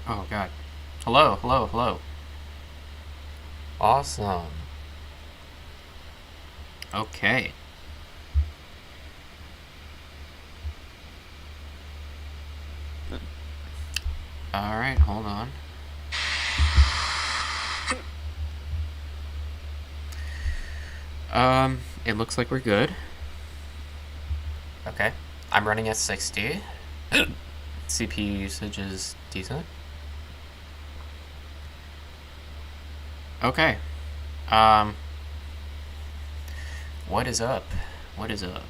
Oh god. Hello, hello, hello. Awesome. Okay. Alright, hold on. It looks like we're good. Okay. I'm running at 60. CPU usage is decent. Okay. What is up? What is up?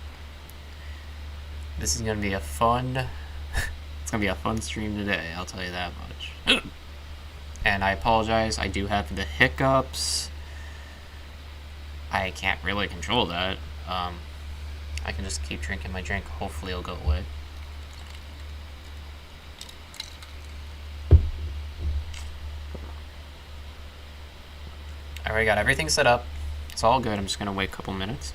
This is gonna be a fun... it's gonna be a fun stream today, I'll tell you that much. And I apologize, I do have the hiccups. I can't really control that. I can just keep drinking my drink. Hopefully it'll go away. I already got everything set up. It's all good. I'm just gonna wait a couple minutes.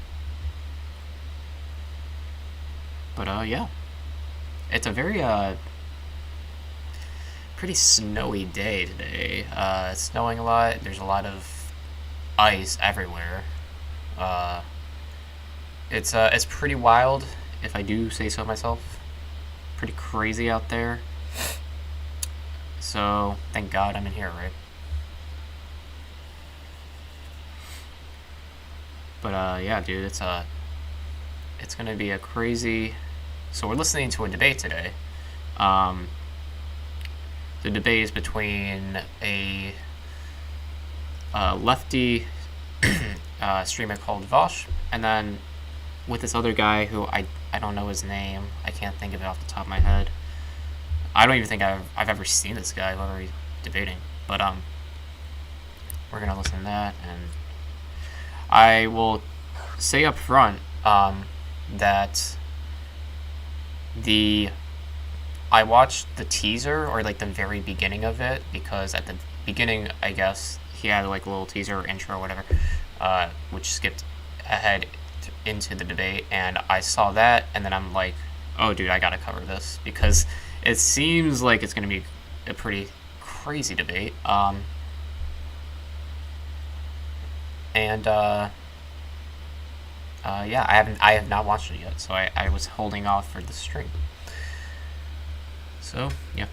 But yeah. It's a very pretty snowy day today. It's snowing a lot. There's a lot of ice everywhere. It's pretty wild, if I do say so myself. Pretty crazy out there. So thank God I'm in here, right? But yeah, dude, it's gonna be a crazy. So we're listening to a debate today. The debate is between a lefty streamer called Vosh, and then with this other guy who I don't know his name. I can't think of it off the top of my head. I don't even think I've ever seen this guy, whoever he's debating. But we're gonna listen to that, and I will say up front that I watched the teaser, or like the very beginning of it, because at the beginning, I guess, he had like a little teaser or intro or whatever, which skipped ahead into the debate, and I saw that, and then I'm like, oh dude, I gotta cover this, because it seems like it's gonna be a pretty crazy debate. Yeah, I have not watched it yet, so I was holding off for the stream. So yeah.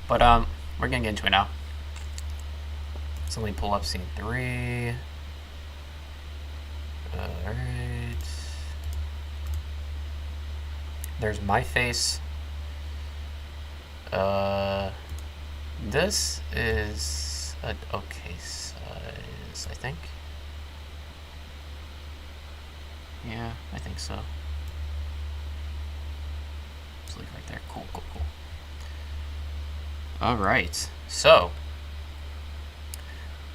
But we're gonna get into it now. So let me pull up scene 3. Alright. There's my face. This is an okay size, I think. Yeah, I think so. Just look right there. Cool, cool, cool. Alright, so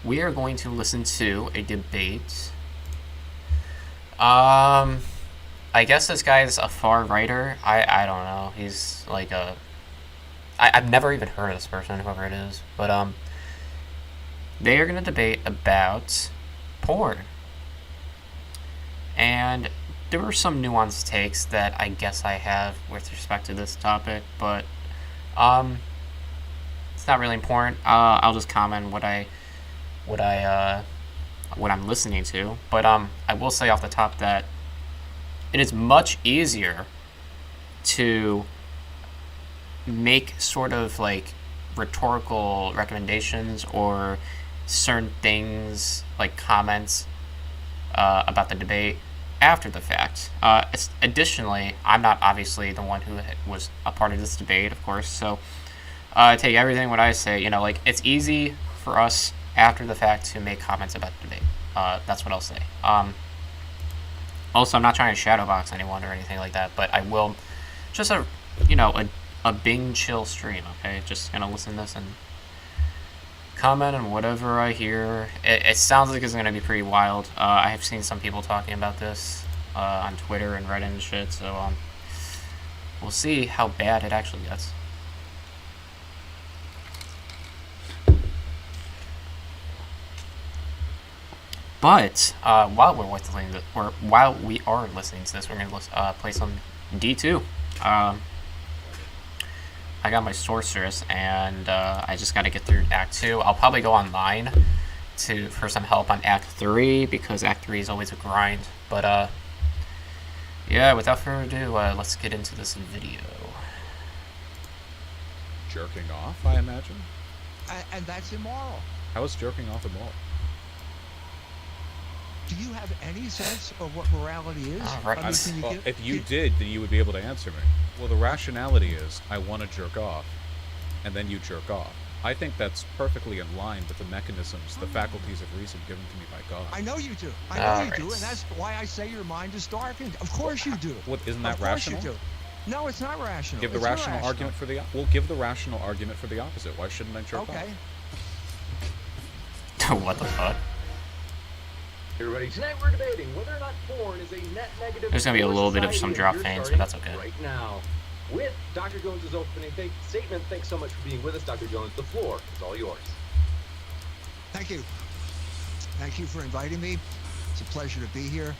we are going to listen to a debate. I guess this guy is a far righter. I don't know. He's like I've never even heard of this person, whoever it is. But they are going to debate about porn. And there were some nuanced takes that I guess I have with respect to this topic, but it's not really important. I'll just comment what I'm listening to. But I will say off the top that it is much easier to make sort of like rhetorical recommendations or certain things like comments about the debate after the fact. Additionally, I'm not obviously the one who was a part of this debate, of course, so take everything what I say, like it's easy for us after the fact to make comments about the debate. That's what I'll say. Also, I'm not trying to shadowbox anyone or anything like that, but I will just a Bing chill stream, okay? Just gonna listen to this and comment on whatever I hear. It sounds like it's gonna be pretty wild. I have seen some people talking about this on Twitter and Reddit and shit, so we'll see how bad it actually gets. But while we are listening to this, we're going to play some D2. I got my sorceress, and I just got to get through Act 2. I'll probably go online for some help on Act 3, because Act 3 is always a grind. But yeah, without further ado, let's get into this video. Jerking off, I imagine? And that's immoral. How is jerking off immoral? Do you have any sense of what morality is? Right. If you did, then you would be able to answer me. Well, the rationality is, I want to jerk off, and then you jerk off. I think that's perfectly in line with the mechanisms, the faculties of reason given to me by God. I know you do. I know you do, and that's why I say your mind is darkened. Of course you do. What, isn't that rational? Of course you do. No, it's not rational. Give the rational argument for the... We'll give the rational argument for the opposite. Why shouldn't I jerk off? Okay. What the fuck? Everybody, tonight we're debating whether or not porn is a net negative. There's gonna be a little bit of some drop fans, but that's okay. Right now, with Dr. Jones's opening statement, thanks so much for being with us, Dr. Jones. The floor is all yours. Thank you. Thank you for inviting me. It's a pleasure to be here.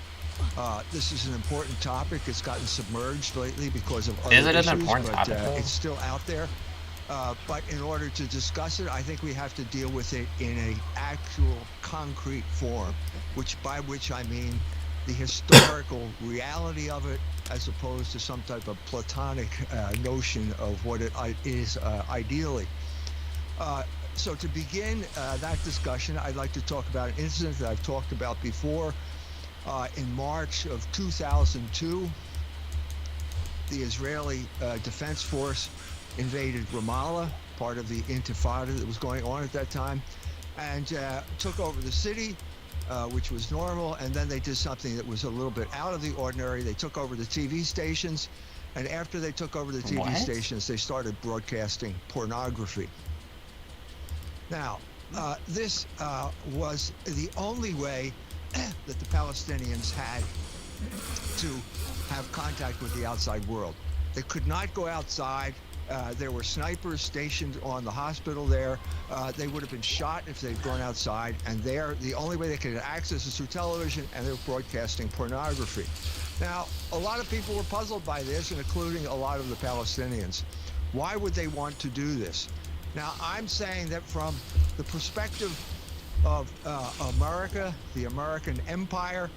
This is an important topic. It's gotten submerged lately because of other issues, an important topic? It's still out there. But in order to discuss it, I think we have to deal with it in an actual concrete form, by which I mean the historical reality of it, as opposed to some type of platonic notion of what it is ideally. So to begin that discussion, I'd like to talk about an incident that I've talked about before. In March of 2002, the Israeli Defense Force invaded Ramallah, part of the intifada that was going on at that time, and took over the city, which was normal, and then they did something that was a little bit out of the ordinary. They took over the TV stations, and after they took over the TV stations, they started broadcasting pornography. Now, this was the only way that the Palestinians had to have contact with the outside world. They could not go outside. There were snipers stationed on the hospital there. They would have been shot if they'd gone outside, and the only way they could access is through television, and they were broadcasting pornography. Now, a lot of people were puzzled by this, and including a lot of the Palestinians. Why would they want to do this? Now, I'm saying that from the perspective of America, the American empire,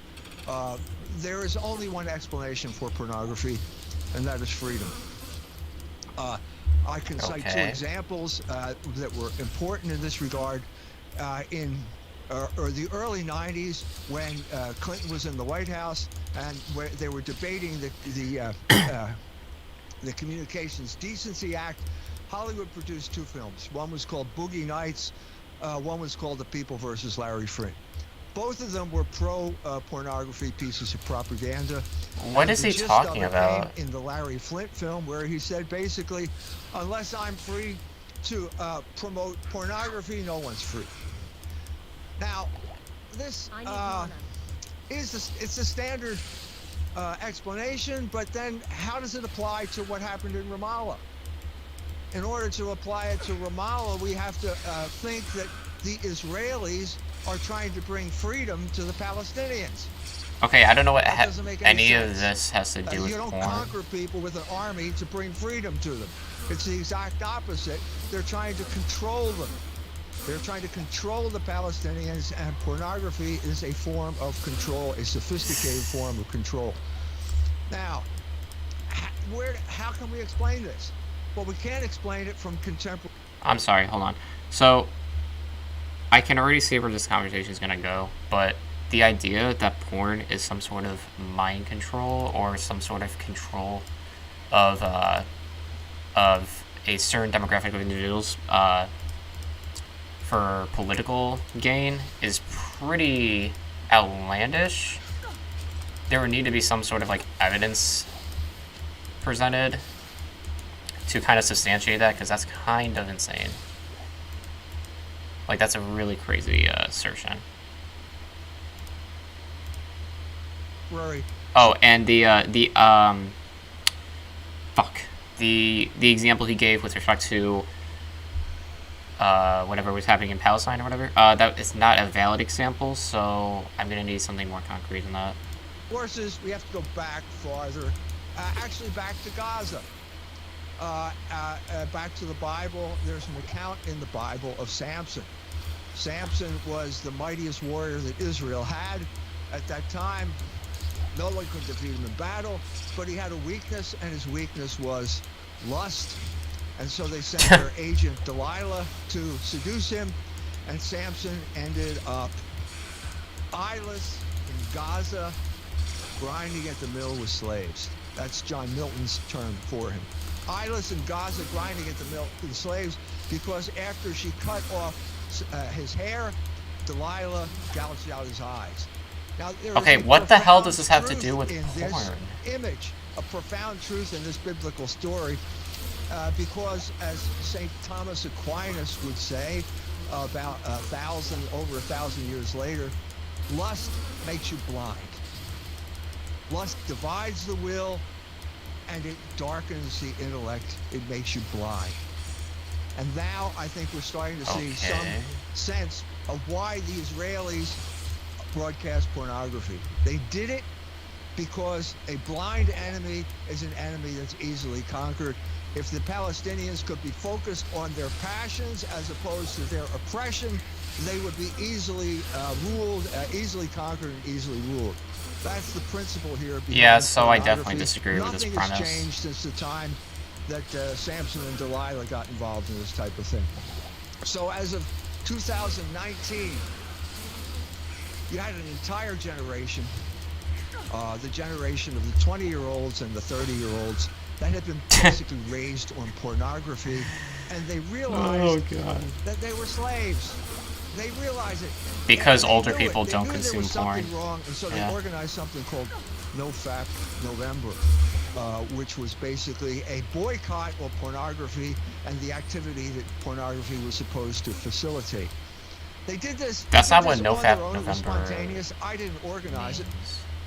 there is only one explanation for pornography, and that is freedom. I can cite two examples that were important in this regard. In the early 90s, when Clinton was in the White House, and where they were debating the Communications Decency Act, Hollywood produced two films. One was called Boogie Nights. One was called The People versus Larry Flint. Both of them were pro-pornography pieces of propaganda. What is he talking about? In the Larry Flint film, where he said basically, unless I'm free to promote pornography, no one's free. Now, this it's a standard explanation, but then how does it apply to what happened in Ramallah? In order to apply it to Ramallah, we have to think that the Israelis are trying to bring freedom to the Palestinians. Okay, I don't know what any of this has to do with You don't porn. conquer people with an army to bring freedom to them. It's the exact opposite. They're trying to control them. They're trying to control the Palestinians, and pornography is a form of control, a sophisticated form of control. Now, how can we explain this? Well, we can't explain it from contemporary... I'm sorry, hold on. So, I can already see where this conversation is going to go, but the idea that porn is some sort of mind control or some sort of control of a certain demographic of individuals for political gain is pretty outlandish. There would need to be some sort of evidence presented to kind of substantiate that, because that's kind of insane. That's a really crazy assertion. Rory. Oh, and the example he gave with respect to whatever was happening in Palestine or whatever. That is not a valid example, so I'm gonna need something more concrete than that. Forces, we have to go back farther, actually back to Gaza. Back to the Bible. There's an account in the Bible of Samson. Samson was the mightiest warrior that Israel had at that time. No one could defeat him in battle, but he had a weakness, and his weakness was lust. And so they sent their agent Delilah to seduce him, and Samson ended up eyeless in Gaza, grinding at the mill with slaves. That's John Milton's term for him. Eyeless in Gaza, grinding at the mill with slaves, because after she cut off his hair, Delilah gouged out his eyes. Now, okay, what the hell does this have to do with porn? This image, a profound truth in this biblical story, because as St. Thomas Aquinas would say, about over a thousand years later, lust makes you blind. Lust divides the will, and it darkens the intellect. It makes you blind. And now I think we're starting to see some sense of why the Israelis broadcast pornography. They did it because a blind enemy is an enemy that's easily conquered. If the Palestinians could be focused on their passions as opposed to their oppression, they would be easily ruled, easily conquered, and easily ruled. That's the principle here. Yeah, so I definitely disagree with this premise. Nothing has changed since the time that Samson and Delilah got involved in this type of thing. So as of 2019, you had an entire generation, the generation of the 20-year-olds and the 30-year-olds, that had been basically raised on pornography, and they realized that they were slaves. They realized it. Because older people don't consume porn. Wrong, and so they organized something called No Fap November, which was basically a boycott of pornography and the activity that pornography was supposed to facilitate. They did this. That's not what No Fap November. November Spontaneous. I didn't organize it,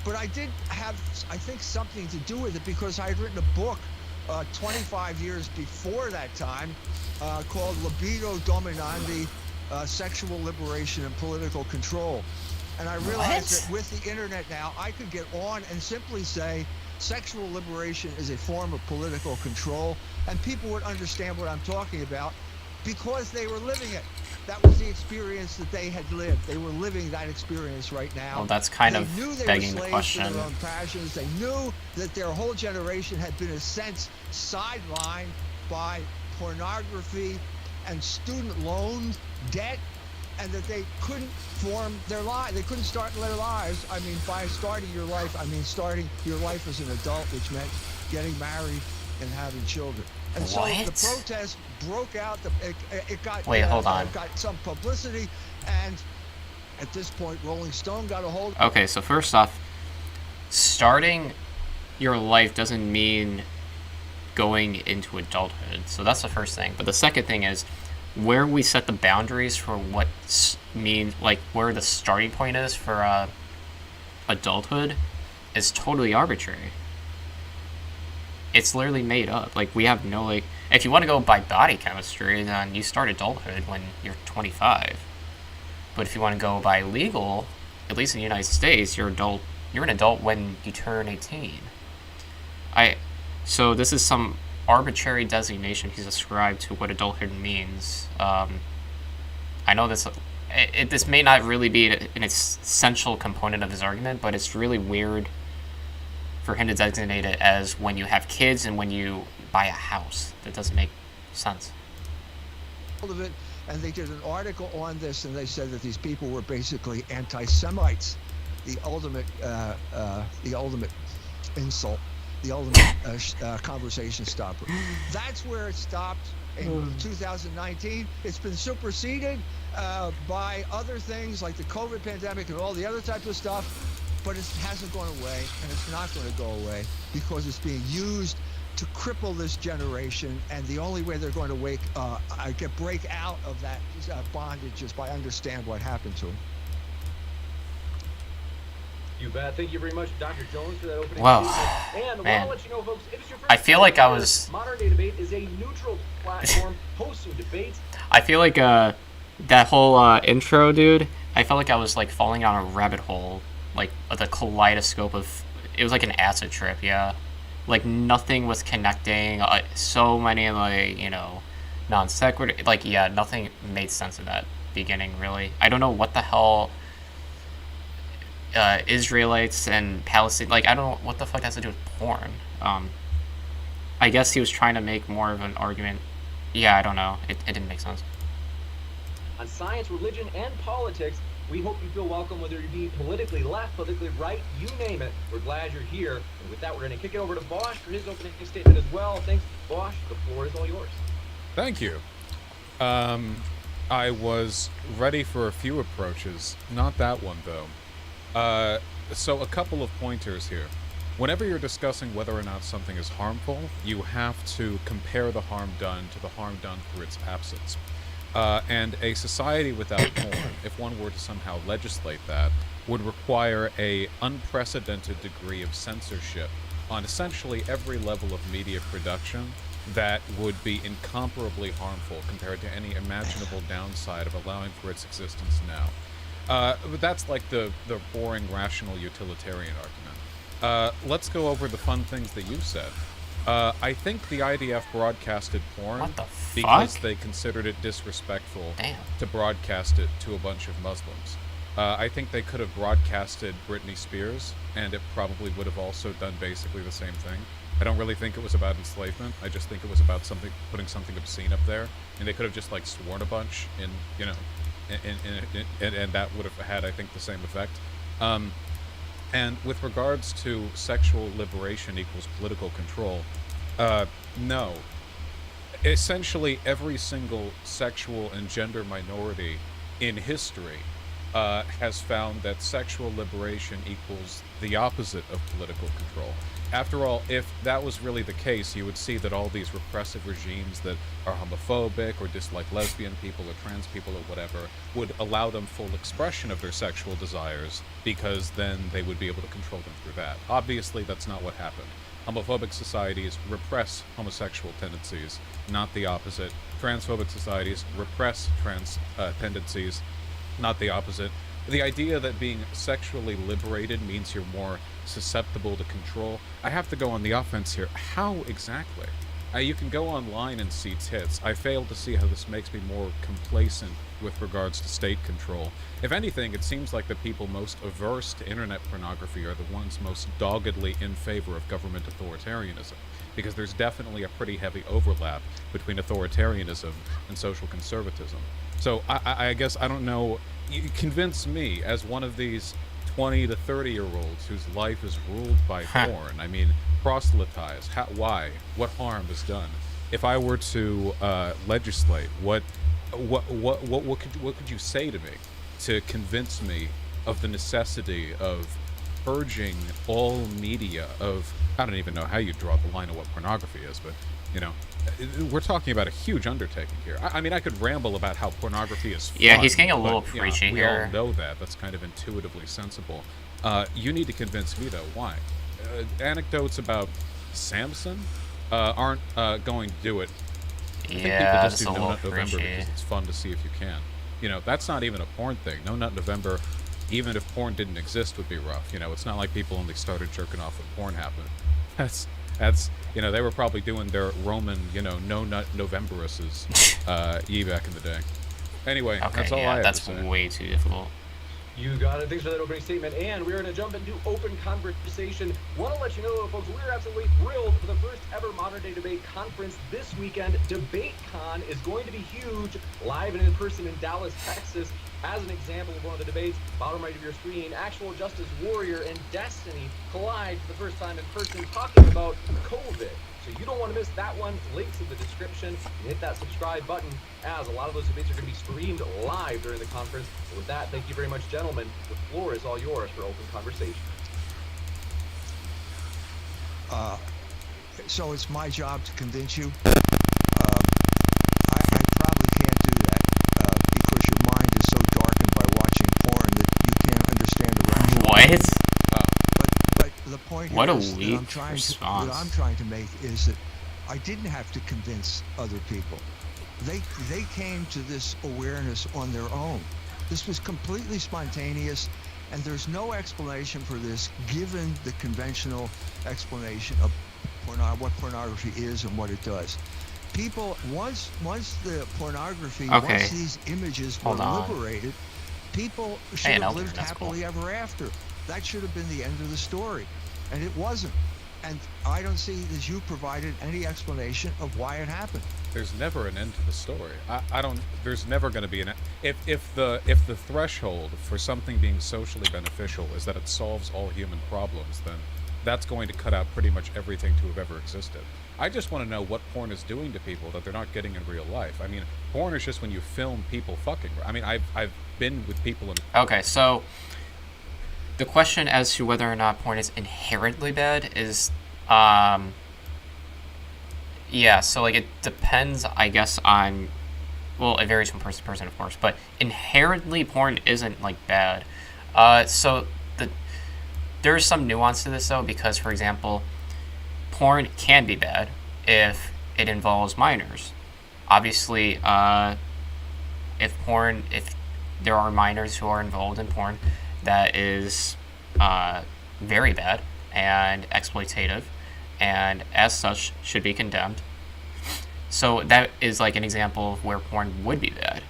but I did have, I think, something to do with it because I had written a book 25 years before that time called Libido Dominandi, Sexual Liberation and Political Control. And I realized that with the internet now, I could get on and simply say sexual liberation is a form of political control, and people would understand what I'm talking about because they were living it. That was the experience that they had lived. They were living that experience right now. Well, that's kind of begging the question. They knew they were slaves to their own passions. They knew that their whole generation had been, in a sense, sidelined by pornography and student loan debt, and that they couldn't form their life. They couldn't start their lives. I mean, by starting your life, I mean starting your life as an adult, which meant getting married and having children. And so the protest broke out. It got got some publicity, and at this point, Rolling Stone got a hold. Okay, so first off, starting your life doesn't mean going into adulthood. So that's the first thing. But the second thing is where we set the boundaries for what means, like where the starting point is for adulthood, is totally arbitrary. It's literally made up. Like, we have no, like, if you want to go by body chemistry, then you start adulthood when you're 25. But if you want to go by legal, at least in the United States, you're an adult when you turn 18. So this is some arbitrary designation he's ascribed to what adulthood means. I know this may not really be an essential component of his argument, but it's really weird for him to designate it as when you have kids and when you buy a house. That doesn't make sense. Of it, and they did an article on this, and they said that these people were basically anti-Semites, the ultimate insult, the ultimate conversation stopper. That's where it stopped in 2019. It's been superseded by other things like the COVID pandemic and all the other type of stuff. But it hasn't gone away, and it's not going to go away because it's being used to cripple this generation. And the only way they're going to break out of that bondage is by understand what happened to them. You bet. Thank you very much, Dr. Jones, for that opening Wow. statement. And Man. I'll let you know, folks, if it's your first I feel like I time, was- Modern Day Debate is a neutral platform hosting debates. I feel like that whole intro, dude. I felt like I was like falling down a rabbit hole, like the kaleidoscope of. It was like an acid trip, yeah. Like nothing was connecting. So many like non sequitur. Like yeah, nothing made sense in that beginning really. I don't know what the hell. Israelites and Palestine. Like I don't know what the fuck that has to do with porn. I guess he was trying to make more of an argument. Yeah, I don't know. It didn't make sense. On science, religion, and politics, we hope you feel welcome whether you be politically left, politically right, you name it. We're glad you're here. And with that, we're going to kick it over to Bosch for his opening statement as well. Thanks, Bosch. The floor is all yours. Thank you. I was ready for a few approaches. Not that one, though. So a couple of pointers here. Whenever you're discussing whether or not something is harmful, you have to compare the harm done to the harm done through its absence. And a society without porn, if one were to somehow legislate that, would require a unprecedented degree of censorship on essentially every level of media production that would be incomparably harmful compared to any imaginable downside of allowing for its existence now. But that's like the boring rational utilitarian argument. Let's go over the fun things that you said. I think the IDF broadcasted porn What the because fuck? they considered it disrespectful Damn. to broadcast it to a bunch of Muslims. I think they could have broadcasted Britney Spears, and it probably would have also done basically the same thing. I don't really think it was about enslavement. I just think it was about putting something obscene up there, and they could have just like sworn a bunch, and and that would have had, I think, the same effect. And with regards to sexual liberation equals political control, no. Essentially, every single sexual and gender minority in history has found that sexual liberation equals the opposite of political control. After all, if that was really the case, you would see that all these repressive regimes that are homophobic or dislike lesbian people or trans people or whatever would allow them full expression of their sexual desires, because then they would be able to control them through that. Obviously, that's not what happened. Homophobic societies repress homosexual tendencies, not the opposite. Transphobic societies repress trans tendencies, not the opposite. The idea that being sexually liberated means you're more susceptible to control. I have to go on the offense here. How exactly? You can go online and see tits. I fail to see how this makes me more complacent with regards to state control. If anything, it seems like the people most averse to internet pornography are the ones most doggedly in favor of government authoritarianism, because there's definitely a pretty heavy overlap between authoritarianism and social conservatism. So I guess, I don't know, you convince me as one of these 20 to 30-year-olds whose life is ruled by porn. I mean, proselytize. Why? What harm is done? If I were to legislate, what could you say to me to convince me of the necessity of purging all media of? I don't even know how you draw the line of what pornography is, but we're talking about a huge undertaking here. I mean, I could ramble about how pornography is fun. Yeah, he's getting a little but, preachy we here. all know that. That's kind of intuitively sensible. You need to convince me, though. Why? Anecdotes about Samson aren't going to do it. I think Yeah, people that's just a do No little Nut November preachy. because it's fun to see if you can. That's not even a porn thing. No Nut November, even if porn didn't exist, would be rough. It's not like people only started jerking off when porn happened. That's they were probably doing their Roman, No Nut Novemberuses back in the day. Anyway, Okay, that's all I yeah, have that's to say. way too difficult. You got it. Thanks for that opening statement. And we're going to jump into open conversation. Want to let you know, folks, we're absolutely thrilled for the first ever Modern Day Debate conference this weekend. DebateCon is going to be huge, live and in person in Dallas, Texas. As an example of one of the debates, bottom right of your screen, Actual Justice Warrior and Destiny collide for the first time in person talking about COVID. So you don't want to miss that one. Links in the description. And hit that subscribe button, as a lot of those debates are going to be streamed live during the conference. And with that, thank you very much, gentlemen. The floor is all yours for open conversation. So it's my job to convince you. I probably can't do that because your mind is so darkened by watching porn that you can't understand the rational. What? point What here a is weak that I'm response. trying to make is that I didn't have to convince other people. They came to this awareness on their own. This was completely spontaneous, and there's no explanation for this given the conventional explanation of what pornography is and what it does. People, once the pornography, Okay. once these images were Hold on. liberated, people Hey, should an have elder, lived that's happily ever after. That should have been the end of the story, and it wasn't. And I don't see that you provided any explanation of why it happened. There's never an end to the story. I don't. There's never going to be an end. If the threshold for something being socially beneficial is that it solves all human problems, then that's going to cut out pretty much everything to have ever existed. I just want to know what porn is doing to people that they're not getting in real life. I mean, porn is just when you film people fucking. I mean, I've been with people in. Okay, so the question as to whether or not porn is inherently bad is, yeah, so like it depends, I guess, on, well, it varies from person to person, of course, but inherently porn isn't like bad. So there's some nuance to this though, because for example, porn can be bad if it involves minors. Obviously, if there are minors who are involved in porn, that is very bad and exploitative, and as such should be condemned. So that is like an example of where porn would be bad.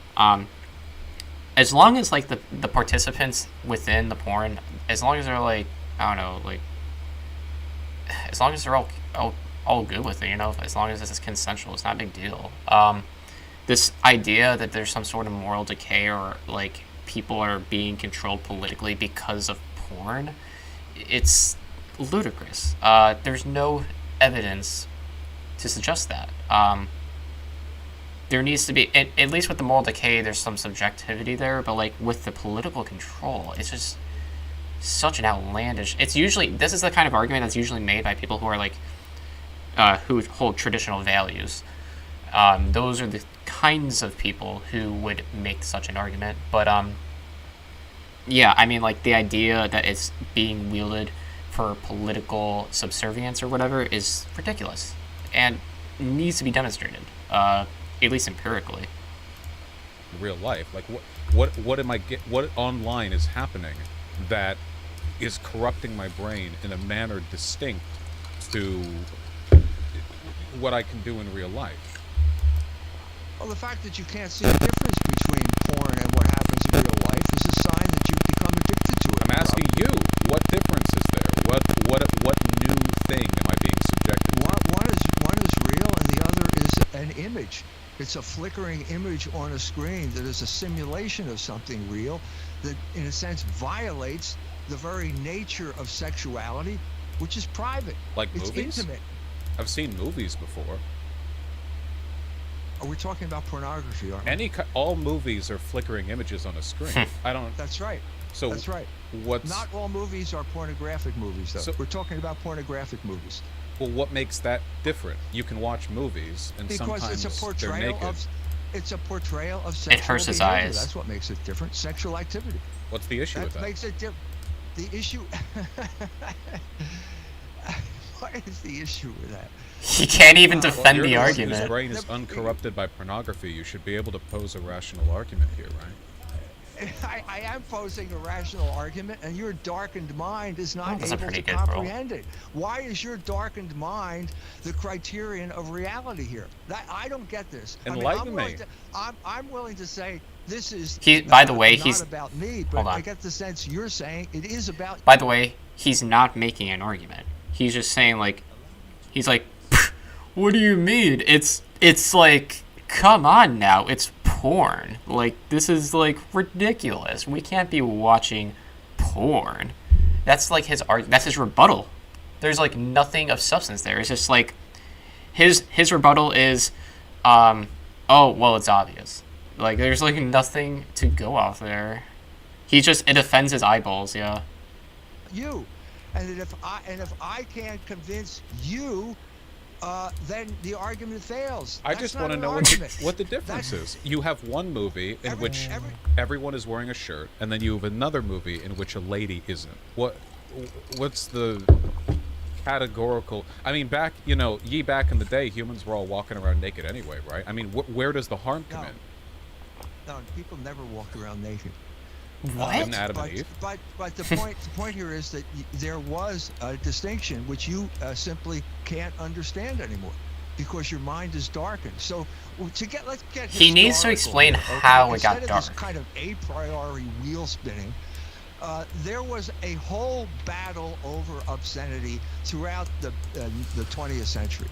As long as like the participants within the porn, as long as they're like, I don't know, like, as long as they're all good with it, you know, as long as it's consensual, it's not a big deal. This idea that there's some sort of moral decay or like people are being controlled politically because of porn, it's ludicrous. There's no evidence to suggest that. There needs to be, at least with the moral decay, there's some subjectivity there, but like with the political control, it's just such an outlandish. It's usually, this is the kind of argument that's usually made by people who are like, who hold traditional values. Those are the kinds of people who would make such an argument. But yeah, I mean, like the idea that it's being wielded for political subservience or whatever is ridiculous and needs to be demonstrated, at least empirically. Real life, like what online is happening that is corrupting my brain in a manner distinct to what I can do in real life. Well, the fact that you can't see the difference between porn and what happens in real life is a sign that you've become addicted to it. I'm asking you, what difference is there? What new thing am I being subjected to? One is real and the other is an image. It's a flickering image on a screen that is a simulation of something real that, in a sense, violates the very nature of sexuality, which is private. Like it's movies? Intimate. I've seen movies before. Are we talking about pornography? Aren't we? All movies are flickering images on a screen. I don't. That's right. So that's right. Not all movies are pornographic movies, though. So, we're talking about pornographic movies. Well, what makes that different? You can watch movies, and because sometimes it's a portrayal they're naked. It's a portrayal of sexual It hurts his behavior. eyes. That's what makes it different. Sexual activity. What's the issue with that? Makes it different. The issue. What is the issue with that? He can't even defend Well, the your argument. brain is uncorrupted by pornography. You should be able to pose a rational argument here, right? I am posing a rational argument, and your darkened mind is not that's a able pretty to good comprehend it. Why is your darkened mind the criterion of reality here? I don't get this. Enlighten me. I'm willing to say this is. By the way, not he's about me, but I get the sense you're saying it is about. By the way, he's not making an argument. He's just saying like, he's like, what do you mean? It's like, come on now, it's porn. Like, this is like ridiculous. We can't be watching porn. That's like that's his rebuttal. There's like nothing of substance there. It's just like his rebuttal is oh well, it's obvious. Like, there's like nothing to go off there. It offends his eyeballs. Yeah. You, and if I can't convince you, then the argument fails. I just want to know what the difference is. You have one movie in which everyone is wearing a shirt, and then you have another movie in which a lady isn't. What's the categorical. I mean, back back in the day, humans were all walking around naked anyway, right? I mean, where does the harm come No. in? No, people never walked around naked. What? Didn't Adam and Eve? But the point here is that there was a distinction which you simply can't understand anymore because your mind is darkened. So let's get He needs to historical explain here, okay? how it got Instead of this dark. kind of a priori wheel spinning, there was a whole battle over obscenity throughout the 20th century.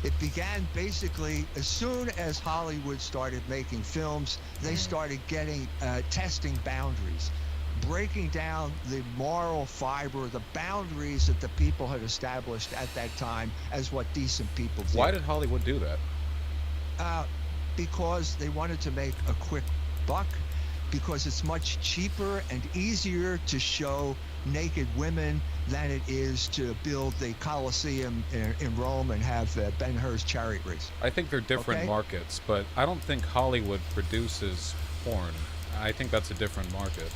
It began basically as soon as Hollywood started making films. They started testing boundaries, breaking down the moral fiber, the boundaries that the people had established at that time as what decent people did. Why did Hollywood do that? Because they wanted to make a quick buck, because it's much cheaper and easier to show naked women than it is to build the Colosseum in Rome and have Ben-Hur's chariot race. I think they're different markets, but I don't think Hollywood produces porn. I think that's a different market.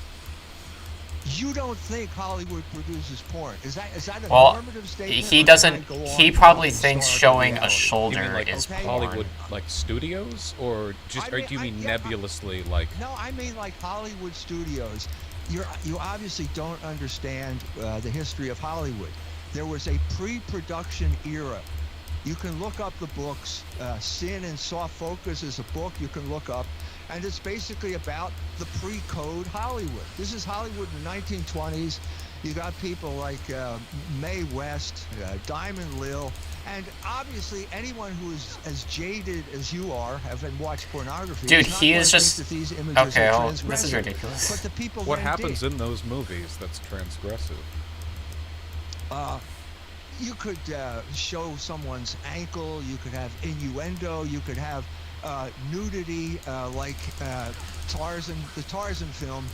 You don't think Hollywood produces porn? Is that a Well, normative statement? he or doesn't. can I go on He to probably the thinks historical showing a reality? You shoulder mean like is okay. Hollywood, porn. like studios, or just I mean, do you mean yeah, nebulously like? No, I mean like Hollywood studios. You obviously don't understand the history of Hollywood. There was a pre-production era. You can look up the books. Sin and Soft Focus is a book you can look up, and it's basically about the pre-code Hollywood. This is Hollywood in the 1920s. You got people like Mae West, Diamond Lil, and obviously anyone who is as jaded as you are, having watched pornography. Dude, is not he gonna is think just that these images okay. are Well, this is transgressive. ridiculous. But the people What then happens did. in those movies that's transgressive? You could show someone's ankle. You could have innuendo. You could have nudity, like Tarzan. The Tarzan film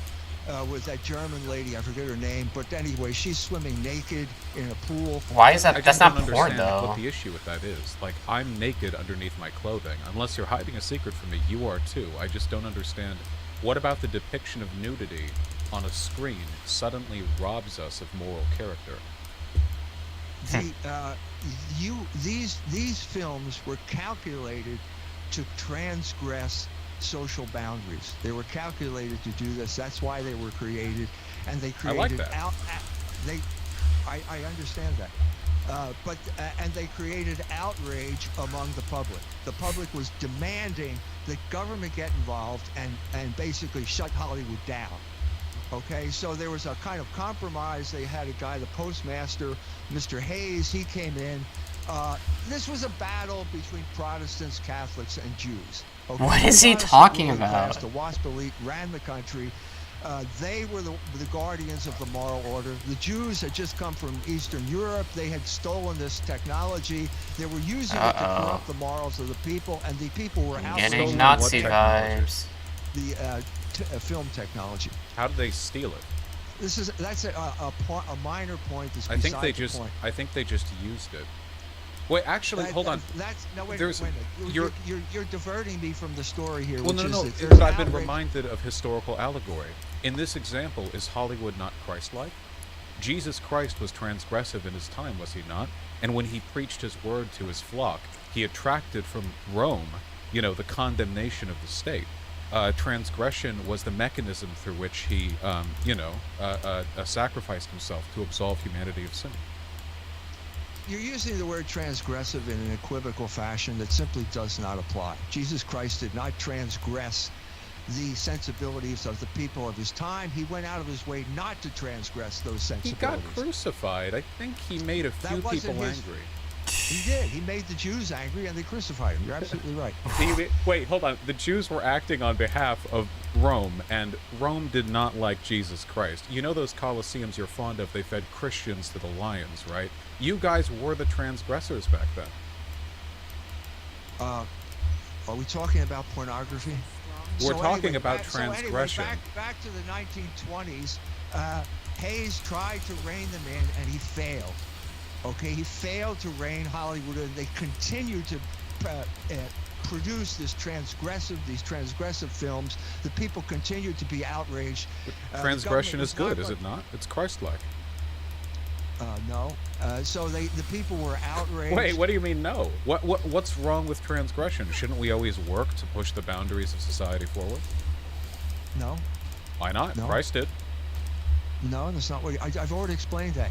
with that German lady. I forget her name, but anyway, she's swimming naked in a pool. Why is I that? just That's not don't porn, understand though. what the issue with that is. Like, I'm naked underneath my clothing. Unless you're hiding a secret from me, you are too. I just don't understand. What about the depiction of nudity on a screen suddenly robs us of moral character? These films were calculated to transgress social boundaries. They were calculated to do this. That's why they were created, and they created like that. I understand that. And they created outrage among the public. The public was demanding that government get involved and basically shut Hollywood down. Okay, so there was a kind of compromise. They had a guy, the postmaster, Mr. Hayes, he came in. This was a battle between Protestants, Catholics, and Jews. Okay? What is he Protestant talking ruling class, about? The WASP elite ran the country. They were the guardians of the moral order. The Jews had just come from Eastern Europe. They had stolen this technology. They were using it to corrupt the morals of the people, and the people were outraged. Getting Stolen Nazi what technology? vibes. The film technology. How did they steal it? That's a minor point. That's I think beside they the just point. used it. Wait, actually, hold on. Wait There's- a minute. You're diverting me from the story here. Well, which no, is no, that there's but I've been outrage. reminded of historical allegory. In this example, is Hollywood not Christ-like? Jesus Christ was transgressive in his time, was he not? And when he preached his word to his flock, he attracted from Rome, the condemnation of the state. Transgression was the mechanism through which he, sacrificed himself to absolve humanity of sin. You're using the word transgressive in an equivocal fashion that simply does not apply. Jesus Christ did not transgress the sensibilities of the people of his time. He went out of his way not to transgress those He sensibilities. got crucified. I think he made a few wasn't people his- angry. He did. He made the Jews angry, and they crucified him. You're absolutely right. Wait, hold on. The Jews were acting on behalf of Rome, and Rome did not like Jesus Christ. You know those Colosseums you're fond of, they fed Christians to the lions, right? You guys were the transgressors back then. Are we talking about pornography? We're talking about so anyway, transgression. back to the 1920s, Hayes tried to rein them in, and he failed. Okay, he failed to rein Hollywood in. They continued to produce these transgressive films. The people continued to be outraged. Transgression is good, is it not? It's Christ-like. No. So the people were outraged. Wait, what do you mean no? What's wrong with transgression? Shouldn't we always work to push the boundaries of society forward? No. Why not? No. Christ did. No, that's not what I've already explained that.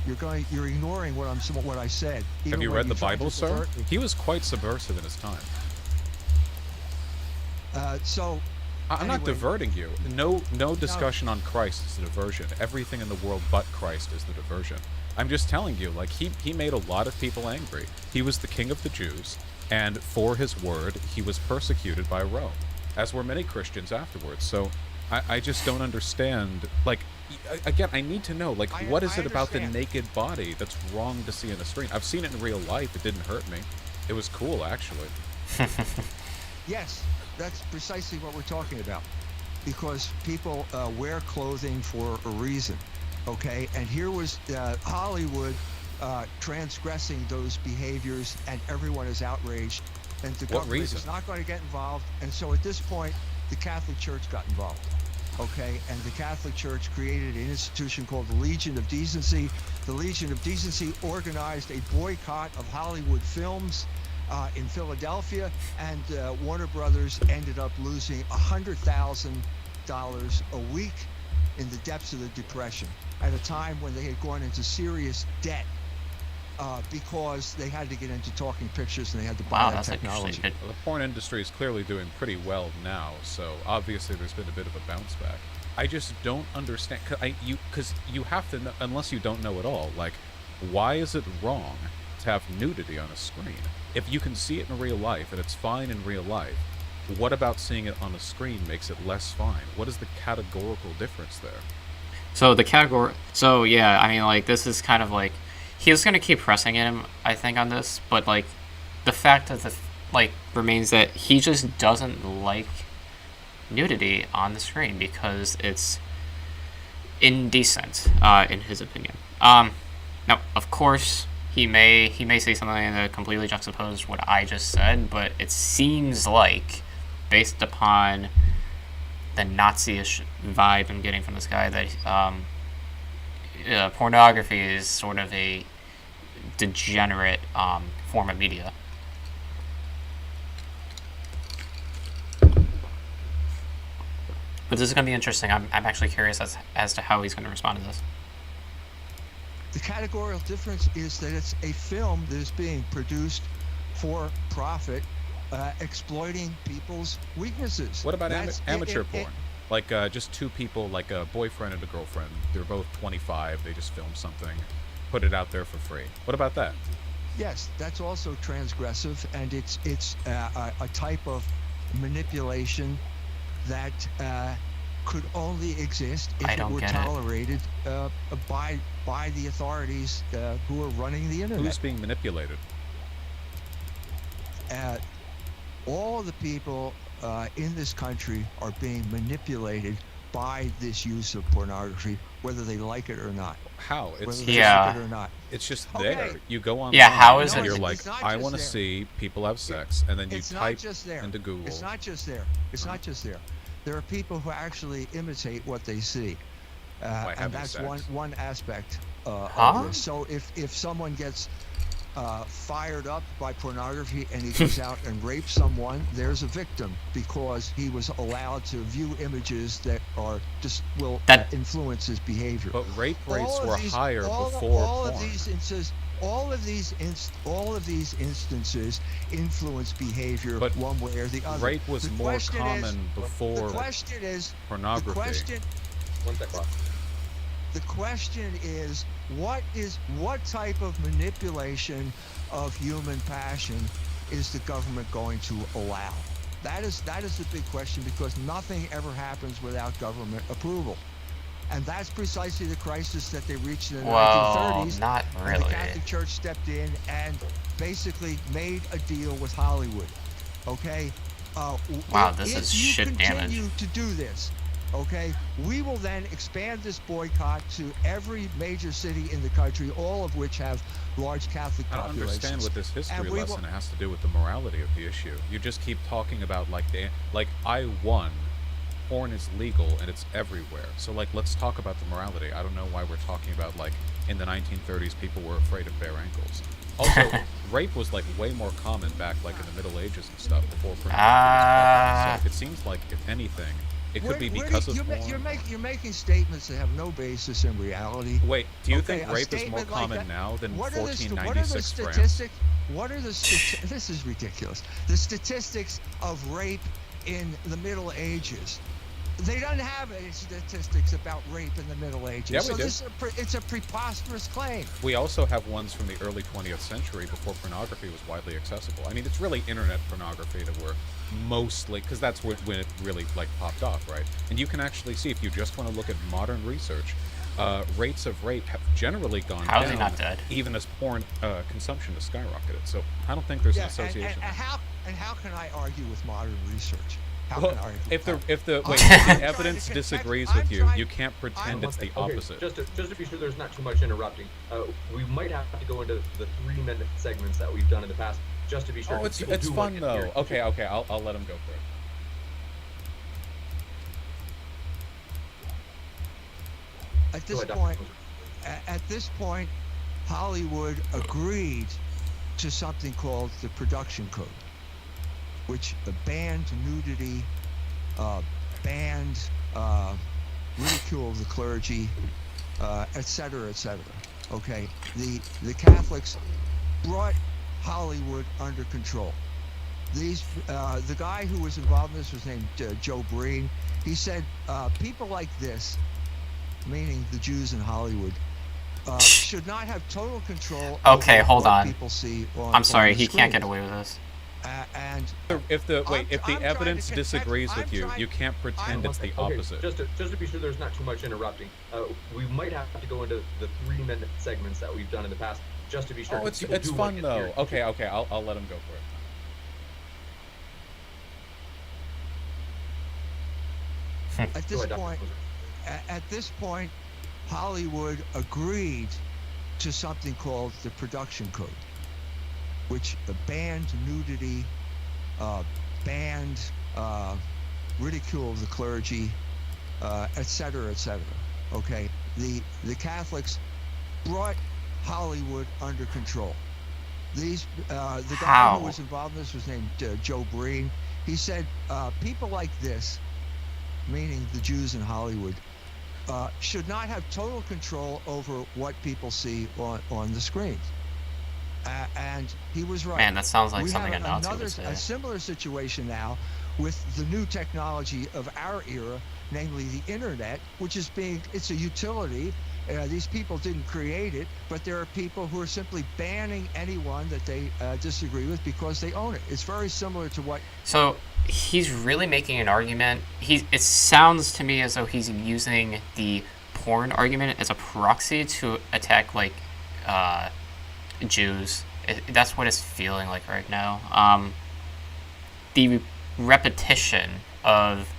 You're ignoring what I said. Have you read the Bible, sir? He was quite subversive in his time. I'm not diverting you. No discussion on Christ is a diversion. Everything in the world but Christ is the diversion. I'm just telling you, like, he made a lot of people angry. He was the king of the Jews, and for his word, he was persecuted by Rome, as were many Christians afterwards. So I just don't understand. Like, again, I need to know, like, what is it about the naked body that's wrong to see on the screen? I've seen it in real life. It didn't hurt me. It was cool, actually. Yes, that's precisely what we're talking about. Because people wear clothing for a reason, okay? And here was Hollywood transgressing those behaviors, and everyone is outraged. And the government is not going to get involved. And so at this point, the Catholic Church got involved. Okay, and the Catholic Church created an institution called the Legion of Decency. The Legion of Decency organized a boycott of Hollywood films in Philadelphia, and Warner Brothers ended up losing $100,000 a week in the depths of the Depression, at a time when they had gone into serious debt because they had to get into talking pictures and they had to buy that technology. Well, the porn industry is clearly doing pretty well now, so obviously there's been a bit of a bounce back. I just don't understand, because you have to know, unless you don't know at all, like, why is it wrong to have nudity on a screen? If you can see it in real life and it's fine in real life, what about seeing it on a screen makes it less fine? What is the categorical difference there? So yeah, I mean, like, this is kind of like, he was going to keep pressing him, I think, on this, but, like, the fact of remains that he just doesn't like nudity on the screen because it's indecent, in his opinion. Now, of course, he may say something that completely juxtaposed what I just said, but it seems like, based upon the Nazi-ish vibe I'm getting from this guy, that pornography is sort of a degenerate form of media. But this is going to be interesting. I'm actually curious as to how he's going to respond to this. The categorical difference is that it's a film that is being produced for profit, exploiting people's weaknesses. What about amateur porn? Like just two people, like a boyfriend and a girlfriend. They're both 25. They just film something, put it out there for free. What about that? Yes, that's also transgressive, and it's a type of manipulation that could only exist if it were tolerated by the authorities who are running the internet. Who's being manipulated? All of the people in this country are being manipulated by this use of pornography, whether they like it or not. How? Like it or not. It's just there. You go online. Yeah, how is it? You're like, I want to see people have sex, and then you type into Google. It's not just there. It's not just there. There are people who actually imitate what they see, and that's one aspect of this. So if someone gets fired up by pornography and he goes out and rapes someone, there's a victim because he was allowed to view images that are just will influence his behavior. But rape rates were higher before all of these instances. All of these instances influence behavior one way or the other. Rape was more common before pornography. The question is, what type of manipulation of human passion is the government going to allow? That is the big question, because nothing ever happens without government approval. And that's precisely the crisis that they reached in the 1930s. Not really. And the Catholic Church stepped in and basically made a deal with Hollywood. Okay? Wow, this is shit damage. If you continue to do this, okay, we will then expand this boycott to every major city in the country, all of which have large Catholic populations. I don't understand what this history lesson has to do with the morality of the issue. You just keep talking about, like, I won porn is legal and it's everywhere. So, like, let's talk about the morality. I don't know why we're talking about, like, in the 1930s, people were afraid of bare ankles. Also, rape was, like, way more common back, like, in the Middle Ages and stuff before pornography was popular. So it seems like, if anything, it could be because of porn. You're making statements that have no basis in reality. Wait, do you think rape is more common now than 1496 France? What are the statistics? This is ridiculous. The statistics of rape in the Middle Ages. They don't have any statistics about rape in the Middle Ages. Yeah, we do. It's a preposterous claim. We also have ones from the early 20th century before pornography was widely accessible. I mean, it's really internet pornography that we're mostly, because that's when it really, like, popped off, right? And you can actually see, if you just want to look at modern research, rates of rape have generally gone How down. is he not dead? Even as porn consumption has skyrocketed. So I don't think there's an association. And how can I argue with modern research? Well, if the evidence disagrees with you, you can't pretend it's the opposite. Just to be sure there's not too much interrupting, we might have to go into the 3-minute segments that we've done in the past, just to be sure. Oh, it's fun though. Okay, I'll let him go for it. At this point, Hollywood agreed to something called the Production Code, which banned nudity, banned ridicule of the clergy, etc., etc. Okay, the Catholics brought Hollywood under control. The guy who was involved in this was named Joe Breen. He said people like this, meaning the Jews in Hollywood, should not have total control. Okay, over hold what on. People see I'm sorry, on the he can't get screens. away with this. And if the I'm evidence trying to disagrees connect- with you, I'm trying- you can't pretend it's the opposite. Just to be sure there's not too much interrupting, we might have to go into the 3-minute segments that we've done in the past, just to be sure. Oh, it's fun though. Okay, I'll let him go for it. At this point, Hollywood agreed to something called the Production Code, which banned nudity, banned ridicule of the clergy, etc., etc. Okay, the Catholics brought Hollywood under control. The guy who was involved in this was named Joe Breen. He said people like this, meaning the Jews in Hollywood, should not have total control over what people see on the screens. And he was right. Man, that sounds like we something a have Nazi would say. a similar situation now with the new technology of our era, namely the internet, which is it's a utility. These people didn't create it, but there are people who are simply banning anyone that they disagree with because they own it. It's very similar to what... So he's really making an argument. It sounds to me as though he's using the porn argument as a proxy to attack, like, Jews. That's what it's feeling like right now. The repetition of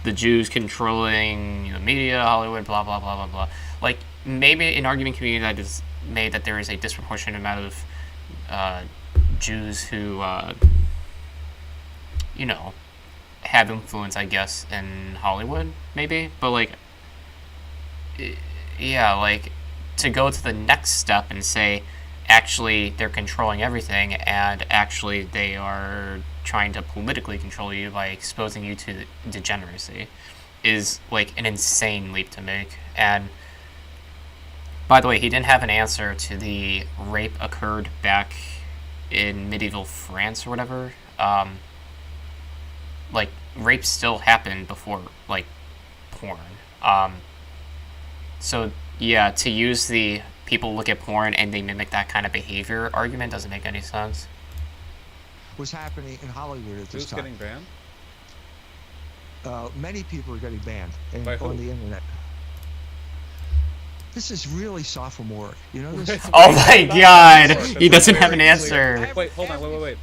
the Jews controlling the media, Hollywood, blah, blah, blah, blah, blah. Like, maybe an argument can be that is made that there is a disproportionate amount of Jews who, have influence, I guess, in Hollywood, maybe. But, like, yeah, like, to go to the next step and say, actually, they're controlling everything, and actually they are trying to politically control you by exposing you to degeneracy is, like, an insane leap to make. And, by the way, he didn't have an answer to the rape occurred back in medieval France or whatever. Like, rape still happened before, like, porn. So, yeah, to use the people look at porn and they mimic that kind of behavior argument doesn't make any sense. Was happening in Hollywood at this time. Who's getting banned? Many people are getting banned By who? on the internet. This is really sophomoric. You know this? Oh my god! He doesn't have an answer. Wait, hold on, wait,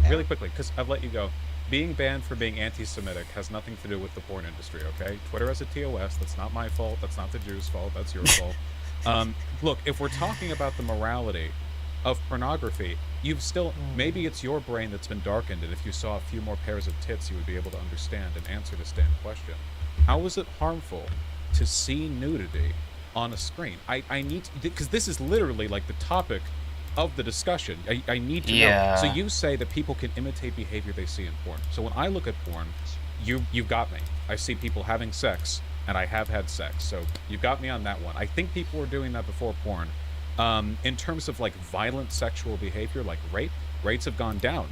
really quickly, because I've let you go. Being banned for being anti-Semitic has nothing to do with the porn industry, okay? Twitter has a TOS. That's not my fault. That's not the Jews' fault. That's your fault. Look, if we're talking about the morality, of pornography, you've still, maybe it's your brain that's been darkened, and if you saw a few more pairs of tits, you would be able to understand and answer this damn question. How is it harmful to see nudity on a screen? I need to, because this is literally like the topic of the discussion. I need to know. So you say that people can imitate behavior they see in porn. So when I look at porn, you've got me. I see people having sex, and I have had sex. So you've got me on that one. I think people were doing that before porn. In terms of like violent sexual behavior, like rates have gone down.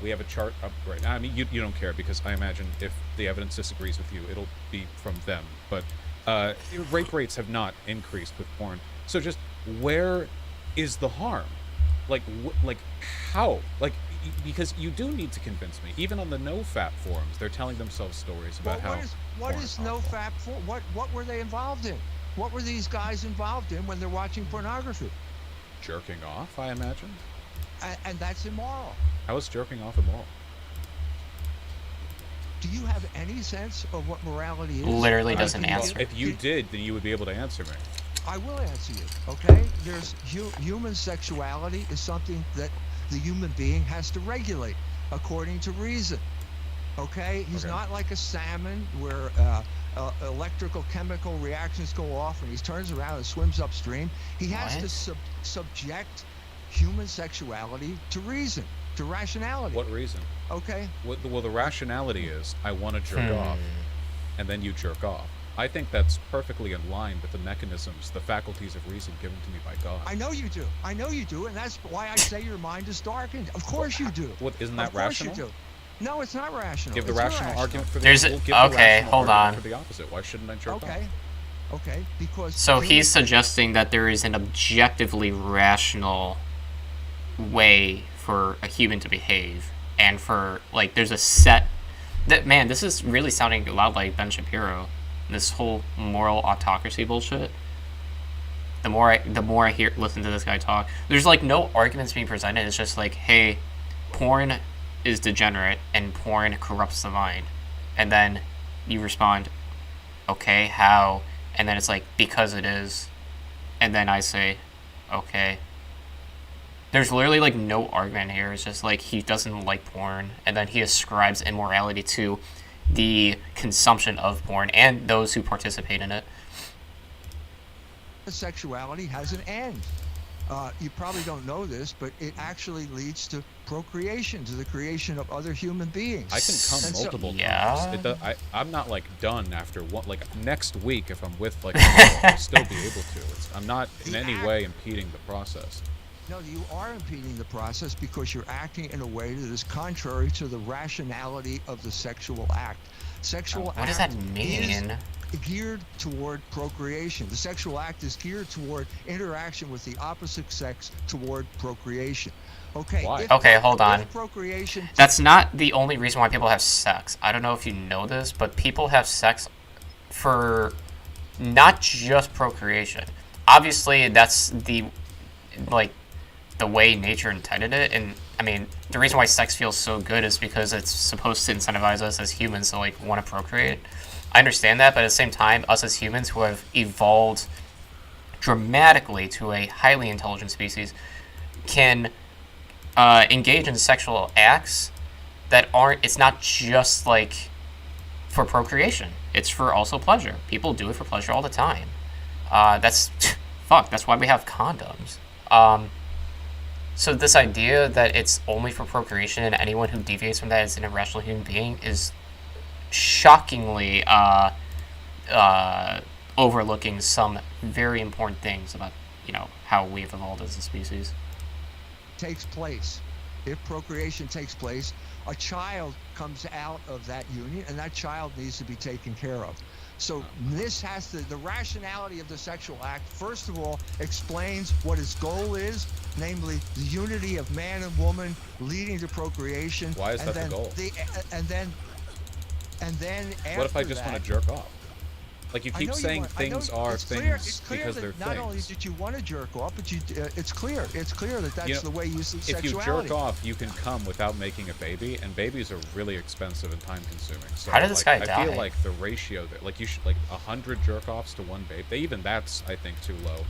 We have a chart up right now. I mean, you don't care, because I imagine if the evidence disagrees with you, it'll be from them. But rape rates have not increased with porn. So just where is the harm? Like how? Like, because you do need to convince me. Even on the NoFap forums, they're telling themselves stories about how. What is NoFap for? What were they involved in? What were these guys involved in when they're watching pornography? Jerking off, I imagine. And that's immoral. How is jerking off immoral? Do you have any sense of what morality is? Literally doesn't answer. Well, if you did, then you would be able to answer me. I will answer you, okay? There's human sexuality is something that the human being has to regulate according to reason, okay? He's not like a salmon where electrical chemical reactions go off and he turns around and swims upstream. He has to subject human sexuality to reason, to rationality. What reason? Okay. Well, the rationality is I want to jerk off, and then you jerk off. I think that's perfectly in line with the mechanisms, the faculties of reason given to me by God. I know you do. I know you do, and that's why I say your mind is darkened. Of course you do. What, isn't that rational? Of course you do. No, it's not rational. Give the it's rational irrational. argument for the There's give okay, the rational hold argument on. for the opposite. Why shouldn't I jerk off? Okay, because So he's suggesting that there is an objectively rational way for a human to behave, and for like there's a set that, man, this is really sounding a lot like Ben Shapiro. This whole moral autocracy bullshit. The more I listen to this guy talk, there's like no arguments being presented. It's just like, hey, porn is degenerate and porn corrupts the mind, and then you respond, okay, how? And then it's like, because it is, and then I say, okay. There's literally like no argument here. It's just like he doesn't like porn, and then he ascribes immorality to the consumption of porn and those who participate in it. Sexuality has an end. You probably don't know this, but it actually leads to procreation, to the creation of other human beings. I can come multiple times. I'm not like done after one. Like next week, if I'm with like, I'll still be able to. I'm not in any way impeding the process. No, you are impeding the process because you're acting in a way that is contrary to the rationality of the sexual act. What does that mean? Is geared toward procreation. The sexual act is geared toward interaction with the opposite sex toward procreation. Okay. Why? Okay, hold on. Procreation. That's not the only reason why people have sex. I don't know if you know this, but people have sex for not just procreation. Obviously, that's the way nature intended it, and I mean, the reason why sex feels so good is because it's supposed to incentivize us as humans to like want to procreate. I understand that, but at the same time, us as humans who have evolved dramatically to a highly intelligent species can engage in sexual acts that aren't, it's not just like for procreation, it's for also pleasure. People do it for pleasure all the time. That's why we have condoms. So this idea that it's only for procreation and anyone who deviates from that is an irrational human being is shockingly overlooking some very important things about, how we've evolved as a species. Takes place. If procreation takes place, a child comes out of that union, and that child needs to be taken care of. So this has the rationality of the sexual act, first of all, explains what its goal is, namely the unity of man and woman leading to procreation. Why is that the goal? And then after what if I just want to jerk off? Like you keep saying things are things because they're things. Not only did you want to jerk off, but it's clear that that's the way you see sexuality. If you jerk off, you can come without making a baby, and babies are really expensive and time consuming. So how did this guy die? I feel like the ratio that you should 100 jerk offs to one baby. Even that's I think too low.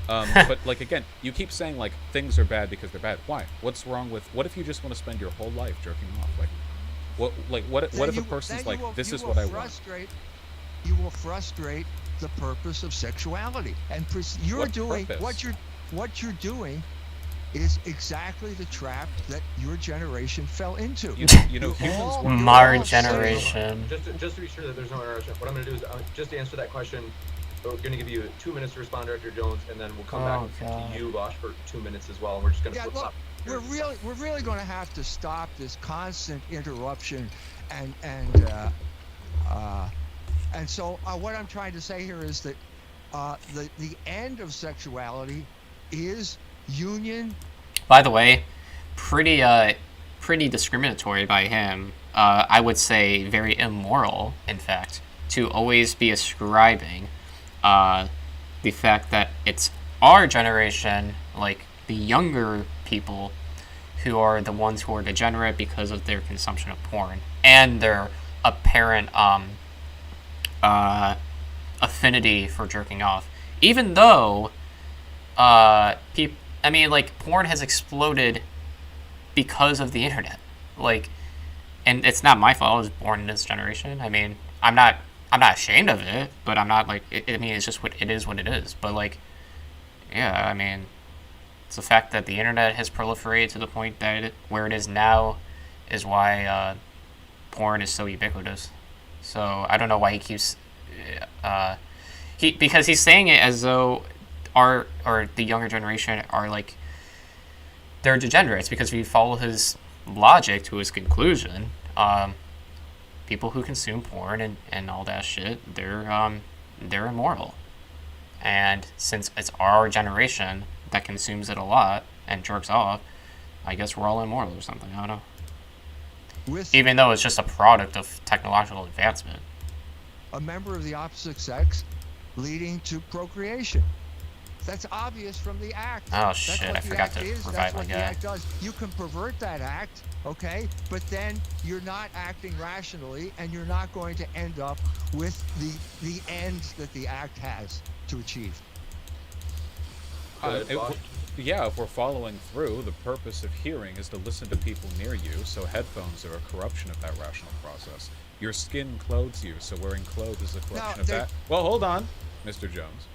But like again, you keep saying like things are bad because they're bad. Why? What's wrong with? What if you just want to spend your whole life jerking off? Like, what? Like what if a person's like, this is what I want? You will frustrate the purpose of sexuality, and you're What doing purpose? what you're doing is exactly the trap that your generation fell into. You know, humans were Modern generation. Just to be sure that there's no interruption, what I'm going to do is just to answer that question. We're going to give you 2 minutes to respond, Director Jones, and then we'll come back to you, Bosch, for 2 minutes as well. And we're just going to flip flop. We're really going to have to stop this constant interruption, and so what I'm trying to say here is that the end of sexuality is union. By the way, pretty discriminatory by him. I would say very immoral, in fact, to always be ascribing the fact that it's our generation, like the younger people, who are the ones who are degenerate because of their consumption of porn and their apparent affinity for jerking off. Even though porn has exploded because of the internet. Like, and it's not my fault. I was born in this generation. I mean, I'm not ashamed of it, but I'm not like. It's just what it is. What it is. But like, yeah. I mean, it's the fact that the internet has proliferated to the point that where it is now is why porn is so ubiquitous. So I don't know why he keeps because he's saying it as though the younger generation are like they're degenerates, because if you follow his logic to his conclusion, people who consume porn and all that shit, they're immoral. And since it's our generation that consumes it a lot and jerks off, I guess we're all immoral or something. I don't know. Even though it's just a product of technological advancement. A member of the opposite sex leading to procreation. That's obvious from the act. Oh shit, I forgot to revive my guy. That's what the act does. You can pervert that act, okay? But then you're not acting rationally, and you're not going to end up with the end that the act has to achieve. If we're following through, the purpose of hearing is to listen to people near you, so headphones are a corruption of that rational process. Your skin clothes you, so wearing clothes is a corruption of that. Well, hold on, Mr. Jones.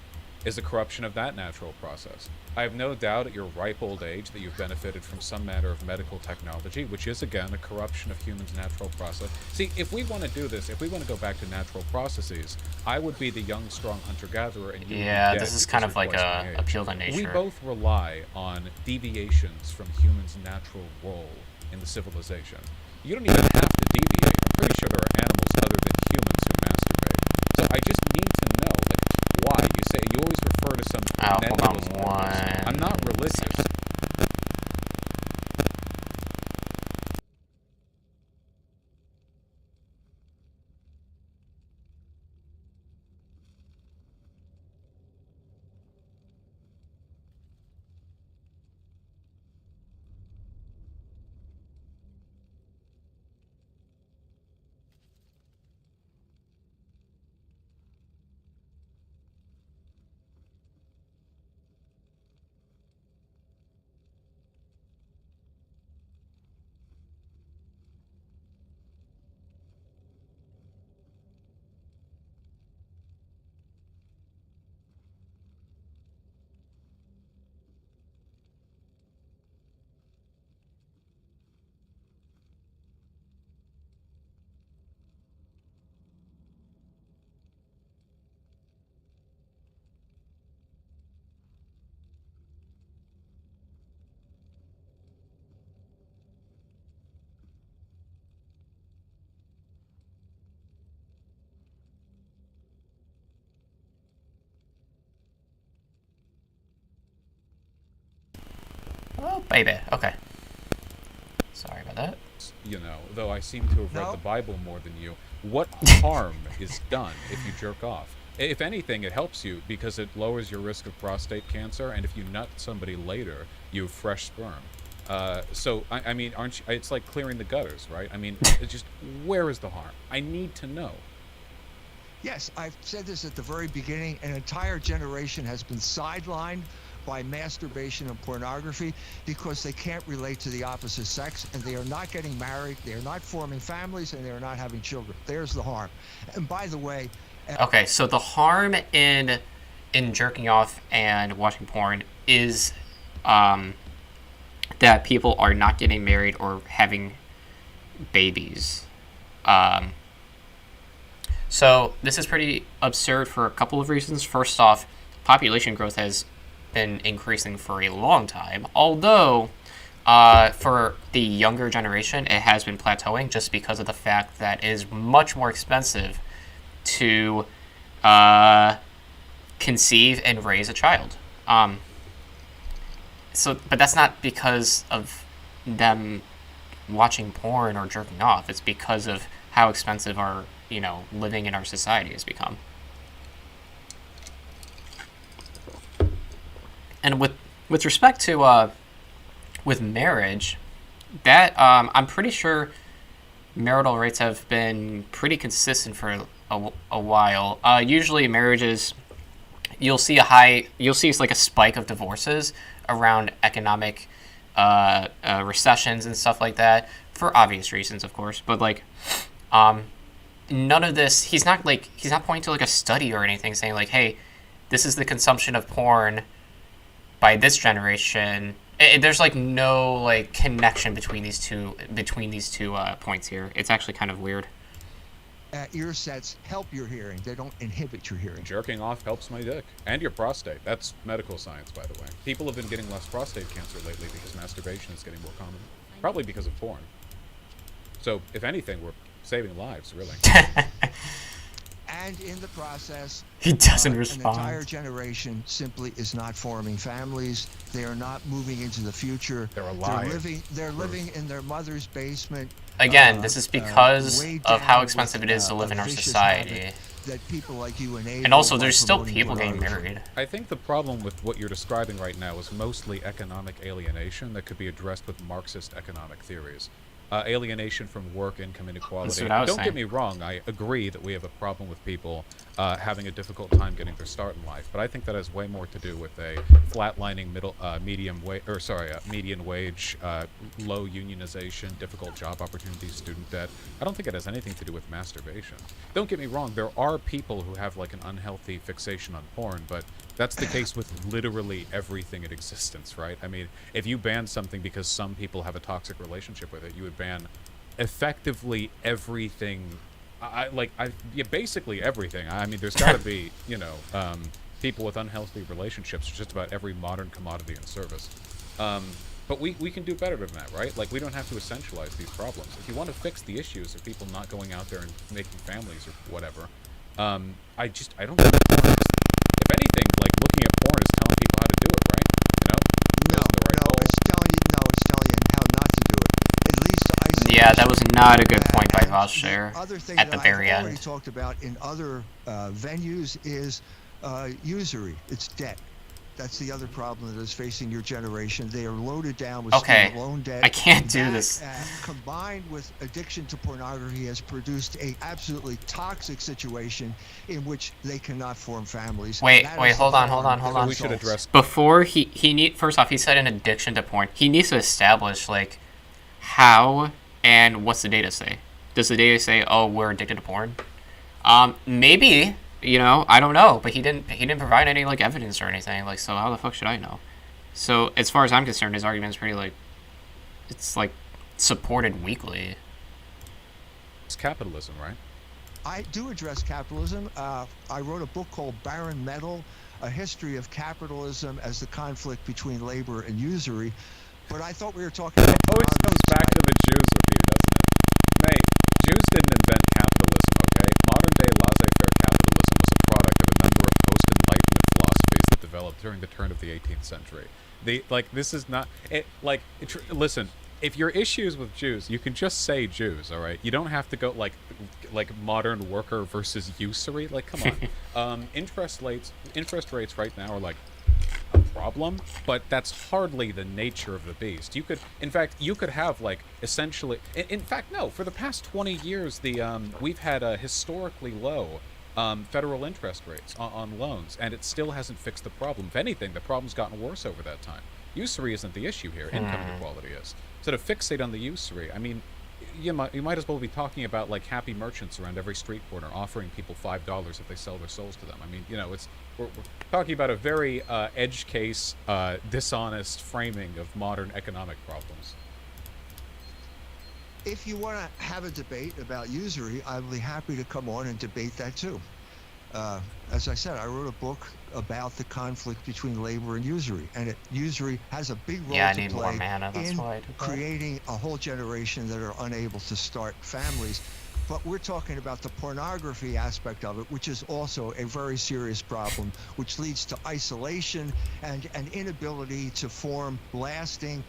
Is a corruption of that natural process. I have no doubt at your ripe old age that you've benefited from some manner of medical technology, which is, again, a corruption of humans' natural process. See, if we want to do this, if we want to go back to natural processes, I would be the young, strong hunter-gatherer, and you would be dead. This is kind of like a appeal to nature. We both rely on deviations from humans' natural role in the civilization. You don't even have to deviate. I'm pretty sure there are animals other than humans who masturbate. So I just need to know, like, why? You always refer to some nebulous purpose. I'm not religious. Oh, baby. Okay. Sorry about that. You know, though I seem to have read the Bible more than you, what harm is done if you jerk off? If anything, it helps you because it lowers your risk of prostate cancer, and if you nut somebody later, you have fresh sperm. So, I mean, aren't you, it's like clearing the gutters, right? I mean, it's just, where is the harm? I need to know. Yes, I've said this at the very beginning. An entire generation has been sidelined by masturbation and pornography because they can't relate to the opposite sex, and they are not getting married, they are not forming families, and they are not having children. There's the harm. And by the way, Okay, so the harm in jerking off and watching porn is that people are not getting married or having babies. So this is pretty absurd for a couple of reasons. First off, population growth has been increasing for a long time, although for the younger generation, it has been plateauing just because of the fact that it is much more expensive to conceive and raise a child. But that's not because of them watching porn or jerking off. It's because of how expensive our, living in our society has become. And with respect to with marriage, that I'm pretty sure marital rates have been pretty consistent for a while. Usually marriages, you'll see like a spike of divorces around economic recessions and stuff like that, for obvious reasons, of course. But like, none of this. He's not pointing to like a study or anything saying like, hey, this is the consumption of porn by this generation. There's like no like connection between these two points here. It's actually kind of weird. Ear sets help your hearing. They don't inhibit your hearing. Jerking off helps my dick. And your prostate. That's medical science, by the way. People have been getting less prostate cancer lately because masturbation is getting more common. Probably because of porn. So, if anything, we're saving lives, really. And in the process, he doesn't respond. An entire generation simply is not forming families. They are not moving into the future. They're alive. They're living in their mother's basement. Again, this is because of how expensive it is to live in our society. That people like you and also, there's still people getting married. I think the problem with what you're describing right now is mostly economic alienation that could be addressed with Marxist economic theories. Alienation from work, income inequality. Don't get me wrong, I agree that we have a problem with people having a difficult time getting their start in life, but I think that has way more to do with a flatlining median wage, low unionization, difficult job opportunities, student debt. I don't think it has anything to do with masturbation. Don't get me wrong, there are people who have like an unhealthy fixation on porn, but that's the case with literally everything in existence, right? I mean, if you ban something because some people have a toxic relationship with it, you would ban effectively everything. Basically everything. I mean, there's got to be, people with unhealthy relationships for just about every modern commodity and service. But we can do better than that, right? Like, we don't have to essentialize these problems. If you want to fix the issues of people not going out there and making families or whatever, I don't think porn is, if anything, like, looking at porn is telling people how to do it, right? It's telling you how not to do it. At least to isolate. Yeah, that was not a good point by Voshare at the very I've end. already talked about in other venues is usury. It's debt. That's the other problem that is facing your generation. They are loaded down with student loan debt. I can't do this. Combined with addiction to pornography has produced a absolutely toxic situation in which they cannot form families. Wait, hold on. We should address before first off, he said an addiction to porn. He needs to establish like how and what's the data say. Does the data say, oh, we're addicted to porn? Maybe. I don't know, but he didn't provide any like evidence or anything. Like, so how the fuck should I know? So as far as I'm concerned, his argument is pretty like, it's like supported weakly. It's capitalism, right? I do address capitalism. I wrote a book called Barren Metal, A History of Capitalism as the Conflict Between Labor and Usury. But I thought we were talking about... It always comes back to the Jews with you, doesn't it? Mate, Jews didn't invent capitalism, okay? Modern-day laissez-faire capitalism was a product of a number of post-Enlightenment philosophies that developed during the turn of the 18th century. This is not... listen, if your issues with Jews, you can just say Jews, all right? You don't have to go, like modern worker versus usury. Like, come on. Interest rates right now are, like, a problem, but that's hardly the nature of the beast. You could have like essentially, in fact, no. For the past 20 years, we've had a historically low federal interest rates on loans, and it still hasn't fixed the problem. If anything, the problem's gotten worse over that time. Usury isn't the issue here. Income inequality is. So to fixate on the usury, I mean, you might as well be talking about like happy merchants around every street corner offering people $5 if they sell their souls to them. I mean, we're talking about a very edge case, dishonest framing of modern economic problems. If you want to have a debate about usury, I'd be happy to come on and debate that too. As I said, I wrote a book about the conflict between labor and usury, and usury has a big role to play in creating a whole generation that are unable to start families. But we're talking about the pornography aspect of it, which is also a very serious problem, which leads to isolation and an inability to form lasting,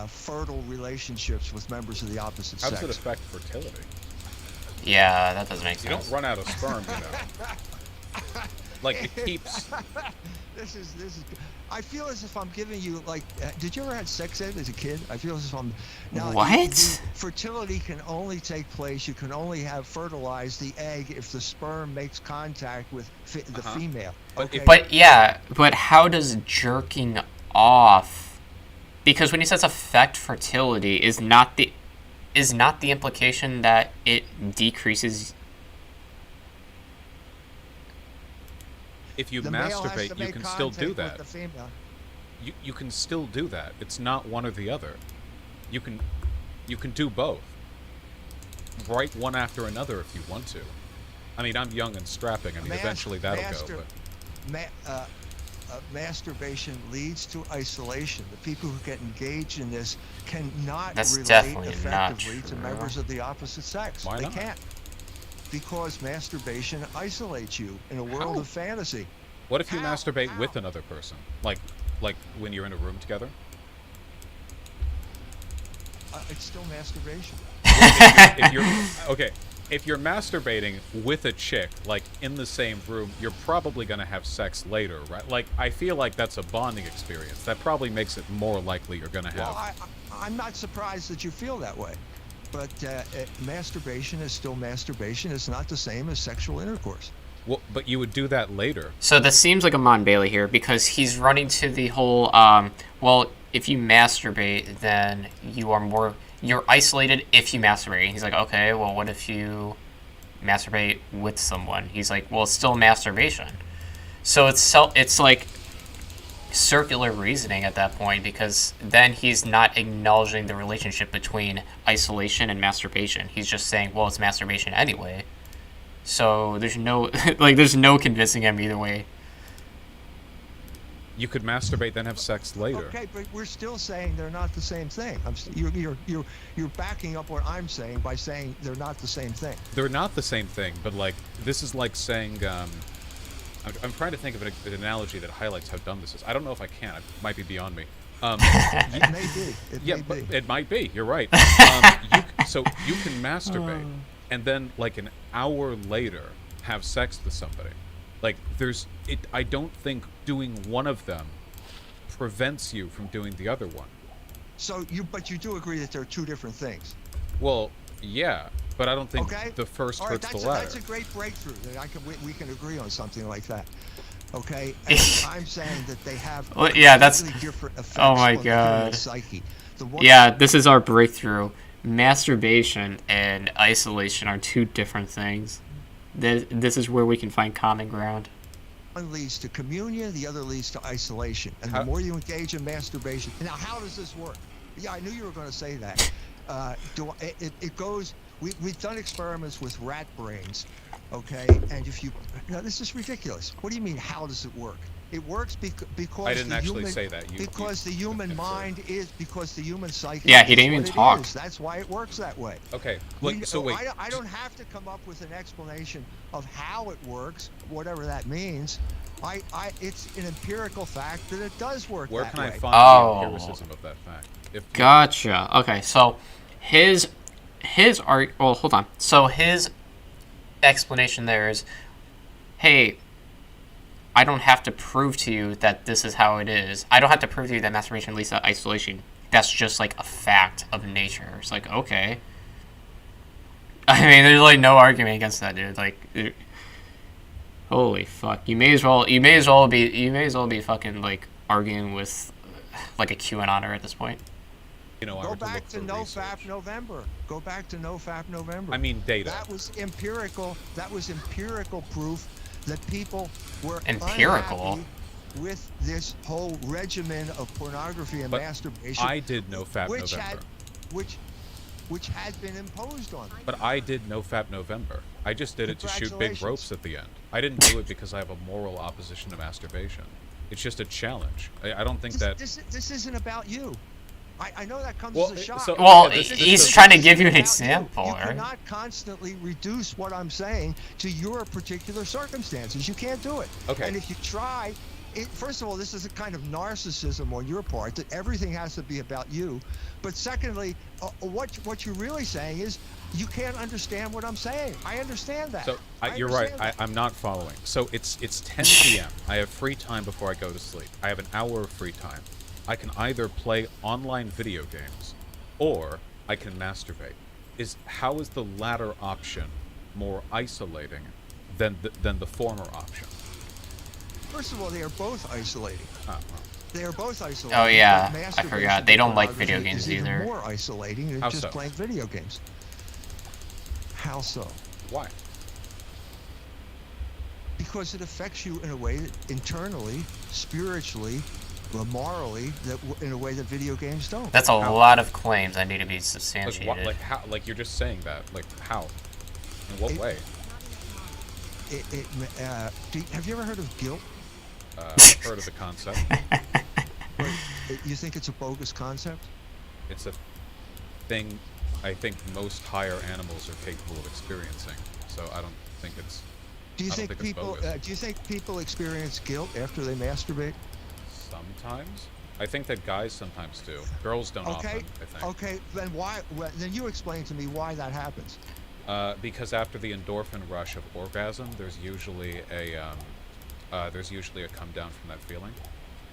fertile relationships with members of the opposite sex. How does it affect fertility? Yeah, that doesn't make sense. You don't run out of sperm, Like, it keeps... This is. I feel as if I'm giving you, like, did you ever have sex ed as a kid? I feel as if I'm... Now, what? Fertility can only take place, you can only have fertilized the egg if the sperm makes contact with the female. Okay? But how does jerking off... Because when he says affect fertility, is not the implication that it decreases... If you masturbate, you can still do that. You can still do that. It's not one or the other. You can do both. Right one after another if you want to. I mean, I'm young and strapping. I mean, eventually that'll go. But masturbation leads to isolation. The people who get engaged in this cannot relate effectively to members of the opposite sex. Why not? They can't. Because masturbation isolates you in a world of fantasy. What if you masturbate with another person? Like when you're in a room together? It's still masturbation. If you're masturbating with a chick, like in the same room, you're probably going to have sex later, right? Like, I feel like that's a bonding experience. That probably makes it more likely you're going to have... Well, I'm not surprised that you feel that way. But masturbation is still masturbation. It's not the same as sexual intercourse. Well, but you would do that later. So this seems like a Mon Bailey here, because he's running to the whole, well, if you masturbate, then you're isolated if you masturbate. He's like, okay, well, what if you masturbate with someone? He's like, well, it's still masturbation. So it's like circular reasoning at that point, because then he's not acknowledging the relationship between isolation and masturbation. He's just saying, well, it's masturbation anyway. So there's no convincing him either way. You could masturbate then have sex later. Okay, but we're still saying they're not the same thing. You're backing up what I'm saying by saying they're not the same thing. They're not the same thing, but like this is like saying I'm trying to think of an analogy that highlights how dumb this is. I don't know if I can. It might be beyond me. It may be. It might be. You're right. So you can masturbate and then, like an hour later, have sex with somebody. Like I don't think doing one of them prevents you from doing the other one. But you do agree that they're two different things. Well, yeah. But I don't think the first hurts the latter. That's a great breakthrough. That we can agree on something like that. Okay? And I'm saying that they have different effects on the human psyche. This is our breakthrough. Masturbation and isolation are two different things. This is where we can find common ground. One leads to communion, the other leads to isolation. And the more you engage in masturbation... Now, how does this work? Yeah, I knew you were going to say that. It goes... We've done experiments with rat brains, okay? And this is ridiculous. What do you mean, how does it work? It works because I didn't actually say that. Because the human mind is, because the human psyche. Yeah, he didn't even talk. That's why it works that way. Okay. Wait. I don't have to come up with an explanation of how it works, whatever that means. It's an empirical fact that it does work that way. Where can I find the empiricism of that fact? Gotcha. Okay, so his hold on. So his explanation there is, hey, I don't have to prove to you that this is how it is. I don't have to prove to you that masturbation leads to isolation. That's just like a fact of nature. It's like, okay. I mean, there's like no argument against that, dude. Like, Holy fuck! You may as well be fucking like arguing with like a QAnoner at this point. You know, I Go were to back look to for NoFap research. November. Go back to NoFap November. I mean, data. That was empirical. That was empirical proof that people were Empirical? unhappy with this whole regimen of pornography and But masturbation. I did NoFap which November. had, which had been imposed on them. But I did NoFap November. I just did it to shoot big Congratulations. ropes at the end. I didn't do it because I have a moral opposition to masturbation. It's just a challenge. I don't think that... This isn't about you. I know that comes Well, as a shock. so- Well, okay, this he's is- trying to give you an About example, You right? cannot constantly reduce what I'm saying to your particular circumstances. You can't do it. Okay. And if you try, first of all, this is a kind of narcissism on your part that everything has to be about you. But secondly, what you're really saying is you can't understand what I'm saying. I understand that. So you're right. I'm not following. So it's 10 p.m. I have free time before I go to sleep. I have an hour of free time. I can either play online video games, or I can masturbate. How is the latter option more isolating than the former option? First of all, they are both isolating. Ah, well. They are both isolating. Oh yeah, but I masturbation forgot. They don't like pornography video games is even either. more isolating than How just so? playing video games. How so? Why? Because it affects you in a way that internally, spiritually, or morally, in a way that video games don't. That's a lot of claims that need to be Like substantiated. what? Like how? Like you're just saying that? Like how? In what way? Have you ever heard of guilt? I've heard of the concept. You think it's a bogus concept? It's a thing I think most higher animals are capable of experiencing. So I don't think it's. Do you I don't think think it's people? bogus. Do you think people experience guilt after they masturbate? Sometimes. I think that guys sometimes do. Girls don't Okay. often, I think. Okay. Then why? Then you explain to me why that happens. Because after the endorphin rush of orgasm, there's usually a come down from that feeling.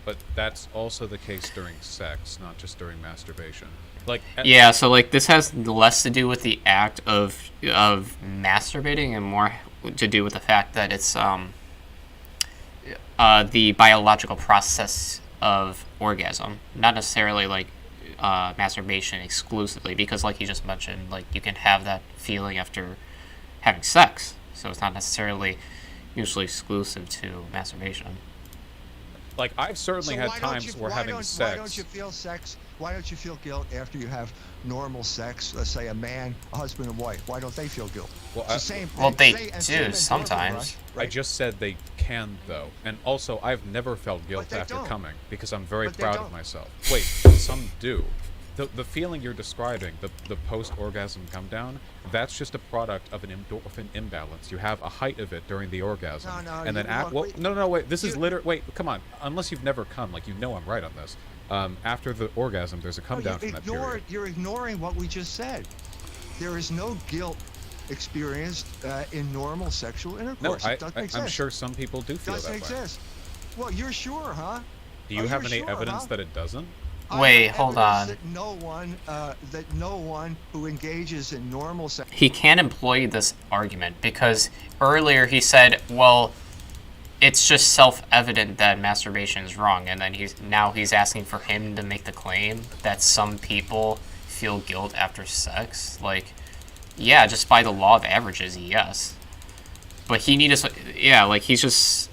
But that's also the case during sex, not just during masturbation. Like Yeah, so like this has less to do with the act of masturbating and more to do with the fact that it's the biological process of orgasm, not necessarily like masturbation exclusively, because like you just mentioned, like you can have that feeling after having sex, so it's not necessarily mutually exclusive to masturbation. Like I've certainly had why don't times you- where why having don't- sex. Why don't you feel sex? Why don't you feel guilt after you have normal sex? Let's say a man, a husband and wife. Why don't they feel guilt? Well, It's the same thing. Well, they and do same endorphin sometimes. rush, I right? just said they can, though. And also, I've never felt guilt they after don't. coming, because I'm very But they proud of don't. myself. Wait, some do. The feeling you're describing, the post-orgasm come down, that's just a product of an endorphin imbalance. You have a height of it during the orgasm. No, and then wait, this is literally, wait, come on. Unless you've never come, like, you know I'm right on this. After the orgasm, there's a come down from that period. You're ignoring what we just said. There is no guilt experienced in normal sexual No, intercourse. It doesn't exist. I'm sure some people do feel doesn't that way. exist. Well, you're sure, huh? Do you Oh, have you're any sure, evidence huh? that it doesn't? Wait, I have hold evidence on. That no one who engages in normal sex. He can't employ this argument because earlier he said, well, it's just self-evident that masturbation is wrong, and then he's asking for him to make the claim that some people feel guilt after sex. Like, yeah, just by the law of averages, yes. But he's just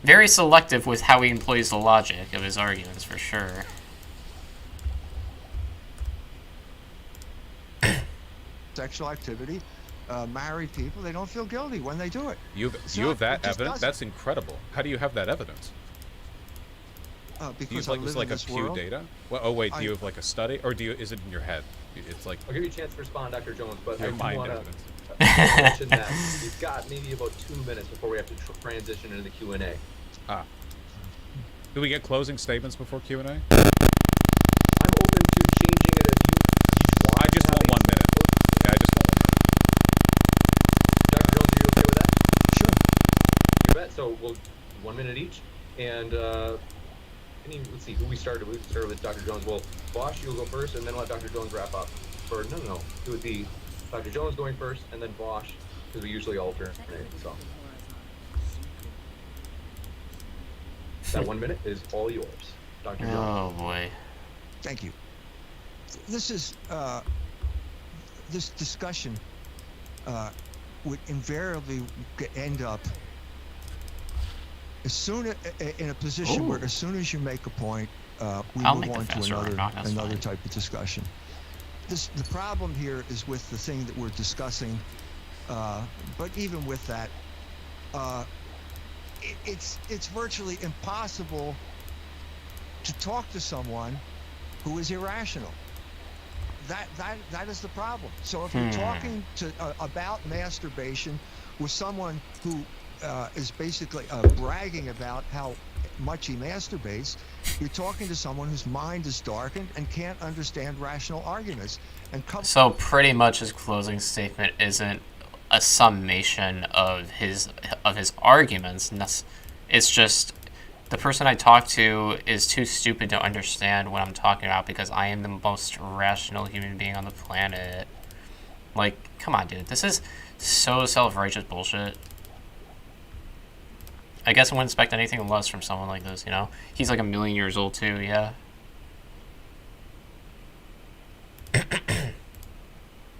very selective with how he employs the logic of his arguments, for sure. Sexual activity, married people, they don't feel guilty when they do it. You It's have not- that it just evidence? doesn't. That's incredible. How do you have that evidence? Do you Because have I like, live like in a this Pew world. data? Well, oh wait, do I- you have like a study, or is it in your head? It's like I'll give you a chance to respond, Dr. Jones, but your I do mind want to evidence. mention that we've got maybe about 2 minutes before we have to transition into the Q&A. Do we get closing statements before Q&A? I'm open to changing it if you want. I just to have want 1 a- minute. Yeah, I just want 1 minute. Dr. Jones, are you okay with that? Sure. You bet. So we'll 1 minute each, and let's see who we started with. We started with Dr. Jones. Well, Bosch, you'll go first, and then let Dr. Jones wrap up. Or no, it would be Dr. Jones going first, and then Bosch, because we usually alternate. So That 1 minute is all yours, Dr. Jones. Oh boy. Thank you. This is this discussion would invariably end up in a position where as soon as you make a point, we move on to another type of discussion. The problem here is with the thing that we're discussing, but even with that, it's virtually impossible to talk to someone who is irrational. That is the problem. So if you're talking about masturbation with someone who is basically bragging about how much he masturbates, you're talking to someone whose mind is darkened and can't understand rational arguments. So pretty much his closing statement isn't a summation of his arguments. And it's just the person I talk to is too stupid to understand what I'm talking about because I am the most rational human being on the planet. Like, come on, dude. This is so self-righteous bullshit. I guess I wouldn't expect anything less from someone like this, you know? He's like 1,000,000 years old, too, yeah?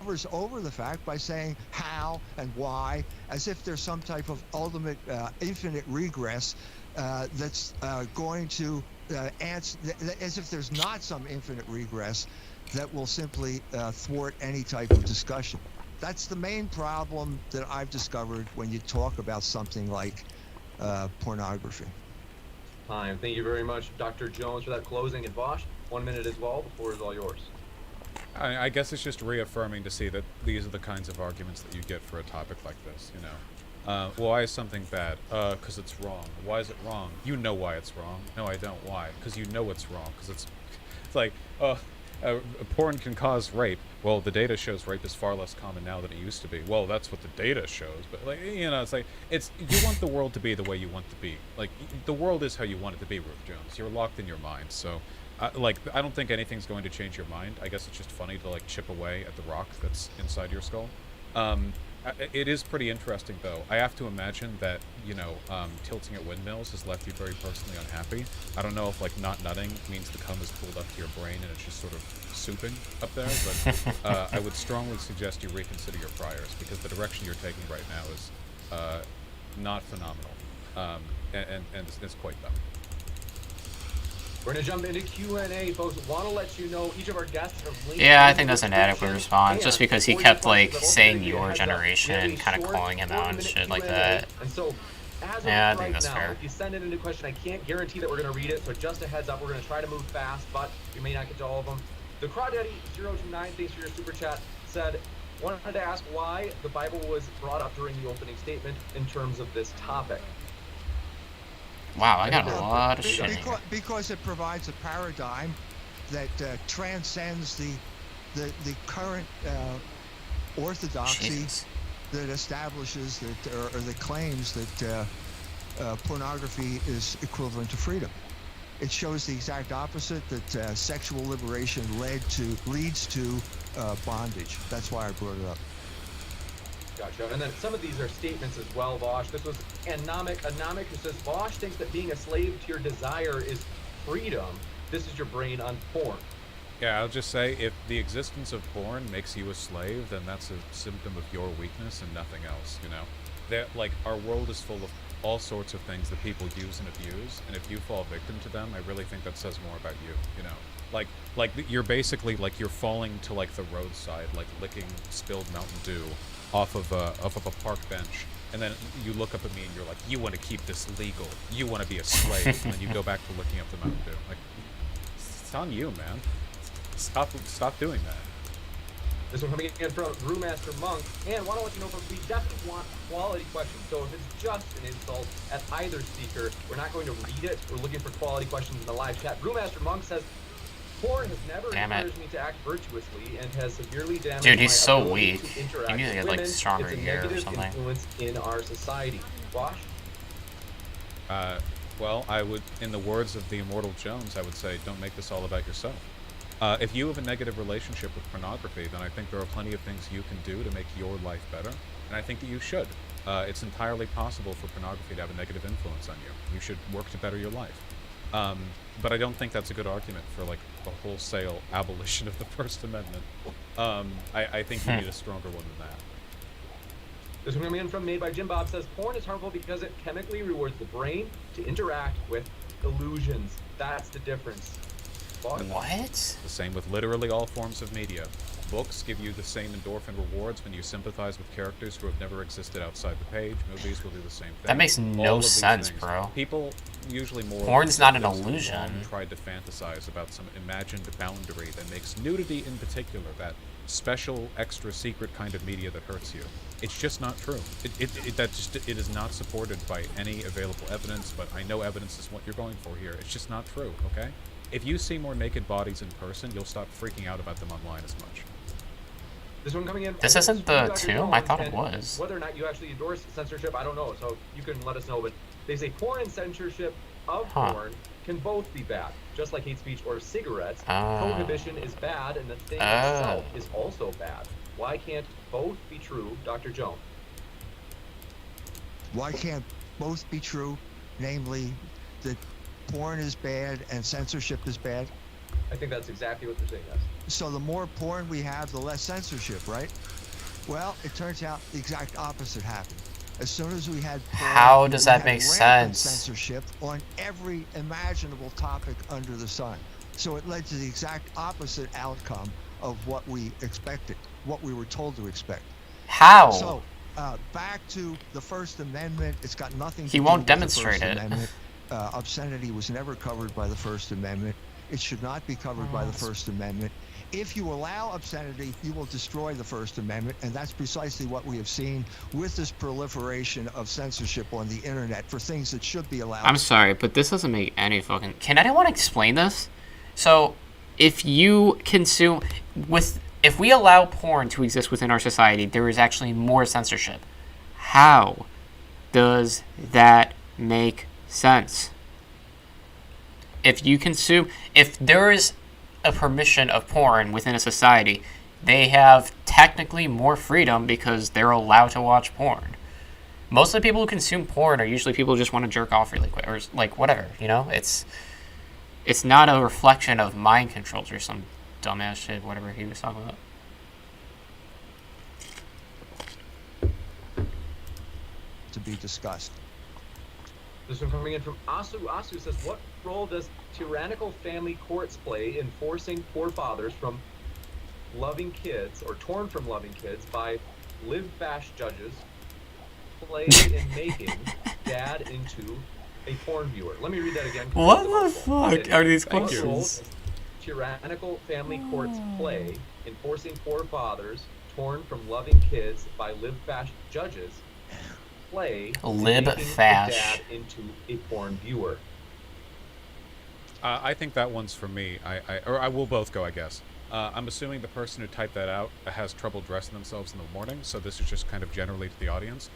Covers over the fact by saying how and why, as if there's some type of ultimate infinite regress that's going to answer, as if there's not some infinite regress that will simply thwart any type of discussion. That's the main problem that I've discovered when you talk about something like pornography. Time. Thank you very much, Dr. Jones, for that closing. And Vosh, 1 minute as well. The floor is all yours. I guess it's just reaffirming to see that these are the kinds of arguments that you get for a topic like this, you know. Why is something bad? Because it's wrong. Why is it wrong? You know why it's wrong. No, I don't. Why? Because you know it's wrong. Because it's like, porn can cause rape. Well, the data shows rape is far less common now than it used to be. Well, that's what the data shows. But, like, you know, it's like, you want the world to be the way you want it to be. Like, the world is how you want it to be, Ruth Jones. You're locked in your mind, so... I don't think anything's going to change your mind. I guess it's just funny to, like, chip away at the rock that's inside your skull. It is pretty interesting, though. I have to imagine that, you know, tilting at windmills has left you very personally unhappy. I don't know if, like, not nutting means the cum is pulled up to your brain and it's just sort of souping up there, but I would strongly suggest you reconsider your priors, because the direction you're taking right now is not phenomenal, and it's quite dumb. We're going to jump into Q&A, folks. Want to let you know each of our guests have linked. Yeah, I think that's an adequate response, just because he kept, like, saying your generation and kind of calling him out and shit like that. And so, yeah, I think that's fair. If you send it into question, I can't guarantee that we're going to read it, so just a heads up, we're going to try to move fast, but we may not get to all of them. The Crawdaddy 029, thanks for your super chat, said, wanted to ask why the Bible was brought up during the opening statement in terms of this topic. Wow, I got a lot of shit here. Because it provides a paradigm that transcends the current orthodoxy Jesus. that establishes that or that claims that pornography is equivalent to freedom. It shows the exact opposite, that sexual liberation leads to bondage. That's why I brought it up. Gotcha. And then some of these are statements as well, Vosh. This was Anomic, who says, Vosh thinks that being a slave to your desire is freedom. This is your brain on porn. Yeah, I'll just say, if the existence of porn makes you a slave, then that's a symptom of your weakness and nothing else, you know? That, like, our world is full of all sorts of things that people use and abuse, and if you fall victim to them, I really think that says more about you, you know? Like you're basically, like, you're falling to, like, the roadside, like, licking spilled Mountain Dew off of a park bench, and then you look up at me and you're like, you want to keep this legal, you want to be a slave, and then you go back to licking up the Mountain Dew. Like, it's on you, man. Stop doing that. This one coming in from Brewmaster Monk, and want to let you know, folks, we definitely want quality questions. So if it's just an insult at either speaker, we're not going to read it. We're looking for quality questions in the live chat. Brewmaster Monk says, porn has never encouraged me to act virtuously and has severely damaged Dude, he's my so ability weak. to interact He needs to with get, like, women. stronger It's a gear or negative something. influence in our society. Wash? Well, I would, in the words of the immortal Jones, I would say, don't make this all about yourself. If you have a negative relationship with pornography, then I think there are plenty of things you can do to make your life better, and I think that you should. It's entirely possible for pornography to have a negative influence on you. You should work to better your life. But I don't think that's a good argument for like a wholesale abolition of the First Amendment. I think you need a stronger one than that. This one coming in from Made by Jim Bob says, porn is harmful because it chemically rewards the brain to interact with illusions. That's the difference. What? The same with literally all forms of media. Books give you the same endorphin rewards when you sympathize with characters who have never existed outside the page. Movies will do the same thing. That makes no sense, bro. People usually more... Porn's not an illusion. ...tried to fantasize about some imagined boundary that makes nudity in particular that special, extra secret kind of media that hurts you. It's just not true. It is not supported by any available evidence, but I know evidence is what you're going for here. It's just not true, okay? If you see more naked bodies in person, you'll stop freaking out about them online as much. This one coming in. This isn't the tomb? I thought it was. Whether or not you actually endorse censorship, I don't know. So you can let us know. But they say porn and censorship of porn can both be bad, just like hate speech or cigarettes. Prohibition is bad, and the thing itself is also bad. Why can't both be true, Dr. Jones? Why can't both be true? Namely, that porn is bad and censorship is bad? I think that's exactly what they're saying, yes. So the more porn we have, the less censorship, right? Well, it turns out the exact opposite happened. As soon as we had porn, how does that make sense? Censorship on every imaginable topic under the sun. So it led to the exact opposite outcome of what we expected, what we were told to expect. How? So back to the First Amendment. It's got nothing to do won't with demonstrate the First it. Amendment. Obscenity was never covered by the First Amendment. It should not be covered by the First Amendment. If you allow obscenity, you will destroy the First Amendment, and that's precisely what we have seen with this proliferation of censorship on the internet for things that should be allowed. I'm sorry, but this doesn't make any fucking... Can anyone explain this? So, if you consume... If we allow porn to exist within our society, there is actually more censorship. How does that make sense? If there is a permission of porn within a society, they have technically more freedom because they're allowed to watch porn. Most of the people who consume porn are usually people who just want to jerk off really quick, or like whatever, you know? It's not a reflection of mind controls or some dumbass shit, whatever he was talking about. To be discussed. This one coming in from Asu. Asu says, what role does tyrannical family courts play in forcing poor fathers from loving kids, or torn from loving kids, by live-fast judges play in making dad into a porn viewer? Let me read that again. What the fuck are these questions? Tyrannical family courts play in forcing poor fathers torn from loving kids by live-fast judges play live-fast dad into a porn viewer. I think that one's for me. I will both go, I guess. I'm assuming the person who typed that out has trouble dressing themselves in the morning, so this is just kind of generally to the audience.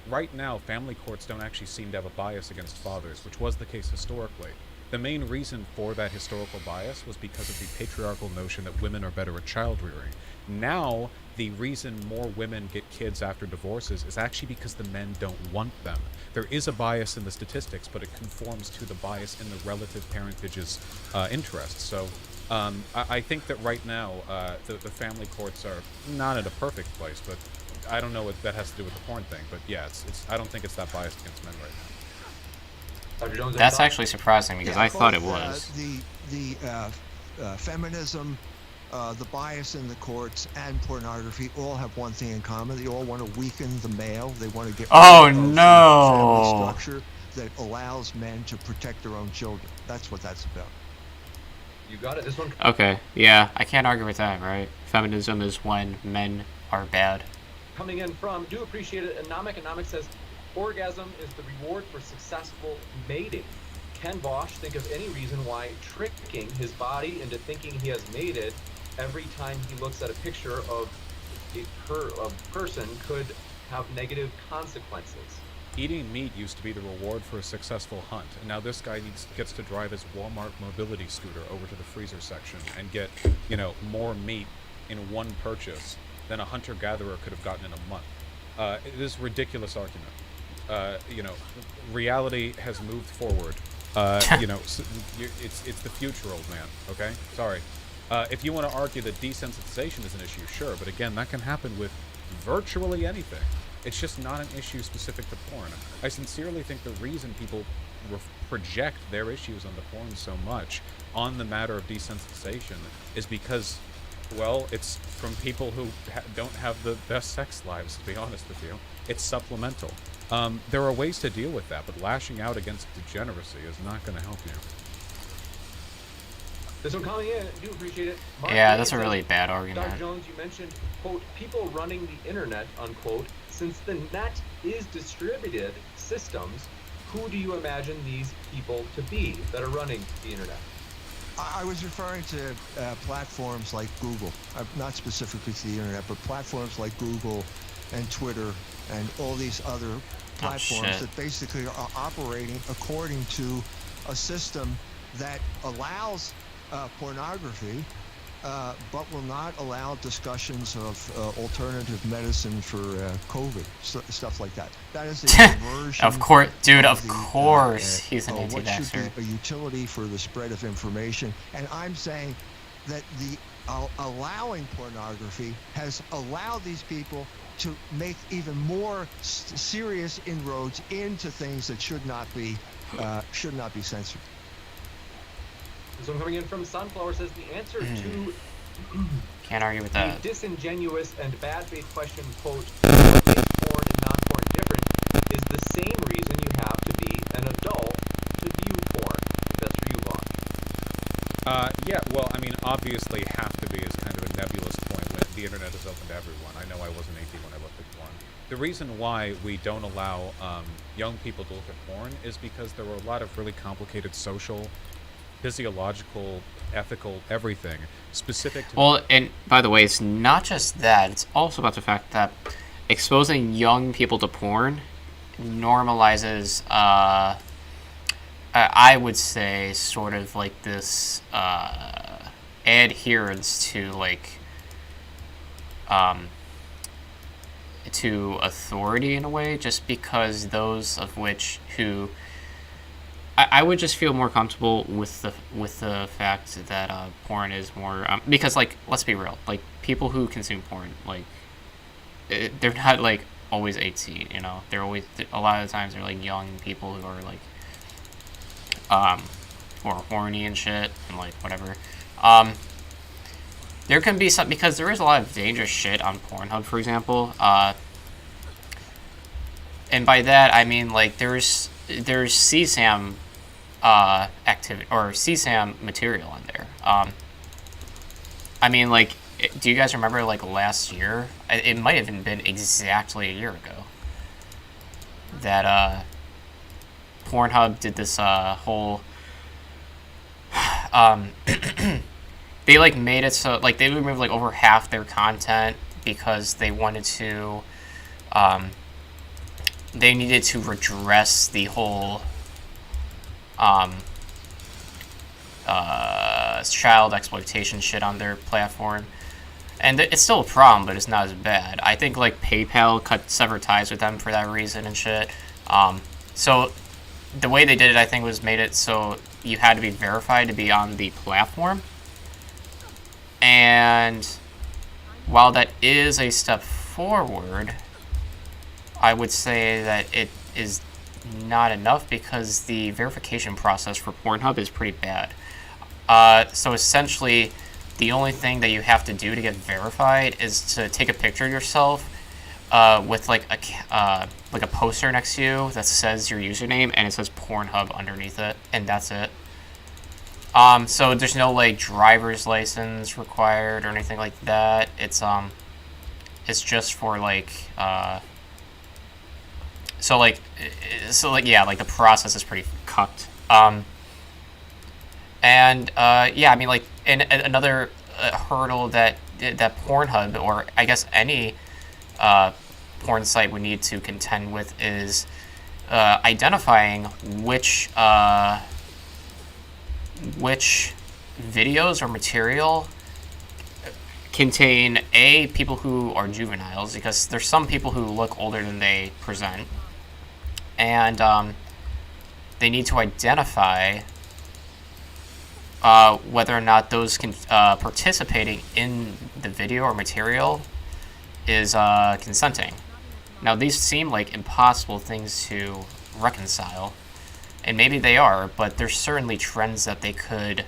Right now, family courts don't actually seem to have a bias against fathers, which was the case historically. The main reason for that historical bias was because of the patriarchal notion that women are better at child rearing. Now, the reason more women get kids after divorces is actually because the men don't want them. There is a bias in the statistics, but it conforms to the bias in the relative parentage's interests. So I think that right now, the family courts are not in a perfect place, but I don't know what that has to do with the porn thing. But yeah, I don't think it's that biased against men right now. That's actually surprising because I thought it was. The feminism, the bias in the courts, and pornography all have one thing in common. They all want to weaken the male. They want to get rid of the family structure that allows men to protect their own children. That's what that's about. You got it. This one. Okay, yeah, I can't argue with that, right? Feminism is when men are bad. Coming in from Do Appreciate It, Anomic says, orgasm is the reward for successful mating. Can Bosch think of any reason why tricking his body into thinking he has mated every time he looks at a picture of a person could have negative consequences? Eating meat used to be the reward for a successful hunt, and now this guy gets to drive his Walmart mobility scooter over to the freezer section and get, more meat in one purchase than a hunter-gatherer could have gotten in a month. It is a ridiculous argument. You know, reality has moved forward. You know, it's the future, old man. Okay, sorry. If you want to argue that desensitization is an issue, sure, but again, that can happen with virtually anything. It's just not an issue specific to porn. I sincerely think the reason people project their issues on the porn so much on the matter of desensitization is because, well, it's from people who don't have the best sex lives, to be honest with you. It's supplemental. There are ways to deal with that, but lashing out against degeneracy is not going to help you. This one coming in, I do appreciate it. Mark Yeah, that's a says, really bad Dr. argument. Jones, you mentioned, quote, people running the internet, unquote. Since the net is distributed systems, who do you imagine these people to be that are running the internet? I was referring to platforms like Google, not specifically to the internet, but platforms like Google and Twitter and all these other platforms that basically are operating according to a system that allows pornography, but will not allow discussions of alternative medicine for COVID, stuff like that. That is a version. Of course, dude. Of the, course, he's an what should anti-vaxxer. be a utility for the spread of information. And I'm saying that the allowing pornography has allowed these people to make even more serious inroads into things that should not be censored. This one coming in from Sunflower says the answer to Can't argue with the that. disingenuous and bad faith question, quote, what makes porn and non-porn different is the same reason you have to be an adult to view porn. That's for you, Vaughn. Yeah, well, I mean, obviously have to be is kind of a nebulous point when the internet is open to everyone. I know I wasn't 18 when I looked at porn. The reason why we don't allow young people to look at porn is because there were a lot of really complicated social, physiological, ethical, everything specific to... Well, and by the way, it's not just that. It's also about the fact that exposing young people to porn normalizes, I would say, sort of like this adherence to, like, to authority in a way, just because those of which who... I would just feel more comfortable with the fact that porn is more because, like, let's be real, like, people who consume porn, like, they're not like always 18, you know. They're always, a lot of the times they're like young people who are like who are horny and shit and like whatever. There can be some, because there is a lot of dangerous shit on Pornhub, for example. And by that I mean, like, there's CSAM activity or CSAM material on there. I mean, like, do you guys remember, like, last year? It might have even been exactly a year ago that Pornhub did this whole they, like, made it so, like, they removed, like, over half their content because they wanted to they needed to redress the whole child exploitation shit on their platform. And it's still a problem, but it's not as bad. I think, like, PayPal severed ties with them for that reason and shit. So the way they did it, I think, was made it so you had to be verified to be on the platform. And while that is a step forward, I would say that it is not enough because the verification process for Pornhub is pretty bad. So essentially, the only thing that you have to do to get verified is to take a picture of yourself with like a poster next to you that says your username and it says Pornhub underneath it, and that's it. So there's no, like, driver's license required or anything like that. It's just for, like, yeah, like, the process is pretty cucked. Yeah, I mean, like, and another hurdle that Pornhub, or I guess any porn site, would need to contend with is identifying which videos or material contain people who are juveniles, because there's some people who look older than they present, and they need to identify whether or not those participating in the video or material is consenting. Now, these seem like impossible things to reconcile, and maybe they are, but there's certainly trends that they could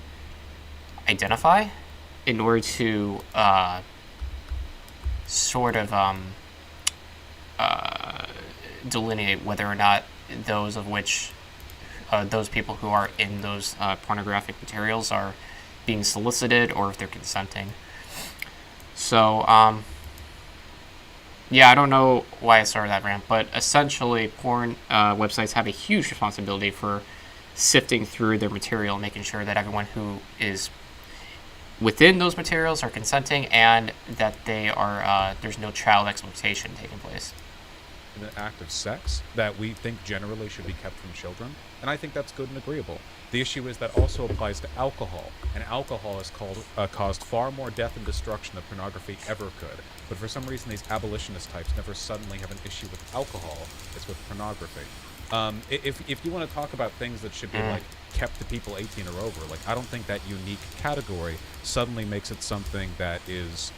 identify in order to sort of delineate whether or not those people who are in those pornographic materials are being solicited, or if they're consenting. So, yeah, I don't know why I started that rant, but essentially porn websites have a huge responsibility for sifting through their material, making sure that everyone who is within those materials are consenting, and that they are there's no child exploitation taking place. An act of sex that we think generally should be kept from children, and I think that's good and agreeable. The issue is that also applies to alcohol, and alcohol has caused far more death and destruction than pornography ever could. But for some reason, these abolitionist types never suddenly have an issue with alcohol. It's with pornography. If you want to talk about things that should be like kept to people 18 or over, like I don't think that unique category suddenly makes it something that is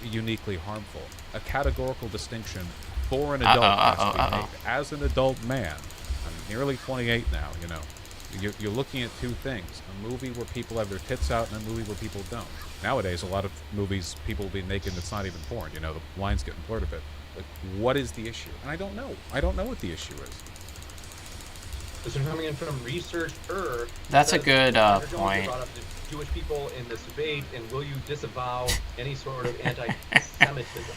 uniquely harmful. A categorical distinction for an adult has to be made. As an adult man, I'm nearly 28 now, you know. You're looking at two things: a movie where people have their tits out, and a movie where people don't. Nowadays, a lot of movies, people will be naked and it's not even porn, you know, the line's getting blurred a bit. Like, what is the issue? And I don't know. I don't know what the issue is. This is coming in from researcher. That's a good point. Brought up the Jewish people in this debate, and will you disavow any sort of anti-Semitism?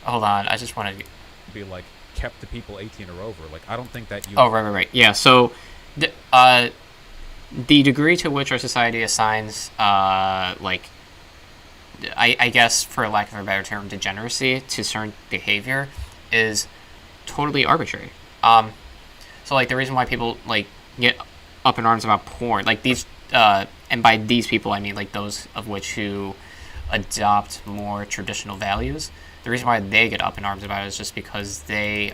Hold on, I just want to be like kept to people 18 or over. Like, I don't think that you. Oh, right. Yeah. So, the degree to which our society assigns, like, I guess, for lack of a better term, degeneracy to certain behavior is totally arbitrary. So, like, the reason why people, like, get up in arms about porn, like, these, and by these people, I mean, like, those of which who adopt more traditional values, the reason why they get up in arms about it is just because they,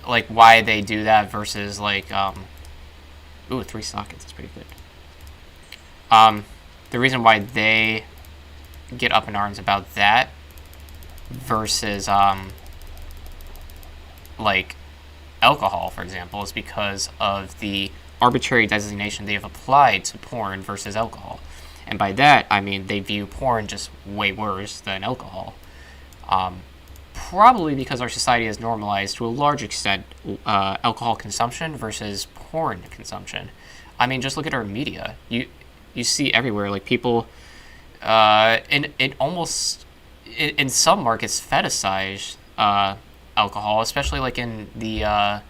like, why they do that versus, like, ooh, 3 sockets, that's pretty good. The reason why they get up in arms about that versus, like, alcohol, for example, is because of the arbitrary designation they have applied to porn versus alcohol. And by that, I mean they view porn just way worse than alcohol. Probably because our society has normalized, to a large extent, alcohol consumption versus porn consumption. I mean, just look at our media. You see everywhere, like, people, in some markets, fetishize alcohol, especially, like, in the,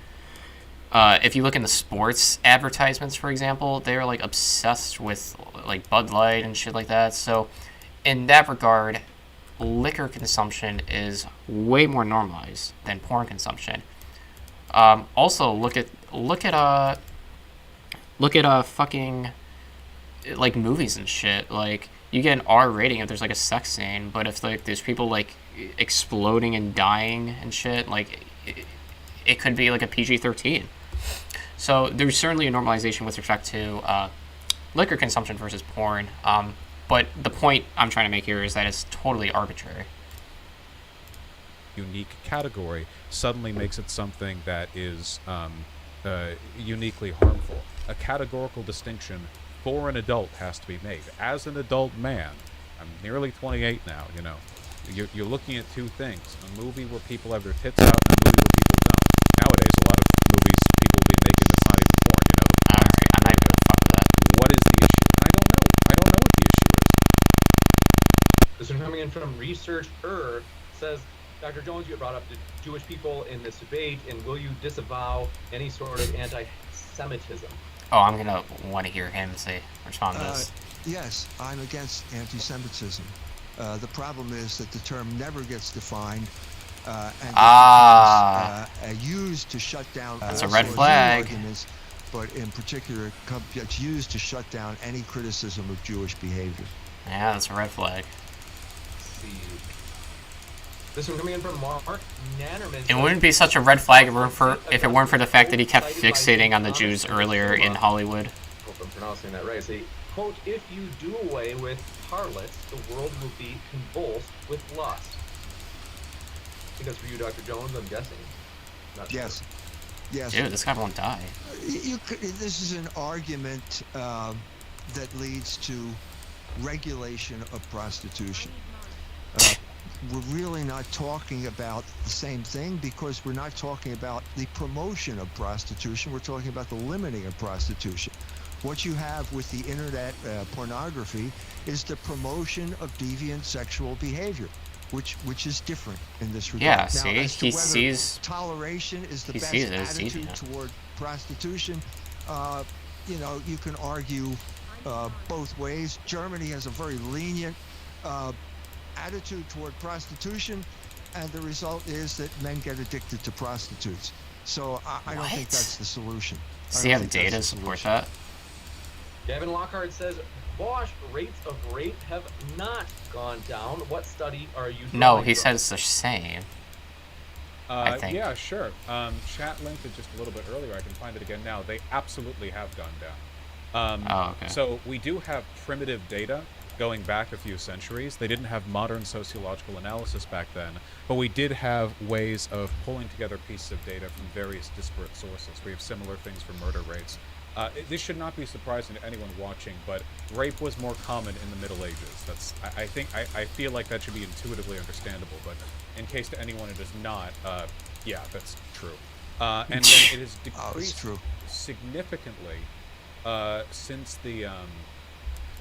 if you look in the sports advertisements, for example, they're, like, obsessed with, like, Bud Light and shit like that. So, in that regard, liquor consumption is way more normalized than porn consumption. Also, look at fucking, like, movies and shit. Like, you get an R rating if there's, like, a sex scene, but if, like, there's people, like, exploding and dying and shit, like, it could be, like, a PG-13. So there's certainly a normalization with respect to liquor consumption versus porn. But the point I'm trying to make here is that it's totally arbitrary. Unique category suddenly makes it something that is uniquely harmful. A categorical distinction for an adult has to be made. As an adult man, I'm nearly 28 now, you know. You're looking at two things: a movie where people have their tits out, and a movie where people don't. Nowadays, a lot of movies, people will be naked, it's not even porn, you know. Alright, I'm not even gonna fuck with that. What is the issue? And I don't know. I don't know what the issue is. This one coming in from researcher says, Dr. Jones, you brought up the Jewish people in this debate, and will you disavow any sort of anti-Semitism? Oh, I'm gonna want to hear him respond to this. Yes, I'm against anti-Semitism. The problem is that the term never gets defined, and used to shut down that's a red flag. arguments but in particular, it's used to shut down any criticism of Jewish behavior. Yeah, that's a red flag. Let's see. This one coming in from Mark Nannerman. It wouldn't be such a red flag if it weren't for the fact that he kept fixating on the Jews earlier in Hollywood. Hope I'm pronouncing that right. Say, quote, if you do away with harlots, the world will be convulsed with lust. I think that's for you, Dr. Jones, I'm guessing. Not sure. Yes. Yes. Dude, this guy won't die. This is an argument that leads to regulation of prostitution. We're really not talking about the same thing because we're not talking about the promotion of prostitution. We're talking about the limiting of prostitution. What you have with the internet pornography is the promotion of deviant sexual behavior, which is different in this regard. Yeah, now, see, he sees toleration is the best sees it as attitude deviant. toward prostitution. You can argue both ways. Germany has a very lenient attitude toward prostitution, and the result is that men get addicted to prostitutes. So I don't think that's the solution. Does he have data to support that? Gavin Lockhart says, Bosch, rates of rape have not gone down. What study are you drawing No, he from? says the same. I think. Yeah, sure. Chat linked it just a little bit earlier. I can find it again now. They absolutely have gone down. Oh, okay. So we do have primitive data going back a few centuries. They didn't have modern sociological analysis back then, but we did have ways of pulling together pieces of data from various disparate sources. We have similar things for murder rates. This should not be surprising to anyone watching, but rape was more common in the Middle Ages. I feel like that should be intuitively understandable, but in case to anyone it is not, yeah, that's true. And then it has decreased significantly since the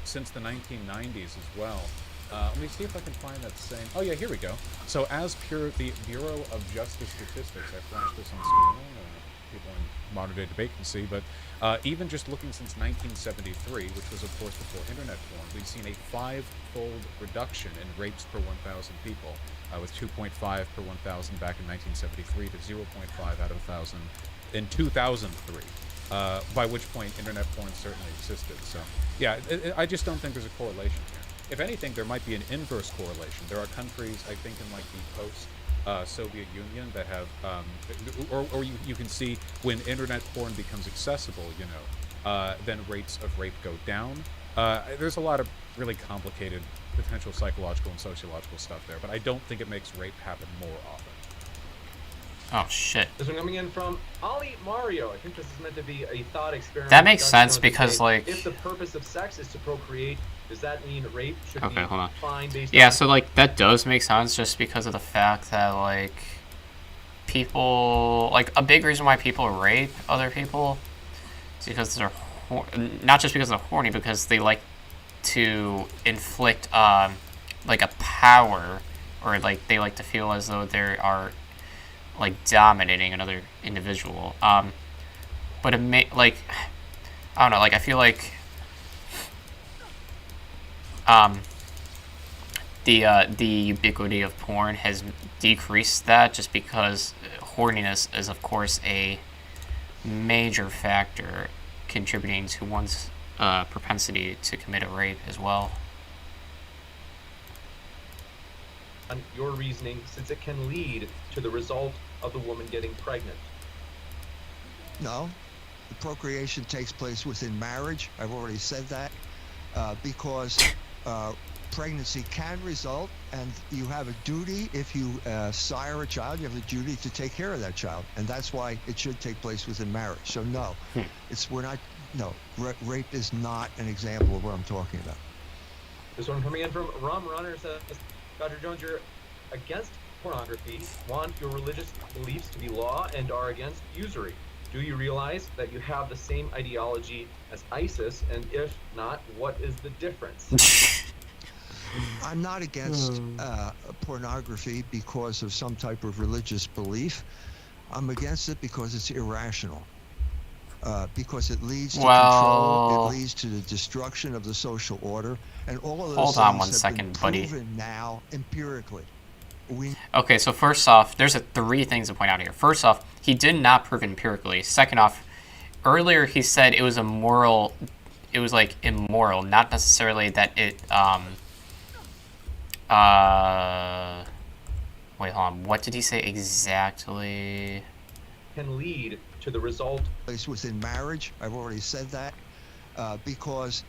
1990s as well. Let me see if I can find that same. Oh yeah, here we go. So as per the Bureau of Justice Statistics, I flashed this on screen. People in modern day debate can see, but even just looking since 1973, which was of course before internet porn, we've seen a 5-fold reduction in rapes per 1,000 people, with 2.5 per 1,000 back in 1973 to 0.5 out of 1,000 in 2003. By which point internet porn certainly existed. So yeah, I just don't think there's a correlation here. If anything, there might be an inverse correlation. There are countries, I think, in like the post-Soviet Union that have, or you can see when internet porn becomes accessible, then rates of rape go down. There's a lot of really complicated potential psychological and sociological stuff there, but I don't think it makes rape happen more often. Oh shit. This one coming in from Ali Mario. I think this is meant to be a thought experiment. That makes sense because, like, if the purpose of sex is to procreate, does that mean rape should be fine based on... Yeah, so like that does make sense just because of the fact that like people, like a big reason why people rape other people is because they're not just because they're horny, because they like to inflict like a power, or like they like to feel as though they are like dominating another individual. But it may, like, I don't know, like I feel like the ubiquity of porn has decreased that, just because horniness is of course a major factor contributing to one's propensity to commit a rape as well. On your reasoning, since it can lead to the result of the woman getting pregnant. No, the procreation takes place within marriage. I've already said that, because pregnancy can result, and you have a duty, if you sire a child, you have a duty to take care of that child, and that's why it should take place within marriage. So no, rape is not an example of what I'm talking about. This one coming in from Rum Runner says, Dr. Jones, you're against pornography, want your religious beliefs to be law, and are against usury. Do you realize that you have the same ideology as ISIS, and if not, what is the difference? I'm not against pornography because of some type of religious belief. I'm against it because it's irrational. Because it leads to control, it leads to the destruction of the social order, and all of those things have been proven now empirically. Okay, so first off, there's three things to point out here. First off, he did not prove empirically. Second off, earlier he said it was immoral. It was like immoral, not necessarily that it. Wait, hold on. What did he say exactly? Can lead to the result. Place within marriage. I've already said that, because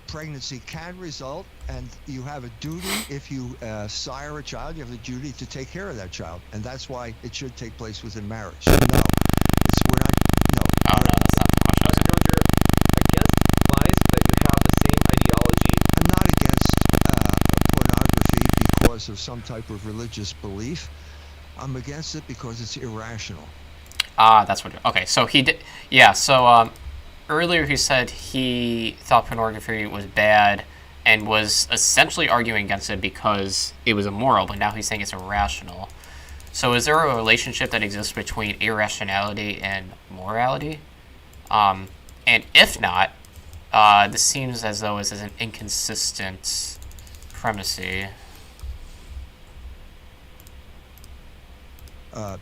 pregnancy can result, and you have a duty. If you sire a child, you have the duty to take care of that child, and that's why it should take place within marriage. No, we're not. No. Oh no, that's not the question. Dr. Jones, you're against lies that you have the same ideology. I'm not against pornography because of some type of religious belief. I'm against it because it's irrational. Ah, that's what. Okay, so he did. Yeah, so earlier he said he thought pornography was bad and was essentially arguing against it because it was immoral, but now he's saying it's irrational. So is there a relationship that exists between irrationality and morality? And if not, this seems as though it's an inconsistent premise.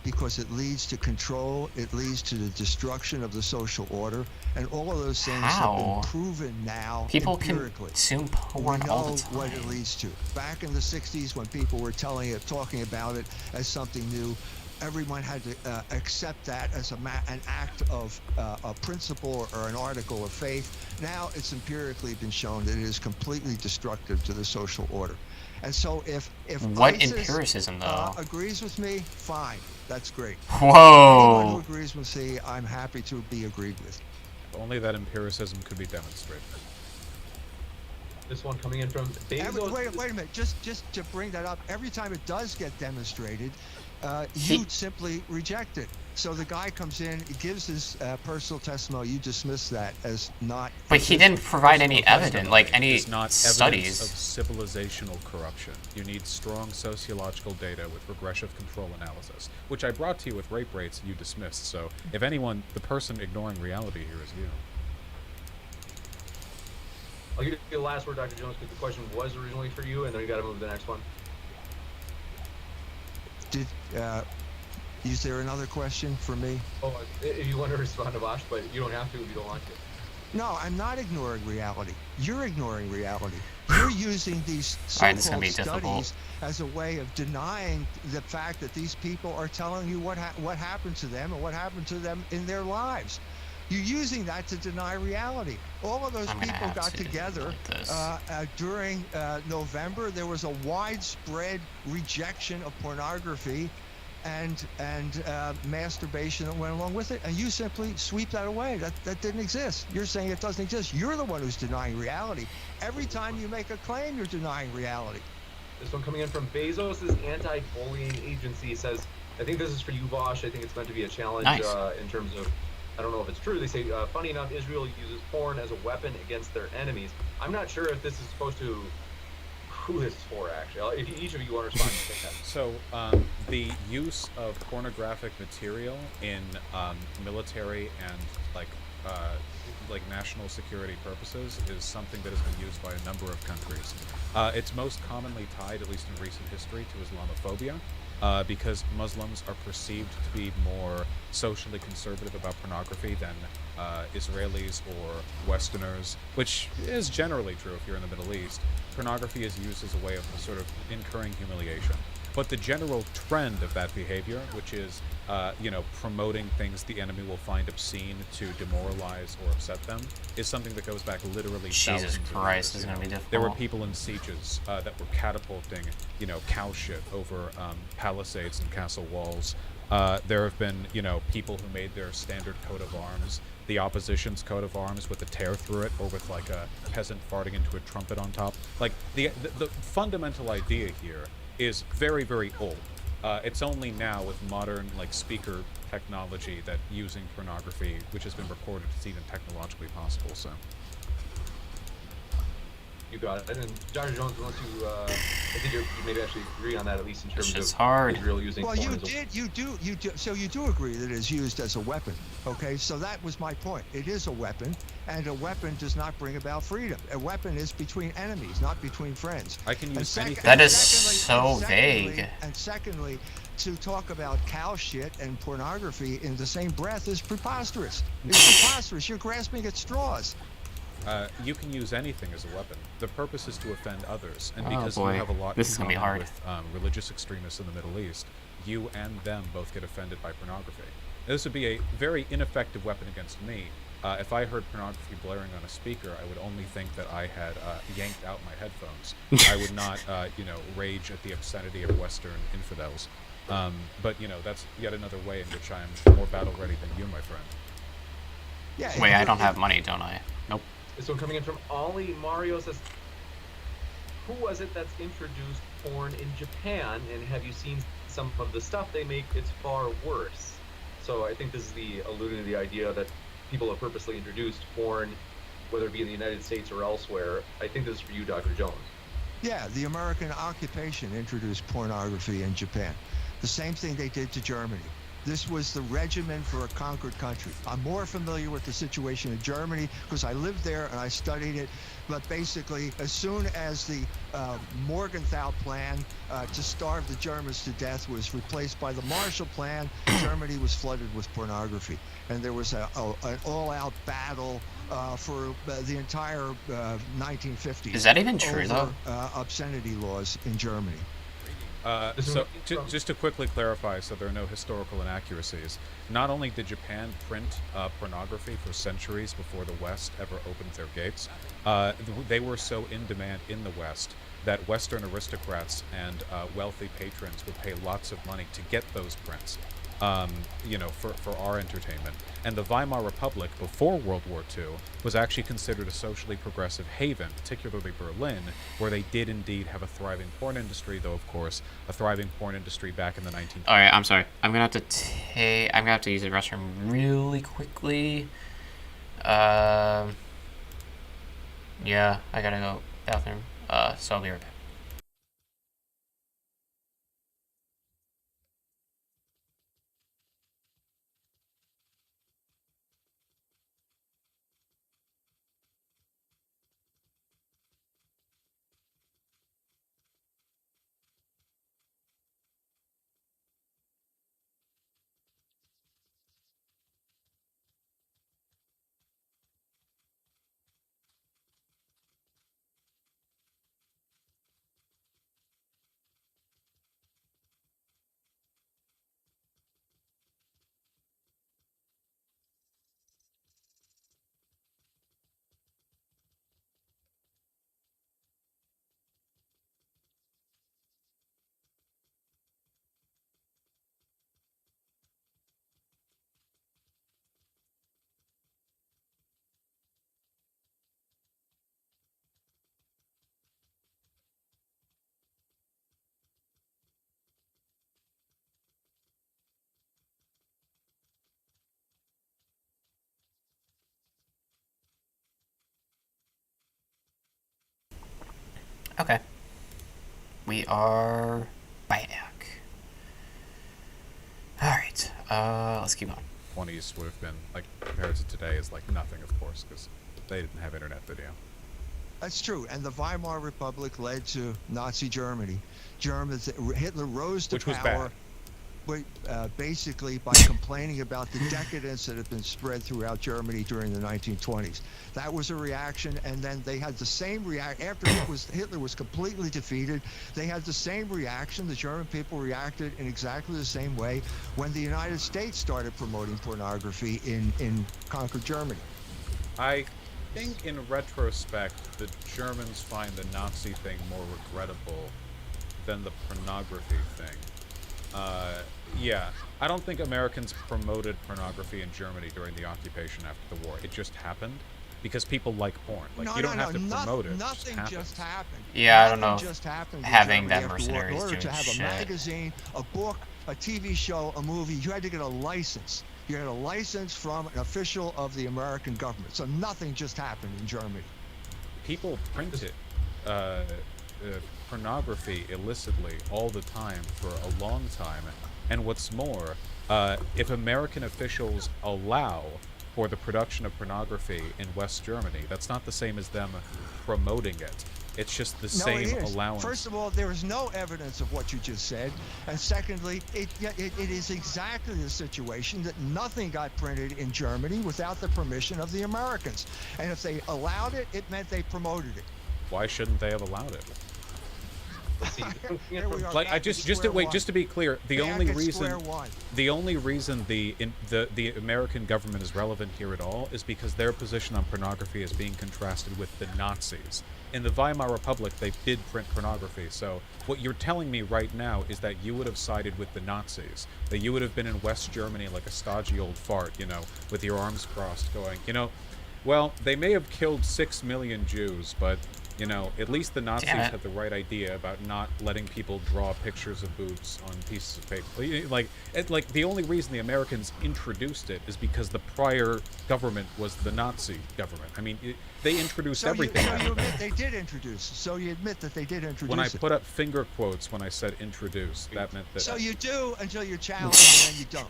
Because it leads to control, it leads to the destruction of the social order, and all of those things have been proven now People empirically. consume porn We all know the time. what it leads to. Back in the 60s, when people were talking about it as something new, everyone had to accept that as an act of a principle or an article of faith. Now it's empirically been shown that it is completely destructive to the social order. And so if What ISIS, empiricism, though? agrees with me, fine, that's great. Whoa! Anyone who agrees with me, I'm happy to be agreed with. Only that empiricism could be demonstrated. This one coming in from Bezos. Wait a minute. Just to bring that up, every time it does get demonstrated, you simply reject it. So the guy comes in, he gives his personal testimony. You dismiss that as not. But he didn't provide any evidence, like any It's not studies. evidence of civilizational corruption. You need strong sociological data with regressive control analysis, which I brought to you with rape rates and you dismissed. So if anyone, the person ignoring reality here is you. I'll give you the last word, Dr. Jones, because the question was originally for you, and then we got to move to the next one. Is there another question for me? Oh, if you want to respond to Bosch, but you don't have to if you don't want to. No, I'm not ignoring reality. You're ignoring reality. You're using these so-called studies as a way of denying the fact that these people are telling you what happened to them and what happened to them in their lives. You're using that to deny reality. All of those people got together during November. There was a widespread rejection of pornography and masturbation that went along with it, and you simply sweep that away. That didn't exist. You're saying it doesn't exist. You're the one who's denying reality. Every time you make a claim, you're denying reality. This one coming in from Bezos' anti-bullying agency says, I think this is for you, Bosch. I think it's meant to be a challenge in terms of, I don't know if it's true. They say, funny enough, Israel uses porn as a weapon against their enemies. I'm not sure if this is supposed to, who this is for, actually. If each of you want to respond to that. So the use of pornographic material in military and like national security purposes is something that has been used by a number of countries. It's most commonly tied, at least in recent history, to Islamophobia, because Muslims are perceived to be more socially conservative about pornography than Israelis or Westerners, which is generally true if you're in the Middle East. Pornography is used as a way of sort of incurring humiliation. But the general trend of that behavior, which is, promoting things the enemy will find obscene to demoralize or upset them, is something that goes back literally Jesus thousands Christ, of years. is going to be difficult. There were people in sieges that were catapulting, cow shit over palisades and castle walls. There have been, people who made their standard coat of arms the opposition's coat of arms with a tear through it, or with like a peasant farting into a trumpet on top. Like the fundamental idea here is very, very old. It's only now with modern like speaker technology that using pornography, which has been recorded, is even technologically possible. So you got it. And Dr. Jones, unless you, I think you maybe actually agree on that, at least in terms of hard. Israel using. Well, you do. So you do agree that it is used as a weapon. Okay, so that was my point. It is a weapon, and a weapon does not bring about freedom. A weapon is between enemies, not between friends. I can use anything. That is so vague. And secondly, to talk about cow shit and pornography in the same breath is preposterous. It's preposterous. You're grasping at straws. You can use anything as a weapon. The purpose is to offend others, and Oh, because boy. you have a lot This in is gonna be common hard. with religious extremists in the Middle East, you and them both get offended by pornography. This would be a very ineffective weapon against me. If I heard pornography blaring on a speaker, I would only think that I had yanked out my headphones. I would not, rage at the obscenity of Western infidels. But, that's yet another way in which I'm more battle-ready than you, my friend. Yeah. Wait, I don't have money, don't I? Nope. This one coming in from Ollie Mario says, who was it that's introduced porn in Japan, and have you seen some of the stuff they make? It's far worse. So I think this is alluding to the idea that people have purposely introduced porn, whether it be in the United States or elsewhere. I think this is for you, Dr. Jones. Yeah, the American occupation introduced pornography in Japan. The same thing they did to Germany. This was the regimen for a conquered country. I'm more familiar with the situation in Germany because I lived there and I studied it. But basically, as soon as the Morgenthau Plan to starve the Germans to death was replaced by the Marshall Plan, Germany was flooded with pornography. And there was an all-out battle for the entire 1950s. Is that even true, over, though? Obscenity laws in Germany. Just to quickly clarify, so there are no historical inaccuracies, not only did Japan print pornography for centuries before the West ever opened their gates, they were so in demand in the West that Western aristocrats and wealthy patrons would pay lots of money to get those prints, for our entertainment. And the Weimar Republic, before World War II, was actually considered a socially progressive haven, particularly Berlin, where they did indeed have a thriving porn industry, though, of course, a thriving porn industry back in the 1920s. All right, I'm sorry. I'm gonna have to use the restroom really quickly. Yeah, I gotta go bathroom. So I'll be right back. Okay. We are back. Alright, let's keep on. 20s would have been, compared to today, is nothing, of course, because they didn't have internet video. That's true, and the Weimar Republic led to Nazi Germany. Hitler rose to Which was power, basically by complaining about the decadence that had been spread throughout Germany during the 1920s. That was a reaction, and then they had the same reaction after Hitler was completely defeated. They had the same reaction. The German people reacted in exactly the same way when the United States started promoting pornography in conquered Germany. I think, in retrospect, the Germans find the Nazi thing more regrettable than the pornography thing. Yeah, I don't think Americans promoted pornography in Germany during the occupation after the war. It just happened because people like porn. You don't have to promote it. Nothing just happened. Yeah, I don't know. Nothing just happened in Having Germany them after the war. mercenaries In order to doing have shit. a magazine, a book, a TV show, a movie, you had to get a license. You had a license from an official of the American government. So nothing just happened in Germany. People printed pornography illicitly all the time for a long time. And what's more, if American officials allow for the production of pornography in West Germany, that's not the same as them promoting it. It's just the No, same it is. allowance. First of all, there is no evidence of what you just said, and secondly, it is exactly the situation that nothing got printed in Germany without the permission of the Americans, and if they allowed it, it meant they promoted it. Why shouldn't they have allowed it? Here we are, Like, back to just to square wait, one. just to be clear, the Back only at reason square one. the American government is relevant here at all is because their position on pornography is being contrasted with the Nazis. In the Weimar Republic, they did print pornography, so what you're telling me right now is that you would have sided with the Nazis, that you would have been in West Germany like a stodgy old fart, you know, with your arms crossed going, you know, well, they may have killed 6 million Jews, but, you know, at least the Nazis had the right idea about not letting people draw pictures of boobs on pieces of paper. Like the only reason the Americans introduced it is because the prior government was the Nazi government. I mean, they introduced everything. So you admit they did introduce. So you admit that they did introduce. When I put up finger quotes when I said introduce, that meant that. So you do until you're challenged, and then you don't.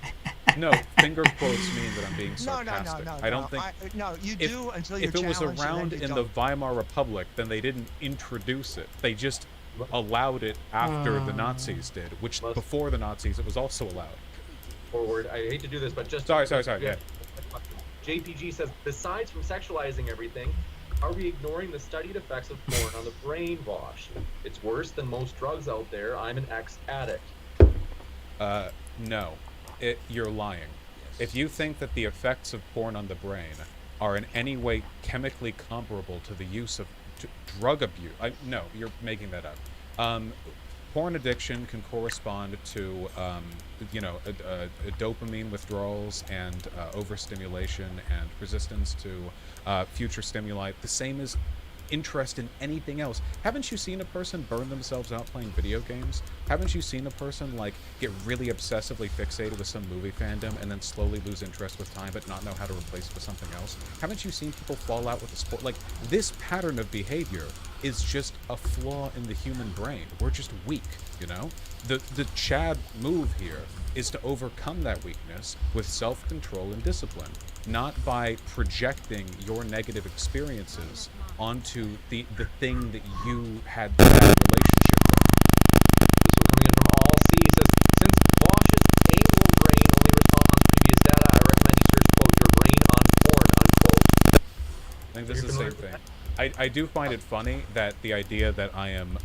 No, finger quotes mean that I'm being sarcastic. No. I don't think. No, you do until you're challenged. If it was challenged, around and then in you the don't. Weimar Republic, then they didn't introduce it. They just allowed it after the Nazis did, which before the Nazis it was also allowed. Forward. I hate to do this, but just Sorry. Yeah. JPG says, besides from sexualizing everything, are we ignoring the studied effects of porn on the brainwash? It's worse than most drugs out there. I'm an ex-addict. No. You're lying. If you think that the effects of porn on the brain are in any way chemically comparable to the use of drug abuse, no, you're making that up. Porn addiction can correspond to, dopamine withdrawals and overstimulation and resistance to future stimuli. The same as interest in anything else. Haven't you seen a person burn themselves out playing video games? Haven't you seen a person like get really obsessively fixated with some movie fandom and then slowly lose interest with time but not know how to replace it with something else? Haven't you seen people fall out with the sport? Like, this pattern of behavior is just a flaw in the human brain. We're just weak, you know? The Chad move here is to overcome that weakness with self-control and discipline, not by projecting your negative experiences onto the thing that you had that relationship with. This one coming in from All C says, since Bosch's angle brain only responds to previous data, I recommend you search, quote, your brain on porn, unquote. I think this is the same thing. I do find it funny that the idea that I am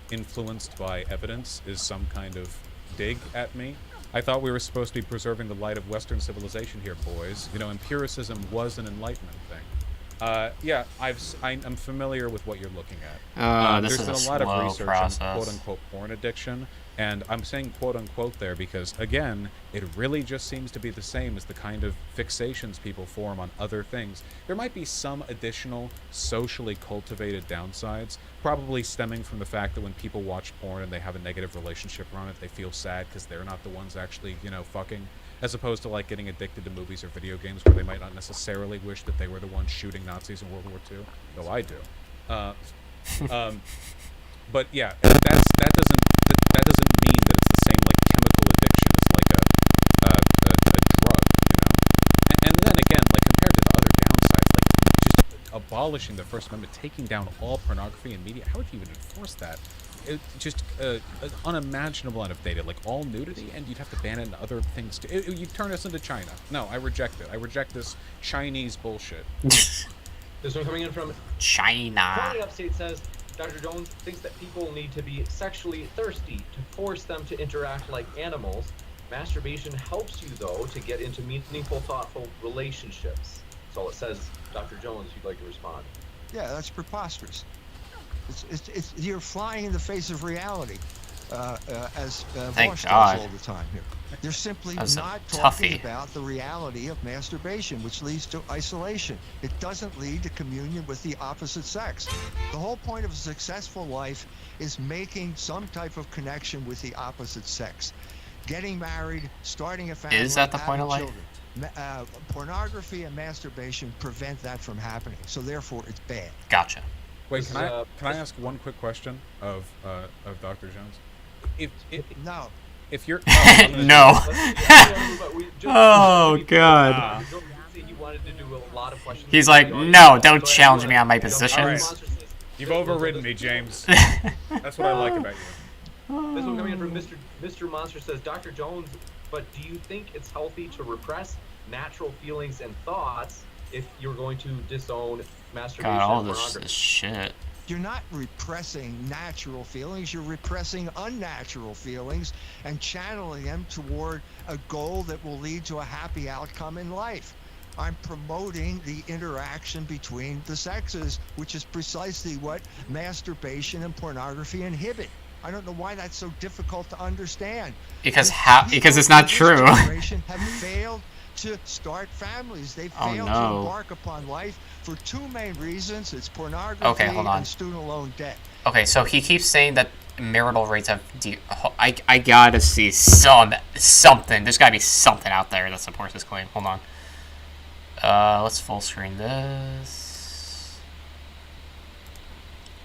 influenced by evidence is some kind of dig at me. I thought we were supposed to be preserving the light of Western civilization here, boys. You know, empiricism was an Enlightenment thing. Yeah, I'm familiar with what you're looking at. This There's is been a lot of research process. on quote-unquote porn addiction, and I'm saying quote-unquote there because, again, it really just seems to be the same as the kind of fixations people form on other things. There might be some additional socially cultivated downsides, probably stemming from the fact that when people watch porn and they have a negative relationship around it, they feel sad because they're not the ones actually, you know, fucking. As opposed to like getting addicted to movies or video games where they might not necessarily wish that they were the ones shooting Nazis in World War II, though I do. But yeah, that doesn't mean that it's the same like chemical addiction as like a drug, you know. And then again, like compared to the other downsides, like just abolishing the First Amendment, taking down all pornography in media, how would you even enforce that? It just an unimaginable amount of data, like all nudity, and you'd have to ban it and other things too. You'd turn us into China. No, I reject it. I reject this Chinese bullshit. This one coming in from China. Quality Upstate says, Dr. Jones thinks that people need to be sexually thirsty to force them to interact like animals. Masturbation helps you, though, to get into meaningful, thoughtful relationships. That's all it says. Dr. Jones, if you'd like to respond. Yeah, that's preposterous. It's you're flying in the face of reality, as Thank Bosch God. does all the time here. They're simply That's a not talking toughie. about the reality of masturbation, which leads to isolation. It doesn't lead to communion with the opposite sex. The whole point of a successful life is making some type of connection with the opposite sex. Getting married, starting a family, Is that the point of having life? children. Pornography and masturbation prevent that from happening, so therefore it's bad. Gotcha. Wait, This can is, I ask one quick question of Dr. Jones? No. If you're No. Oh, God. He wanted to do a lot of questions. He's like, no, don't challenge me on my positions. Alright. You've overridden me, James. That's what I like about you. This one coming in from Mr. Monster says, Dr. Jones, but do you think it's healthy to repress natural feelings and thoughts if you're going to disown masturbation God, all and this pornography? shit. You're not repressing natural feelings, you're repressing unnatural feelings and channeling them toward a goal that will lead to a happy outcome in life. I'm promoting the interaction between the sexes, which is precisely what masturbation and pornography inhibit. I don't know why that's so difficult to understand. Because it's People not in this true. generation have failed to start families. They've Oh, failed no. to embark upon life for two main reasons. It's pornography Okay, hold on. and student loan debt. Okay, so he keeps saying that marital rates have... I gotta see something. There's gotta be something out there that supports this claim. Hold on. Let's full screen this.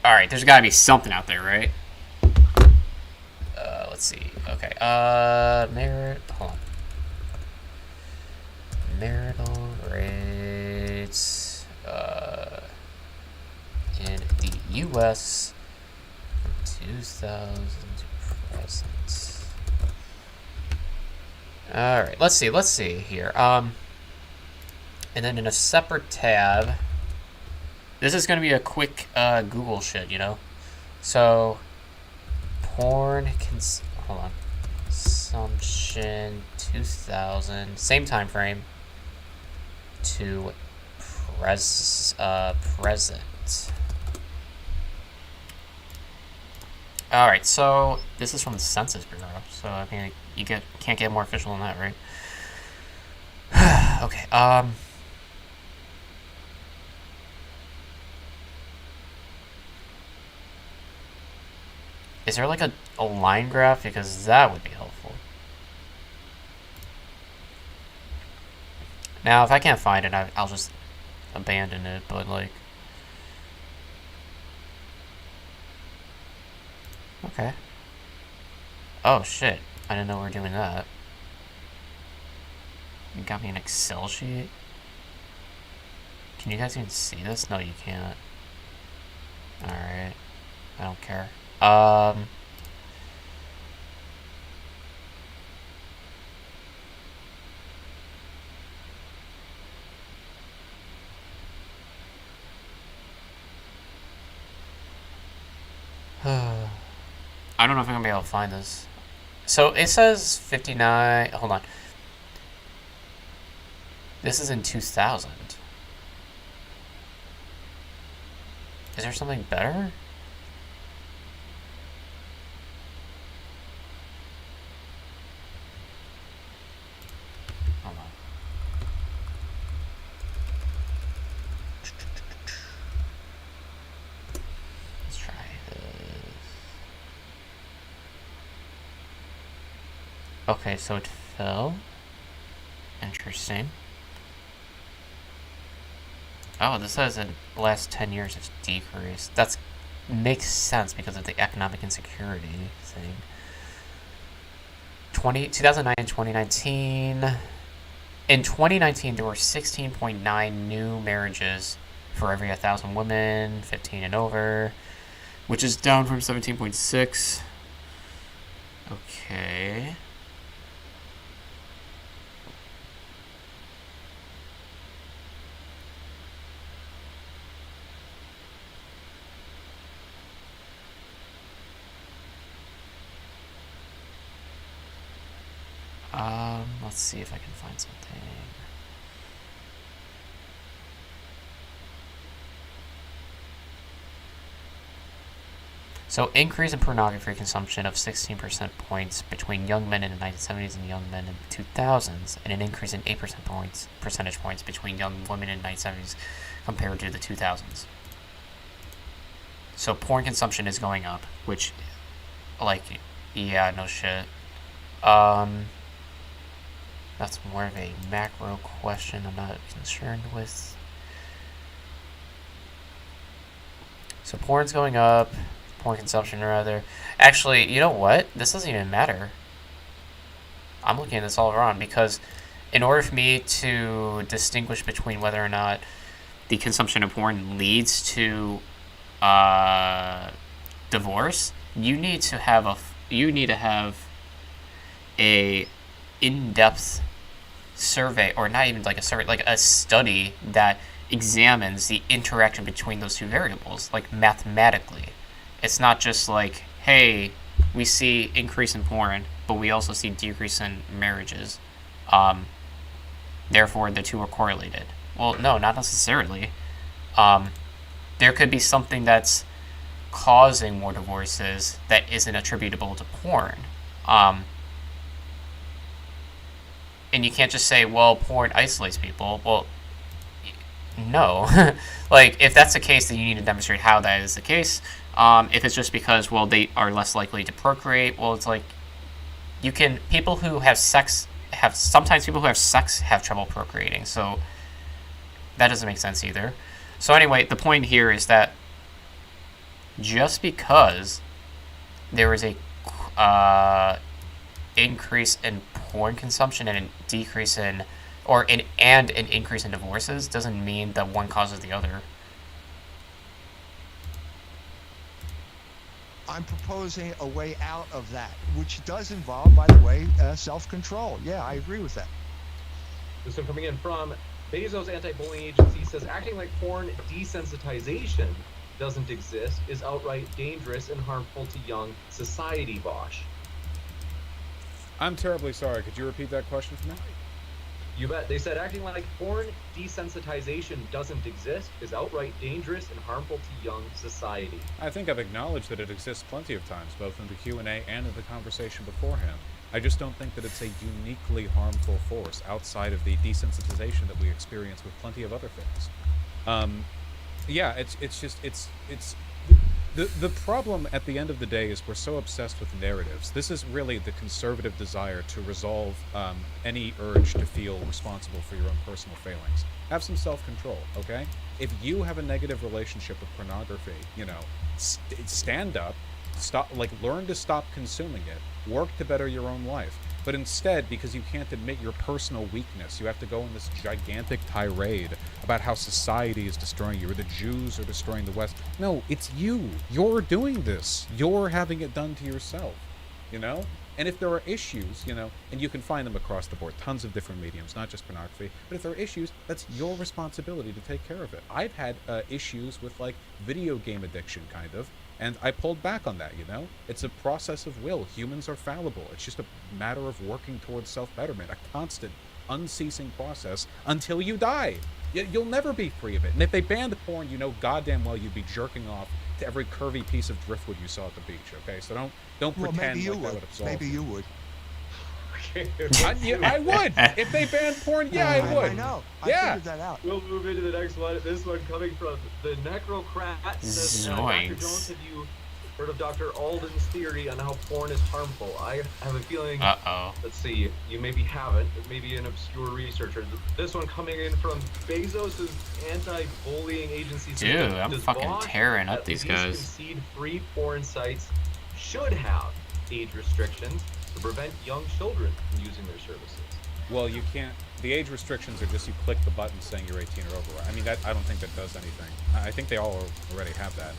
Alright, there's gotta be something out there, right? Let's see. Okay, hold on. Marital rates, in the U.S. from 2000 to present. Alright, let's see here. And then in a separate tab, this is going to be a quick Google shit, you know? So, hold on. Consumption 2000, same time frame to present. All right, so this is from the Census Bureau. So I mean, can't get more official than that, right? Okay. Is there like a line graph? Because that would be helpful. Now, if I can't find it, I'll just abandon it, but like... Okay. Oh, shit. I didn't know we were doing that. You got me an Excel sheet? Can you guys even see this? No, you can't. Alright. I don't care. I don't know if I'm gonna be able to find this. So it says 59. Hold on. This is in 2000. Is there something better? Hold on. Let's try this. Okay, so it fell. Interesting. Oh, this says in the last 10 years it's decreased. That makes sense because of the economic insecurity thing. 2009 and 2019. In 2019, there were 16.9 new marriages for every 1,000 women, 15 and over, which is down from 17.6. Okay. Let's see if I can find something. So, increase in pornography consumption of 16% points between young men in the 1970s and young men in the 2000s, and an increase in 8% percentage points between young women in the 1970s compared to the 2000s. So, porn consumption is going up, which, like, yeah, no shit. That's more of a macro question I'm not concerned with. So porn's going up, porn consumption rather. Actually, you know what? This doesn't even matter. I'm looking at this all wrong because in order for me to distinguish between whether or not the consumption of porn leads to divorce, you need to have a in-depth survey, or not even like a survey, like a study that examines the interaction between those two variables, like mathematically. It's not just like, hey, we see increase in porn, but we also see decrease in marriages. Therefore, the two are correlated. Well, no, not necessarily. There could be something that's causing more divorces that isn't attributable to porn. And you can't just say, well, porn isolates people. Well, no. Like, if that's the case, then you need to demonstrate how that is the case. If it's just because, well, they are less likely to procreate, well, it's like, people who have sex have trouble procreating, so that doesn't make sense either. So anyway, the point here is that just because there is a increase in porn consumption and a decrease in, and an increase in divorces, doesn't mean that one causes the other. I'm proposing a way out of that, which does involve, by the way, self-control. Yeah, I agree with that. This one coming in from Bezos Anti-Bullying Agency says, acting like porn desensitization doesn't exist is outright dangerous and harmful to young society, Bosch. I'm terribly sorry. Could you repeat that question for me? You bet. They said acting like porn desensitization doesn't exist is outright dangerous and harmful to young society. I think I've acknowledged that it exists plenty of times, both in the Q&A and in the conversation beforehand. I just don't think that it's a uniquely harmful force outside of the desensitization that we experience with plenty of other things. Yeah, the problem at the end of the day is we're so obsessed with narratives. This is really the conservative desire to resolve any urge to feel responsible for your own personal failings. Have some self-control, okay? If you have a negative relationship with pornography, stand up, learn to stop consuming it, work to better your own life. But instead, because you can't admit your personal weakness, you have to go on this gigantic tirade about how society is destroying you, or the Jews are destroying the West. No, it's you. You're doing this. You're having it done to yourself, And if there are issues, and you can find them across the board, tons of different mediums, not just pornography, but if there are issues, that's your responsibility to take care of it. I've had issues with, video game addiction, kind of, and I pulled back on that, It's a process of will. Humans are fallible. It's just a matter of working towards self-betterment, a constant, unceasing process until you die. You'll never be free of it. And if they banned porn, goddamn well you'd be jerking off to every curvy piece of driftwood you saw at the beach, okay? So don't pretend maybe like that would absolve Maybe you would. I would. If they banned porn, I would. I know. I figured that out. We'll move into the next one. This one coming from the Necrocrat says, Dr. Jones, have you heard of Dr. Alden's theory on how porn is harmful? I have a feeling, let's see, you maybe haven't, but maybe an obscure researcher. This one coming in from Bezos' Anti-Bullying Agency. Dude, I'm fucking tearing up these guys. Concede-free porn sites should have age restrictions to prevent young children from using their services. Well, you can't. The age restrictions are just you click the button saying you're 18 or over. I mean, I don't think that does anything. I think they all already have that.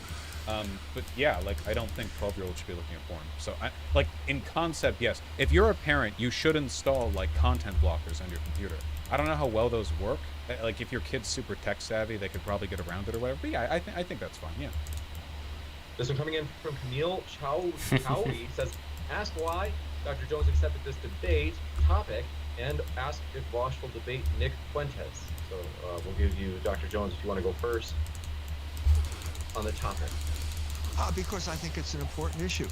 But yeah, I don't think 12-year-olds should be looking at porn. So, in concept, yes. If you're a parent, you should install, content blockers on your computer. I don't know how well those work. If your kid's super tech savvy, they could probably get around it or whatever. But yeah, I think that's fine, yeah. This one coming in from Camille Chowie says, ask why Dr. Jones accepted this debate topic and ask if Bosch will debate Nick Fuentes. So we'll give you, Dr. Jones, if you want to go first on the topic. Because I think it's an important issue,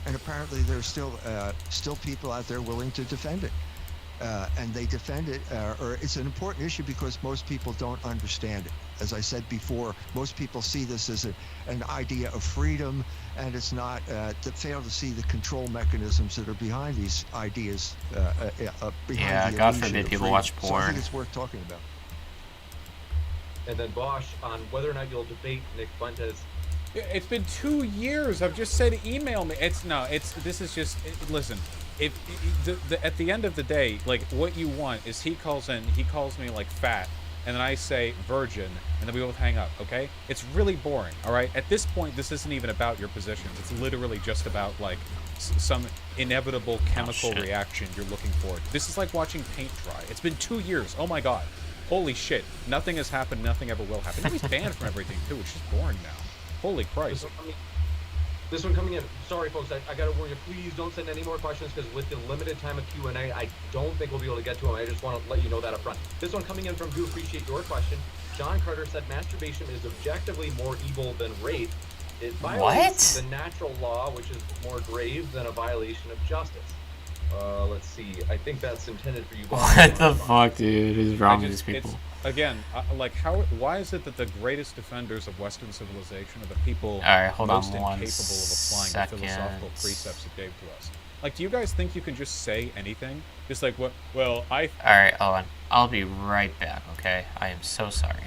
and apparently there's still people out there willing to defend it, and they defend it. Or it's an important issue because most people don't understand it. As I said before, most people see this as an idea of freedom, and it's not. They fail to see the control mechanisms that are behind these ideas. God forbid people watch porn. So I think it's worth talking about. And then Bosch on whether or not you'll debate Nick Fuentes. It's been 2 years. I've just said email me. Listen, at the end of the day, what you want is he calls me fat and then I say virgin, and then we both hang up, okay? It's really boring, all right? At this point, this isn't even about your positions. It's literally just about, like, some inevitable chemical reaction you're looking for. This is like watching paint dry. It's been 2 years. Oh my god. Holy shit. Nothing has happened. Nothing ever will happen. Now he's banned from everything, too. It's just boring now. Holy Christ. This one coming in. Sorry, folks. I gotta warn you. Please don't send any more questions because with the limited time of Q&A, I don't think we'll be able to get to them. I just want to let you know that up front. This one coming in from Gooo. Appreciate your question. John Carter said masturbation is objectively more evil than rape. It violates the natural law, which is more grave than a violation of justice. Let's see. I think that's intended for you. What the fuck, dude? Is wrong with these people? Again, like, why is it that the greatest defenders of Western civilization are the people most incapable of applying the philosophical precepts it gave to us? Like, do you guys think you can just say anything? Just like, what? Well, Alright, hold on. I'll be right back, okay? I am so sorry.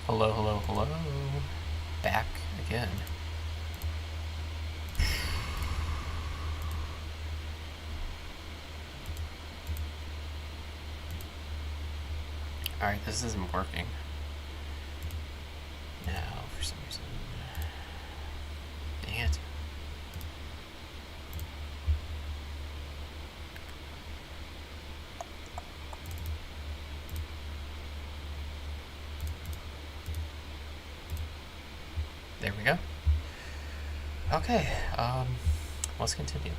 Hello, hello, hello. Back again. Alright, this isn't working. Now, for some reason. Dang it. There we go. Okay, let's continue.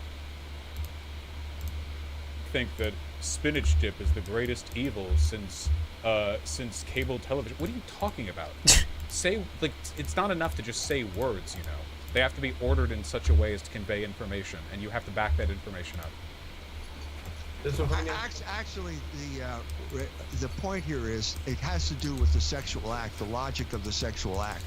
I think that spinach dip is the greatest evil since cable television. What are you talking about? Say, like, it's not enough to just say words, you know. They have to be ordered in such a way as to convey information, and you have to back that information up. Actually, the point here is it has to do with the sexual act, the logic of the sexual act.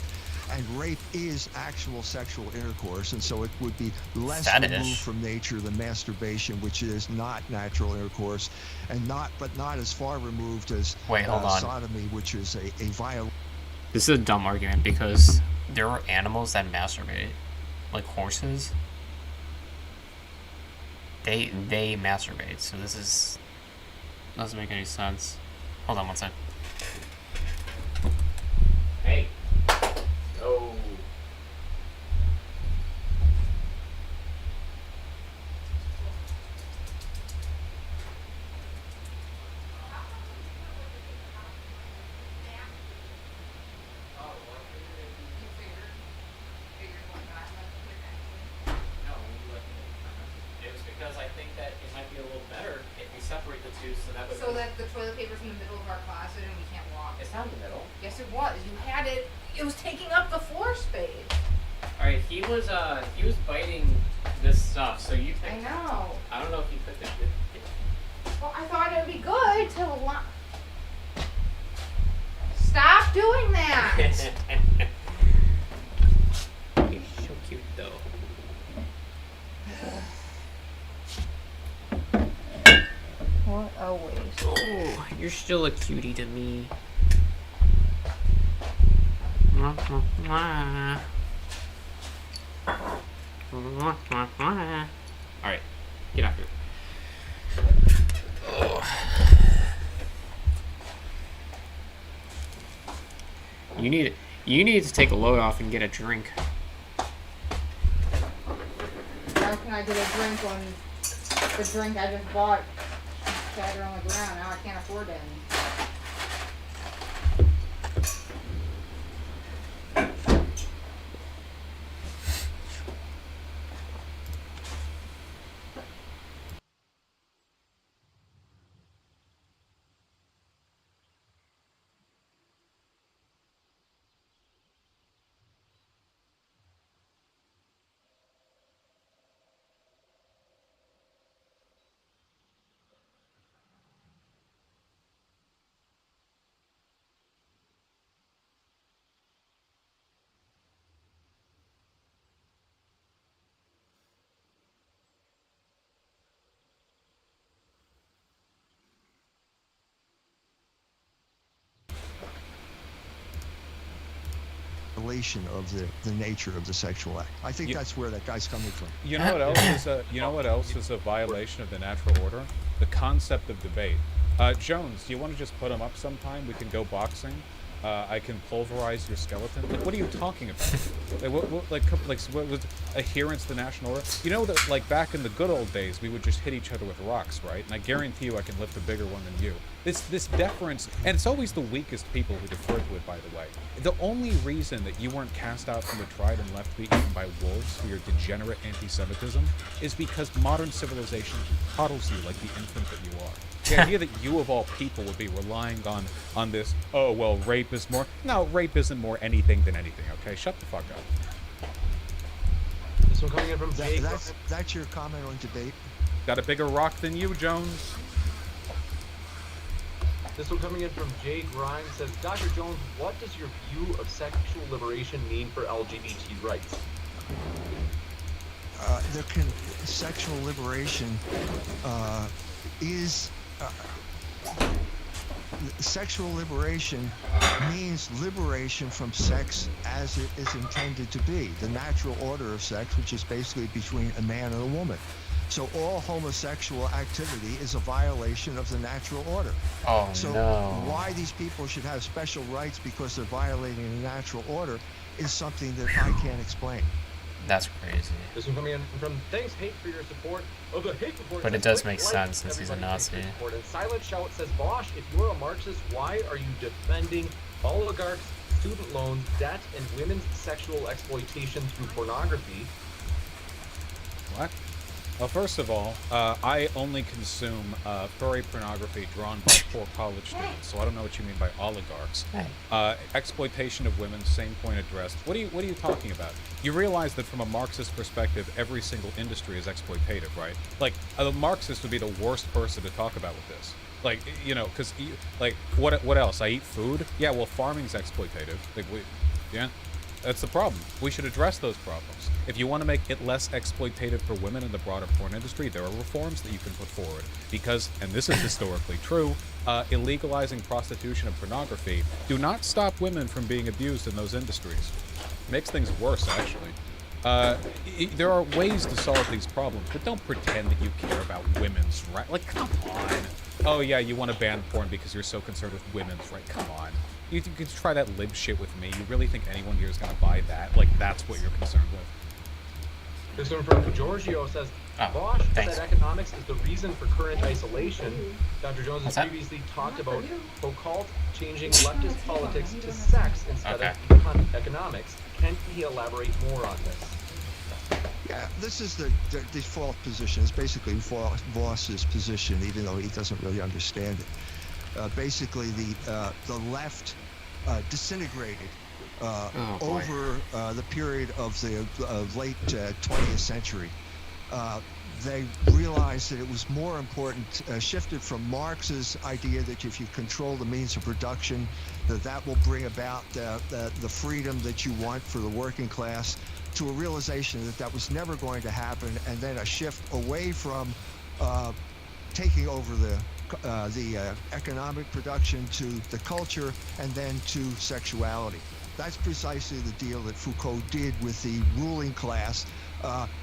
And rape is actual sexual intercourse, and so it would be less removed from nature than masturbation, which is not natural intercourse, and not as far removed as sodomy, which is a violation. This is a dumb argument because there are animals that masturbate, like horses. They masturbate, so this doesn't make any sense. Hold on one second. Hey. No. It was because I think that it might be a little better if we separate the two so that way. So that the toilet paper's in the middle of our closet and we can't walk. It's not in the middle. Yes, it was. You had it. It was taking up the floor space. All right, he was biting this stuff, so you I know. I don't know if you put the. Well, I thought it would be good to stop doing that. You're so cute, though. What a waste. Oh, you're still a cutie to me. Alright, get out here. Oh. You need to take a load off and get a drink. How can I get a drink when the drink I just bought shattered on the ground? Now I can't afford it. Of the nature of the sexual act. I think that's where that guy's coming from. You know what else is a violation of the natural order? The concept of debate. Jones, do you want to just put him up sometime? We can go boxing. I can pulverize your skeleton. Like, what are you talking about? What was adherence to the national order? You know that, like, back in the good old days, we would just hit each other with rocks, right? And I guarantee you I can lift a bigger one than you. This deference, and it's always the weakest people who defer to it, by the way. The only reason that you weren't cast out from the tried and left to be eaten by wolves for your degenerate anti-Semitism is because modern civilization coddles you like the infant that you are. The idea that you of all people would be relying on this, oh, well, rape is more... No, rape isn't more anything than anything, okay? Shut the fuck up. This one coming in from Jake. That's your comment on debate? Got a bigger rock than you, Jones? This one coming in from Jake Ryan says, Dr. Jones, what does your view of sexual liberation mean for LGBT rights? Sexual liberation is sexual liberation means liberation from sex as it is intended to be, the natural order of sex, which is basically between a man and a woman. So all homosexual activity is a violation of the natural order. Oh, So no. why these people should have special rights because they're violating the natural order is something that I can't explain. That's crazy. This one coming in from Thanks Hate for your support of the hate report. But it Says, does make "Like sense since he's a everybody, thanks for Nazi." your support." And Silent Shout says, Bosch, if you're a Marxist, why are you defending oligarchs, student loans, debt, and women's sexual exploitation through pornography? What? Well, first of all, I only consume furry pornography drawn by poor college students, so I don't know what you mean by oligarchs. Hey. Exploitation of women, same point addressed. What are you talking about? You realize that from a Marxist perspective, every single industry is exploitative, right? Like, a Marxist would be the worst person to talk about with this. Like, you know, because, like, what else? I eat food? Yeah, well, farming's exploitative. Like, yeah. That's the problem. We should address those problems. If you want to make it less exploitative for women in the broader porn industry, there are reforms that you can put forward. Because, and this is historically true, illegalizing prostitution and pornography do not stop women from being abused in those industries. It makes things worse, actually. There are ways to solve these problems, but don't pretend that you care about women's rights. Like, come on. Oh yeah, you want to ban porn because you're so concerned with women's rights. Come on. You can try that lib shit with me. You really think anyone here is going to buy that? Like, that's what you're concerned with. This one from Giorgio says, Bosch thanks. said economics is the reason for current isolation. Dr. Jones has What's that? previously talked about Foucault changing leftist politics to sex instead Okay. of economics. Can he elaborate more on this? Yeah, this is the default position. It's basically Voss's position, even though he doesn't really understand it. Basically, the left disintegrated over the period of the late 20th century. They realized that it was more important, shifted from Marx's idea that if you control the means of production, that will bring about the freedom that you want for the working class, to a realization that was never going to happen, and then a shift away from taking over the economic production to the culture, and then to sexuality. That's precisely the deal that Foucault did with the ruling class.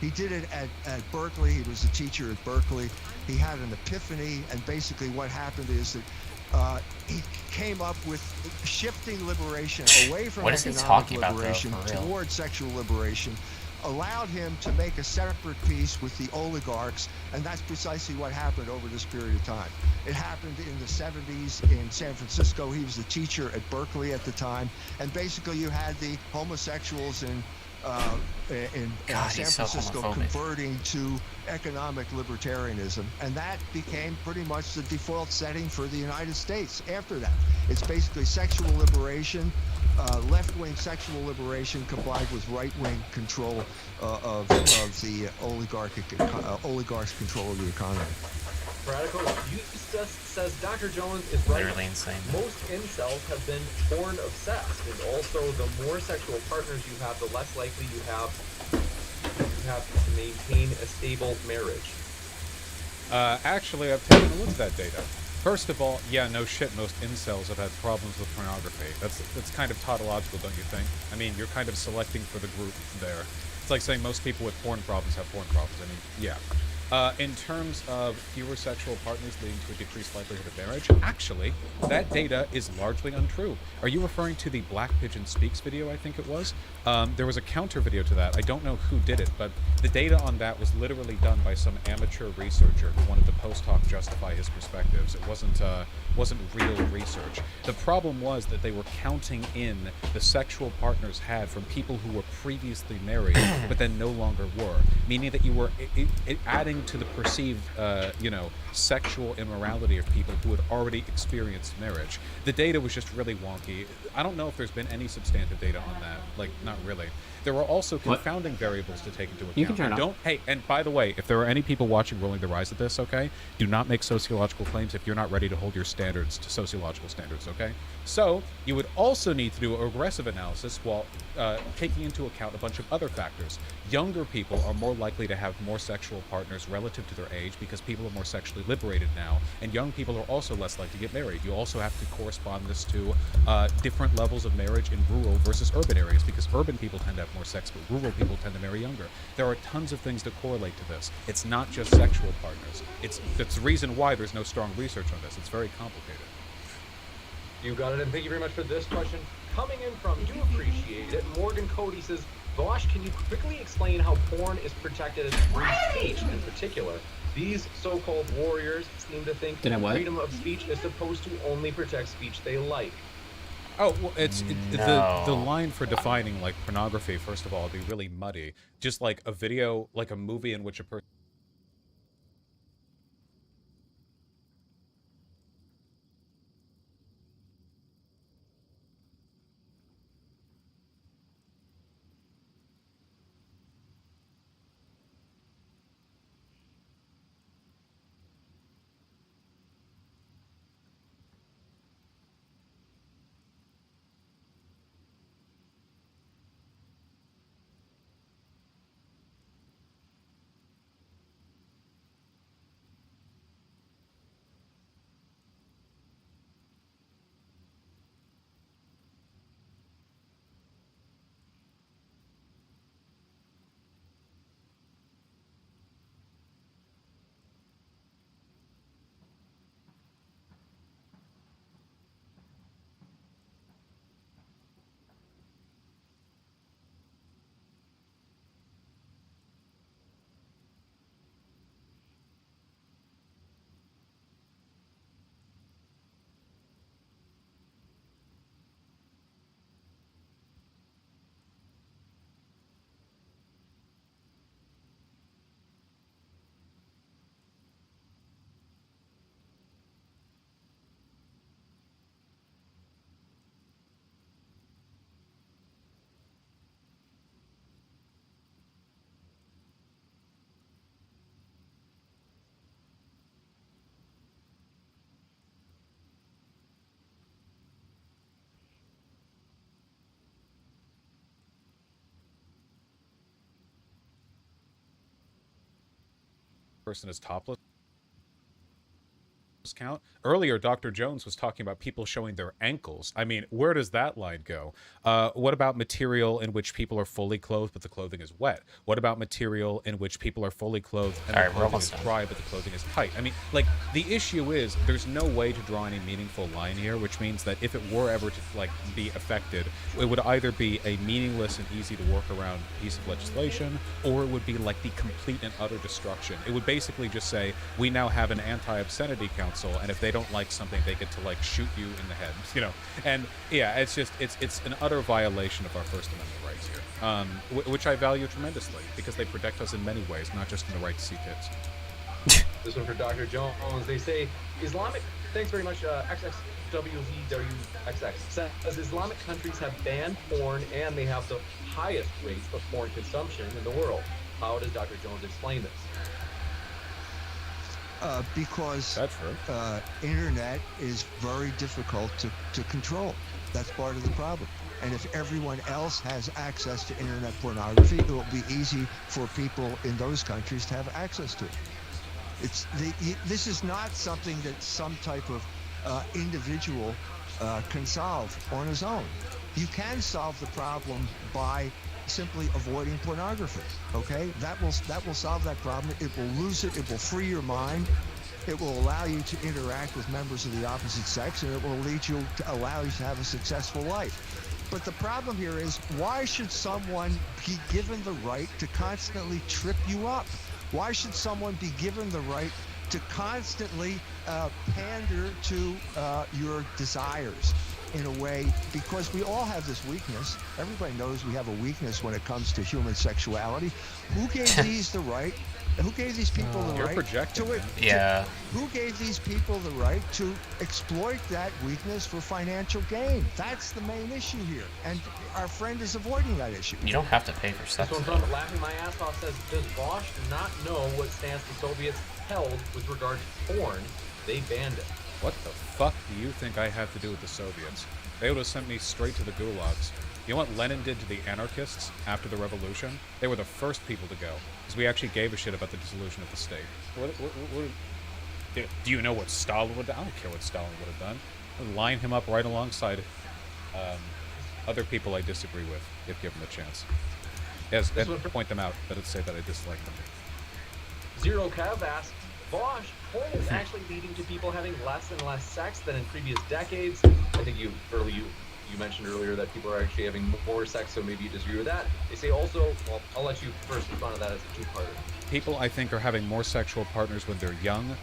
He did it at Berkeley. He was a teacher at Berkeley. He had an epiphany, and basically what happened is that he came up with shifting liberation away from What is he economic talking about, though, liberation for real? toward sexual liberation, allowed him to make a separate peace with the oligarchs, and that's precisely what happened over this period of time. It happened in the 70s in San Francisco. He was a teacher at Berkeley at the time, and basically you had the homosexuals in God, San he's so Francisco homophobic. converting to economic libertarianism, and that became pretty much the default setting for the United States after that. It's basically sexual liberation, left-wing sexual liberation combined with right-wing control of the oligarchs' control of the economy. Radical Eustace says Dr. Jones is right. Literally insane. Most incels have been born obsessed, and also the more sexual partners you have, the less likely you have to maintain a stable marriage. Actually, I've taken a look at that data. First of all, yeah, no shit, most incels have had problems with pornography. That's kind of tautological, don't you think? I mean, you're kind of selecting for the group there. It's like saying most people with porn problems have porn problems. I mean, yeah. In terms of fewer sexual partners leading to a decreased likelihood of marriage, actually, that data is largely untrue. Are you referring to the Black Pigeon Speaks video, I think it was? There was a counter video to that. I don't know who did it, but the data on that was literally done by some amateur researcher who wanted to post hoc justify his perspectives. It wasn't real research. The problem was that they were counting in the sexual partners had from people who were previously married, but then no longer were, meaning that you were adding to the perceived, sexual immorality of people who had already experienced marriage. The data was just really wonky. I don't know if there's been any substantive data on that. Like, not really. There are also confounding variables to take into account. You can turn off. Hey, and by the way, if there are any people watching Rolling the Rise of this, okay, do not make sociological claims if you're not ready to hold your standards to sociological standards, okay? So, you would also need to do a regressive analysis while taking into account a bunch of other factors. Younger people are more likely to have more sexual partners less relative to their age because people are more sexually liberated now, and young people are also less likely to get married. You also have to correspond this to different levels of marriage in rural versus urban areas, because urban people tend to have more sex, but rural people tend to marry younger. There are tons of things that correlate to this. It's not just sexual partners. That's the reason why there's no strong research on this. It's very complicated. You got it, and thank you very much for this question. Coming in from Do Appreciate It, Morgan Cody says, Vosh, can you quickly explain how porn is protected as free speech? In particular, these so-called warriors seem to think freedom of speech is supposed to only protect speech they like. Oh, well, the line for defining like pornography, first of all, would be really muddy. Just like a video, like a movie in which a person is topless count. Earlier, Dr. Jones was talking about people showing their ankles. I mean, where does that line go? What about material in which people are fully clothed but the clothing is wet? What about material in which people are fully clothed and the clothing is dry but the clothing is tight? I mean, like, the issue is there's no way to draw any meaningful line here, which means that if it were ever to like be affected, it would either be a meaningless and easy to work around piece of legislation, or it would be like the complete and utter destruction. It would basically just say, we now have an anti-obscenity council, and if they don't like something, they get to like shoot you in the head, you know. And yeah, it's just it's an utter violation of our First Amendment rights here, which I value tremendously because they protect us in many ways, not just in the right to see tits. This one for Dr. Jones. They say Islamic. Thanks very much, XXWZWXX. Says Islamic countries have banned porn and they have the highest rates of porn consumption in the world. How does Dr. Jones explain this? Because That's right. Internet is very difficult to control. That's part of the problem. And if everyone else has access to internet pornography, it will be easy for people in those countries to have access to it. This is not something that some type of individual can solve on his own. You can solve the problem by simply avoiding pornography. Okay, that will solve that problem. It will lose it. It will free your mind. It will allow you to interact with members of the opposite sex, and it will allow you to have a successful life. But the problem here is, why should someone be given the right to constantly trip you up? Why should someone be given the right to constantly pander to your desires in a way? Because we all have this weakness. Everybody knows we have a weakness when it comes to human sexuality. Who gave these the right? Who gave these people the right to it? Yeah. Who gave these people the right to exploit that weakness for financial gain? That's the main issue here, and our friend is avoiding that issue. You don't have to pay for sex. This one from Laughing My Ass Off says, does Bosch not know what stance the Soviets held with regard to porn? They banned it. What the fuck do you think I have to do with the Soviets? They would have sent me straight to the gulags. You know what Lenin did to the anarchists after the revolution? They were the first people to go, because we actually gave a shit about the dissolution of the state. Do you know what Stalin would have done? I don't care what Stalin would have done. I'd line him up right alongside other people I disagree with, if given the chance. Yes, and point them out, but say that I dislike them. Zero Kev asks, Bosch, porn is actually leading to people having less and less sex than in previous decades. I think you mentioned earlier that people are actually having more sex, so maybe you disagree with that. They say also, well, I'll let you first respond to that as a two-parter. People, I think, are having more sexual partners when they're young,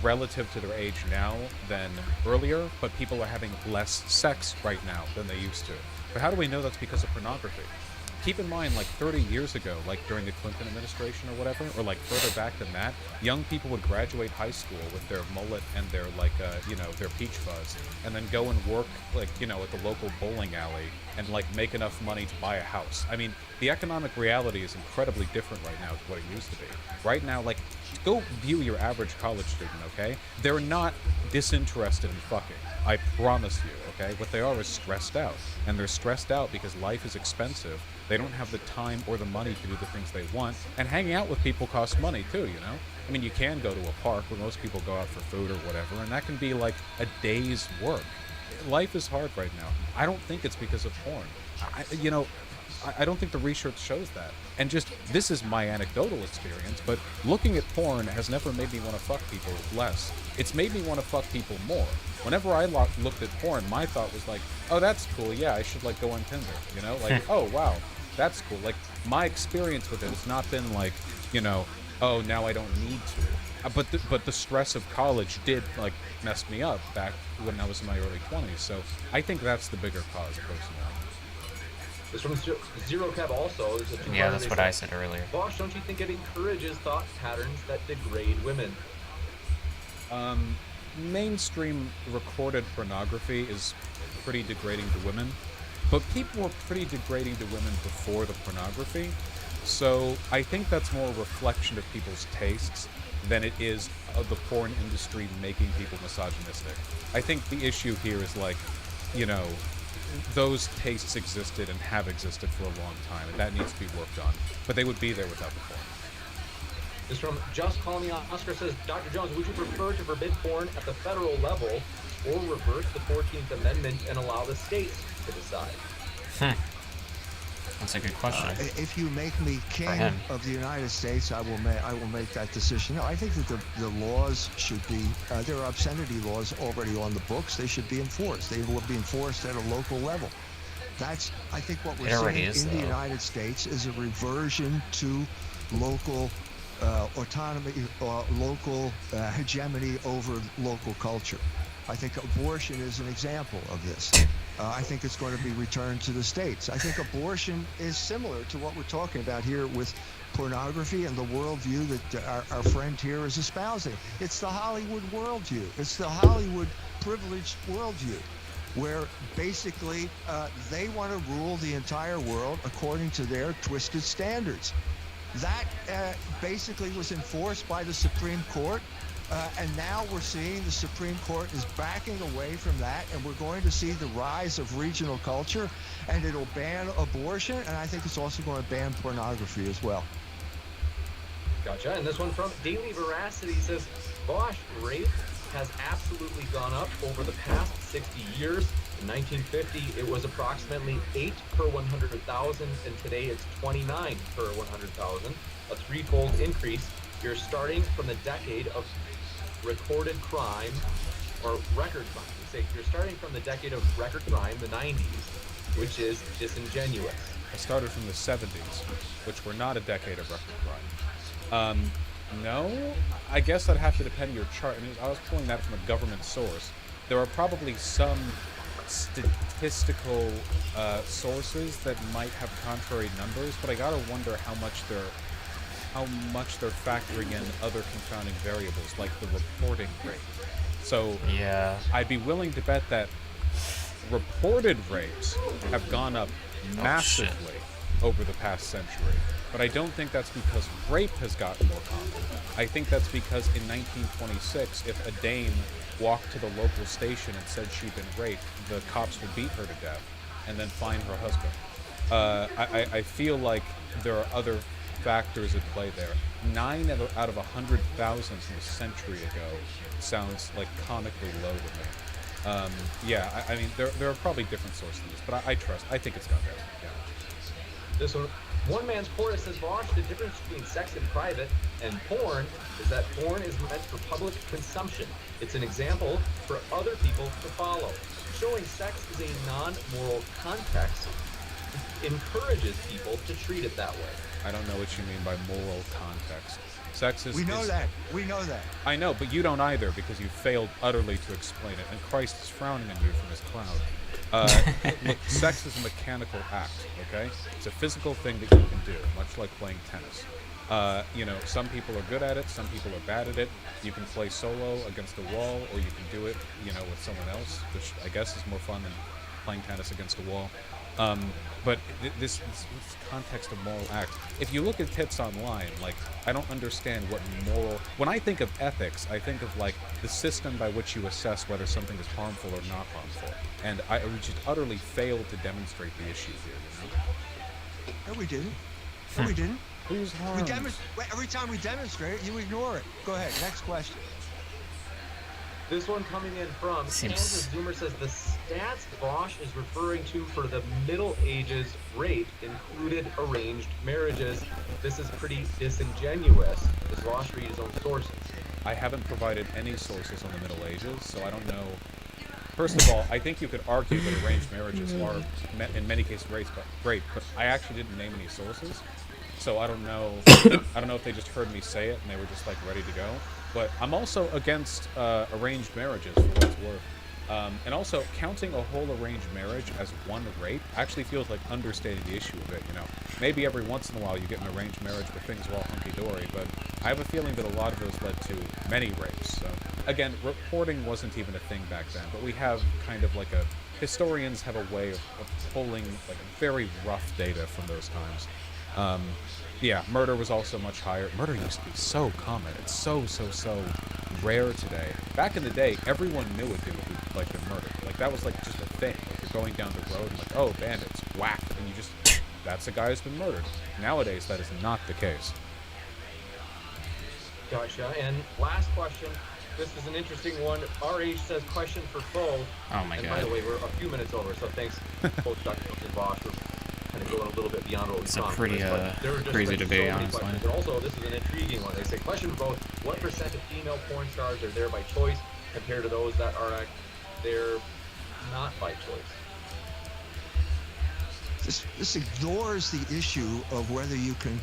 relative to their age now than earlier, but people are having less sex right now than they used to. But how do we know that's because of pornography? Keep in mind, like 30 years ago, like during the Clinton administration or whatever, or like further back than that, young people would graduate high school with their mullet and their their peach fuzz, and then go and work at the local bowling alley and like make enough money to buy a house. I mean, the economic reality is incredibly different right now to what it used to be. Right now, like, go view your average college student, okay? They're not disinterested in fucking. I promise you, okay? What they are is stressed out. And they're stressed out because life is expensive. They don't have the time or the money to do the things they want. And hanging out with people costs money too, you know? I mean, you can go to a park where most people go out for food or whatever, and that can be like a day's work. Life is hard right now. I don't think it's because of porn. I don't think the research shows that. And just, this is my anecdotal experience, but looking at porn has never made me want to fuck people less. It's made me want to fuck people more. Whenever I looked at porn, my thought was like, oh, that's cool, yeah, I should like go on Tinder, you know? Like, oh, wow, that's cool. Like, my experience with it has not been like, oh, now I don't need to. But the stress of college did like mess me up back when I was in my early 20s. So I think that's the bigger cause, personally. This from Zero Kev also. Yeah, that's what I said earlier. Bosch, don't you think it encourages thought patterns that degrade women? Mainstream recorded pornography is pretty degrading to women, but people were pretty degrading to women before the pornography. So I think that's more a reflection of people's tastes than it is of the porn industry making people misogynistic. I think the issue here is like, those tastes existed and have existed for a long time, and that needs to be worked on. But they would be there without the porn. This from Just Call Me Oscar says, Dr. Jones, would you prefer to forbid porn at the federal level or reverse the 14th Amendment and allow the states to decide? That's a good question. If you make me king of the United States, I will make that decision. No, I think that the laws should be, there are obscenity laws already on the books. They should be enforced. They will be enforced at a local level. That's, I think, what we're seeing in the United States is a reversion to local autonomy, local hegemony over local culture. I think abortion is an example of this. I think it's going to be returned to the states. I think abortion is similar to what we're talking about here with pornography and the worldview that our friend here is espousing. It's the Hollywood worldview. It's the Hollywood privileged worldview, where basically they want to rule the entire world according to their twisted standards. That basically was enforced by the Supreme Court. And now we're seeing the Supreme Court is backing away from that, and we're going to see the rise of regional culture, and it'll ban abortion, and I think it's also going to ban pornography as well. Gotcha. And this one from Daily Veracity says, Bosch, rape has absolutely gone up over the past 60 years. In 1950, it was approximately 8 per 100,000, and today it's 29 per 100,000, a threefold increase. You're starting from the decade of recorded crime, or record crime. You're starting from the decade of record crime, the 90s, which is disingenuous. I started from the 70s, which were not a decade of record crime. No, I guess I'd have to depend on your chart. I mean, I was pulling that from a government source. There are probably some statistical sources that might have contrary numbers, but I gotta wonder how much they're factoring in other confounding variables like the reporting rate. So yeah, I'd be willing to bet that reported rapes have gone up massively over the past century. But I don't think that's because rape has gotten more common. I think that's because in 1926, if a dame walked to the local station and said she'd been raped, the cops would beat her to death. and then find her husband. I feel like there are other factors at play there. 9 out of 100,000 from a century ago sounds like comically low to me. Yeah, I mean, there are probably different sources of this, but I think it's got that. Yeah. This one man's chorus says, Vosh, the difference between sex in private and porn is that porn is meant for public consumption. It's an example for other people to follow. Showing sex is a non-moral context encourages people to treat it that way. I don't know what you mean by moral context. Sex is... We know that. We know that. I know, but you don't either, because you failed utterly to explain it, and Christ is frowning on you from his cloud. Look, sex is a mechanical act, okay? It's a physical thing that you can do, much like playing tennis. Some people are good at it, some people are bad at it. You can play solo against a wall, or you can do it, with someone else, which I guess is more fun than playing tennis against a wall. But this context of moral act, if you look at tits online, I don't understand what moral... When I think of ethics, I think of, the system by which you assess whether something is harmful or not harmful. And I just utterly failed to demonstrate the issue here, No, we didn't. No, we didn't. Who's harmed? Every time we demonstrate it, you ignore it. Go ahead, next question. This one coming in from Kansas Zoomer says the stats Bosch is referring to for the Middle Ages rate included arranged marriages. This is pretty disingenuous. Does Bosch read his own sources? I haven't provided any sources on the Middle Ages, so I don't know. First of all, I think you could argue that arranged marriages are, in many cases, great, but I actually didn't name any sources, so I don't know. I don't know if they just heard me say it and they were just ready to go. But I'm also against arranged marriages, for what it's worth. And also, counting a whole arranged marriage as one rape actually feels like understating the issue a bit, Maybe every once in a while you get an arranged marriage where things are all hunky-dory, but I have a feeling that a lot of those led to many rapes. So, again, reporting wasn't even a thing back then, but we have kind of historians have a way of pulling very rough data from those times. Yeah, murder was also much higher. Murder used to be so common. It's so rare today. Back in the day, everyone knew a dude who'd been murdered. That was just a thing. You're going down the road and oh, bandits, whack, and you just, that's a guy who's been murdered. Nowadays, that is not the case. Gotcha. And last question. This is an interesting one. RH says, question for both. Oh my and God. By the way, we're a few minutes over, so thanks both Dr. and Bosch for kind of going a little bit beyond what we It's a thought. pretty crazy debate, honestly. And also, this is an intriguing one. They say, question for both. What percent of female porn stars are there by choice compared to those that are there not by choice? This ignores the issue of whether you can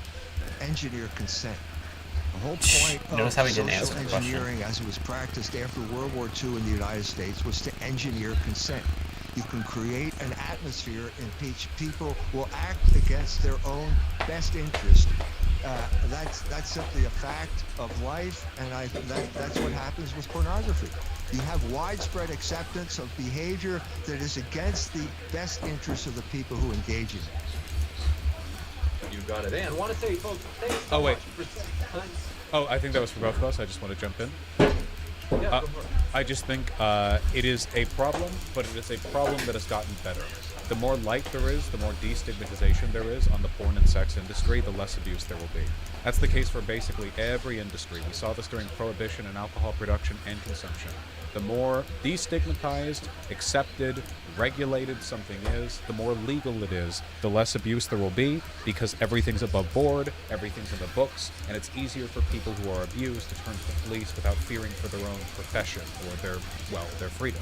engineer consent. The whole point Notice of how he didn't answer social the question. engineering as it was practiced after World War II in the United States was to engineer consent. You can create an atmosphere in which people will act against their own best interest. That's simply a fact of life, and that's what happens with pornography. You have widespread acceptance of behavior that is against the best interests of the people who engage in it. You got it. And I want to say, folks, thanks so Oh, wait. much for time. Oh, I think that was for both of us. I just want to jump in. Yeah, go for it. I just think it is a problem, but it is a problem that has gotten better. The more light there is, the more destigmatization there is on the porn and sex industry, the less abuse there will be. That's the case for basically every industry. We saw this during prohibition in alcohol production and consumption. The more destigmatized, accepted, regulated something is, the more legal it is, the less abuse there will be, because everything's above board, everything's in the books, and it's easier for people who are abused to turn to the police without fearing for their own profession or their freedom.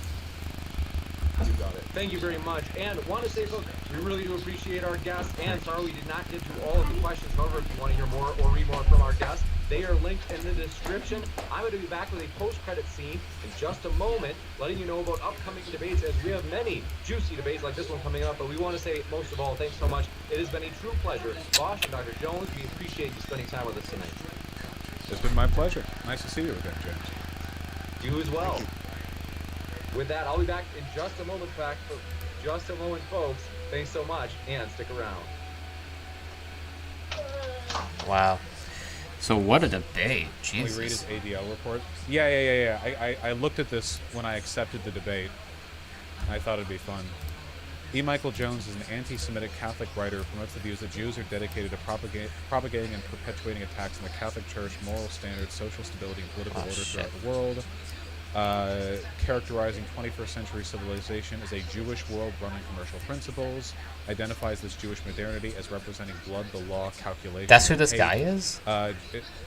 You got it. Thank you very much. And want to say, folks, we really do appreciate our guests. And sorry we did not get to all of the questions. However, if you want to hear more or read more from our guests, they are linked in the description. I'm going to be back with a post-credit scene in just a moment, letting you know about upcoming debates, as we have many juicy debates like this one coming up. But we want to say, most of all, thanks so much. It has been a true pleasure. Bosch and Dr. Jones, we appreciate you spending time with us tonight. It's been my pleasure. Nice to see you again, James. You as well. With that, I'll be back in just a moment, folks. Thanks so much, and stick around. Wow. So what a debate. Can we Jesus. read his ADL report? Yeah. I looked at this when I accepted the debate. I thought it'd be fun. E. Michael Jones is an anti-Semitic Catholic writer who promotes the views that Jews are dedicated to propagating and perpetuating attacks on the Catholic Church, moral standards, social stability, and political order throughout the world. Characterizing 21st century civilization as a Jewish world run on commercial principles, identifies this Jewish modernity as representing blood, the law, calculation. That's who this hate. guy is?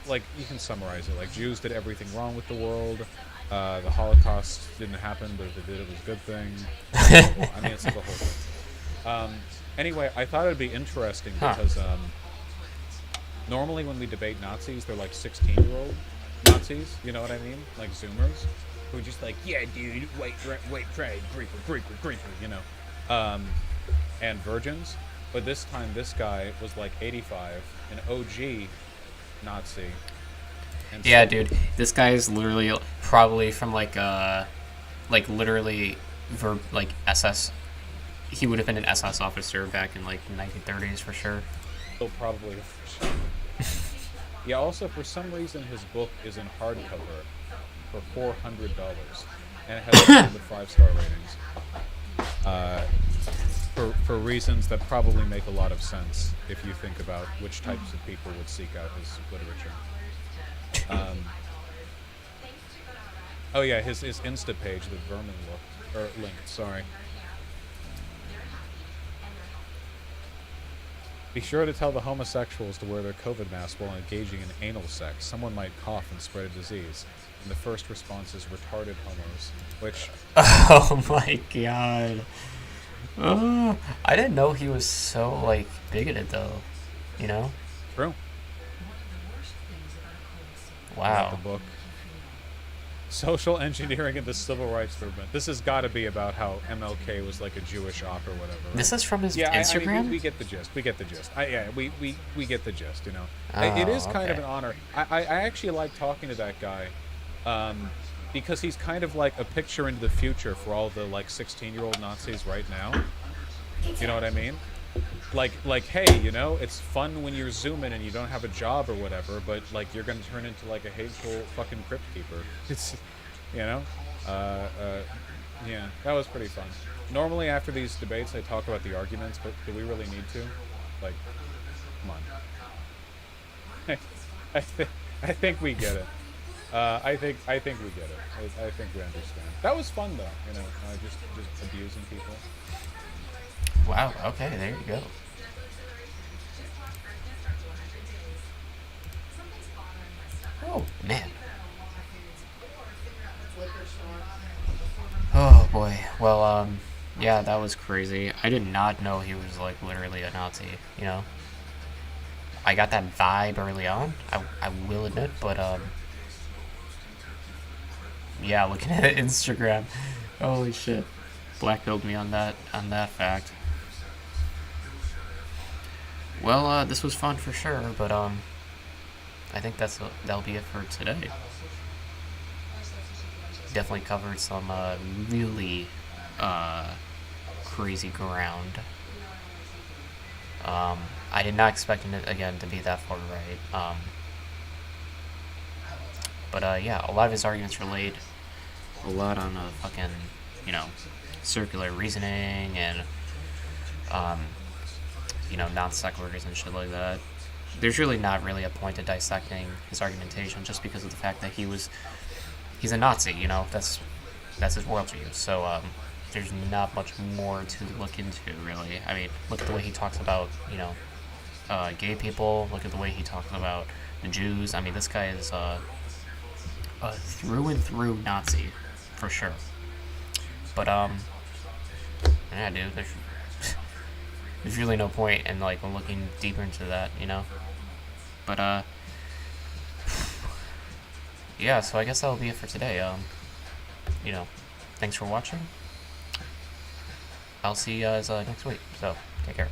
Like, you can summarize it. Like, Jews did everything wrong with the world. The Holocaust didn't happen, but if it did, it was a good thing. I mean, it's like a whole thing. Anyway, I thought it'd be interesting because normally when we debate Nazis, they're like 16-year-old Nazis. You know what I mean? Like Zoomers. Who are just like, yeah, dude, white pride, creeper, you know. And virgins. But this time, this guy was like 85, an OG Nazi. And Yeah, so, dude. This guy is literally probably from like literally SS. He would have been an SS officer back in like the 1930s for sure. He'll probably. Yeah. Also, for some reason, his book is in hardcover for $400, and it has with 5-star ratings. For reasons that probably make a lot of sense if you think about which types of people would seek out his literature. Oh yeah, his Insta page that Vermin linked. Sorry. Be sure to tell the homosexuals to wear their COVID masks while engaging in anal sex. Someone might cough and spread a disease. And the first response is retarded homos, which... Oh my god. Oh, I didn't know he was so, like, bigoted, though. You know? True. Wow. The book. Social Engineering in the Civil Rights Movement. This has got to be about how MLK was like a Jewish op or whatever. Right? This is from his Instagram? Instagram? We get the gist. We get the gist. We get the gist, you know. It is kind of an honor. I actually like talking to that guy because he's kind of like a picture into the future for all the like 16-year-old Nazis right now. You know what I mean? Like, hey, you know, it's fun when you're zooming and you don't have a job or whatever, but like you're gonna turn into like a hateful fucking crypt keeper. It's, you know, yeah, that was pretty fun. Normally after these debates, I talk about the arguments, but do we really need to? Like, come on. I think we get it. I think we get it. I think we understand. That was fun though, you know, just abusing people. Wow, okay, there you go. Oh, man. Oh, boy. Well, yeah, that was crazy. I did not know he was, like, literally a Nazi, you know? I got that vibe early on, I will admit, but, yeah, looking at Instagram, holy shit. Black-pilled me on that fact. Well, this was fun for sure, but I think that'll be it for today. Definitely covered some really crazy ground. I did not expect it again to be that far right. But yeah, a lot of his arguments relate a lot on fucking, you know, circular reasoning and you know, non sequiturs and shit like that. There's really not really a point to dissecting his argumentation just because of the fact that he's a Nazi, you know, that's his worldview. So there's not much more to look into, really. I mean, look at the way he talks about, you know, gay people. Look at the way he talks about the Jews. I mean, this guy is a through and through Nazi, for sure. But yeah, dude, there's really no point in like looking deeper into that, you know. But yeah, so I guess that'll be it for today. You know, thanks for watching. I'll see you guys next week. So take care.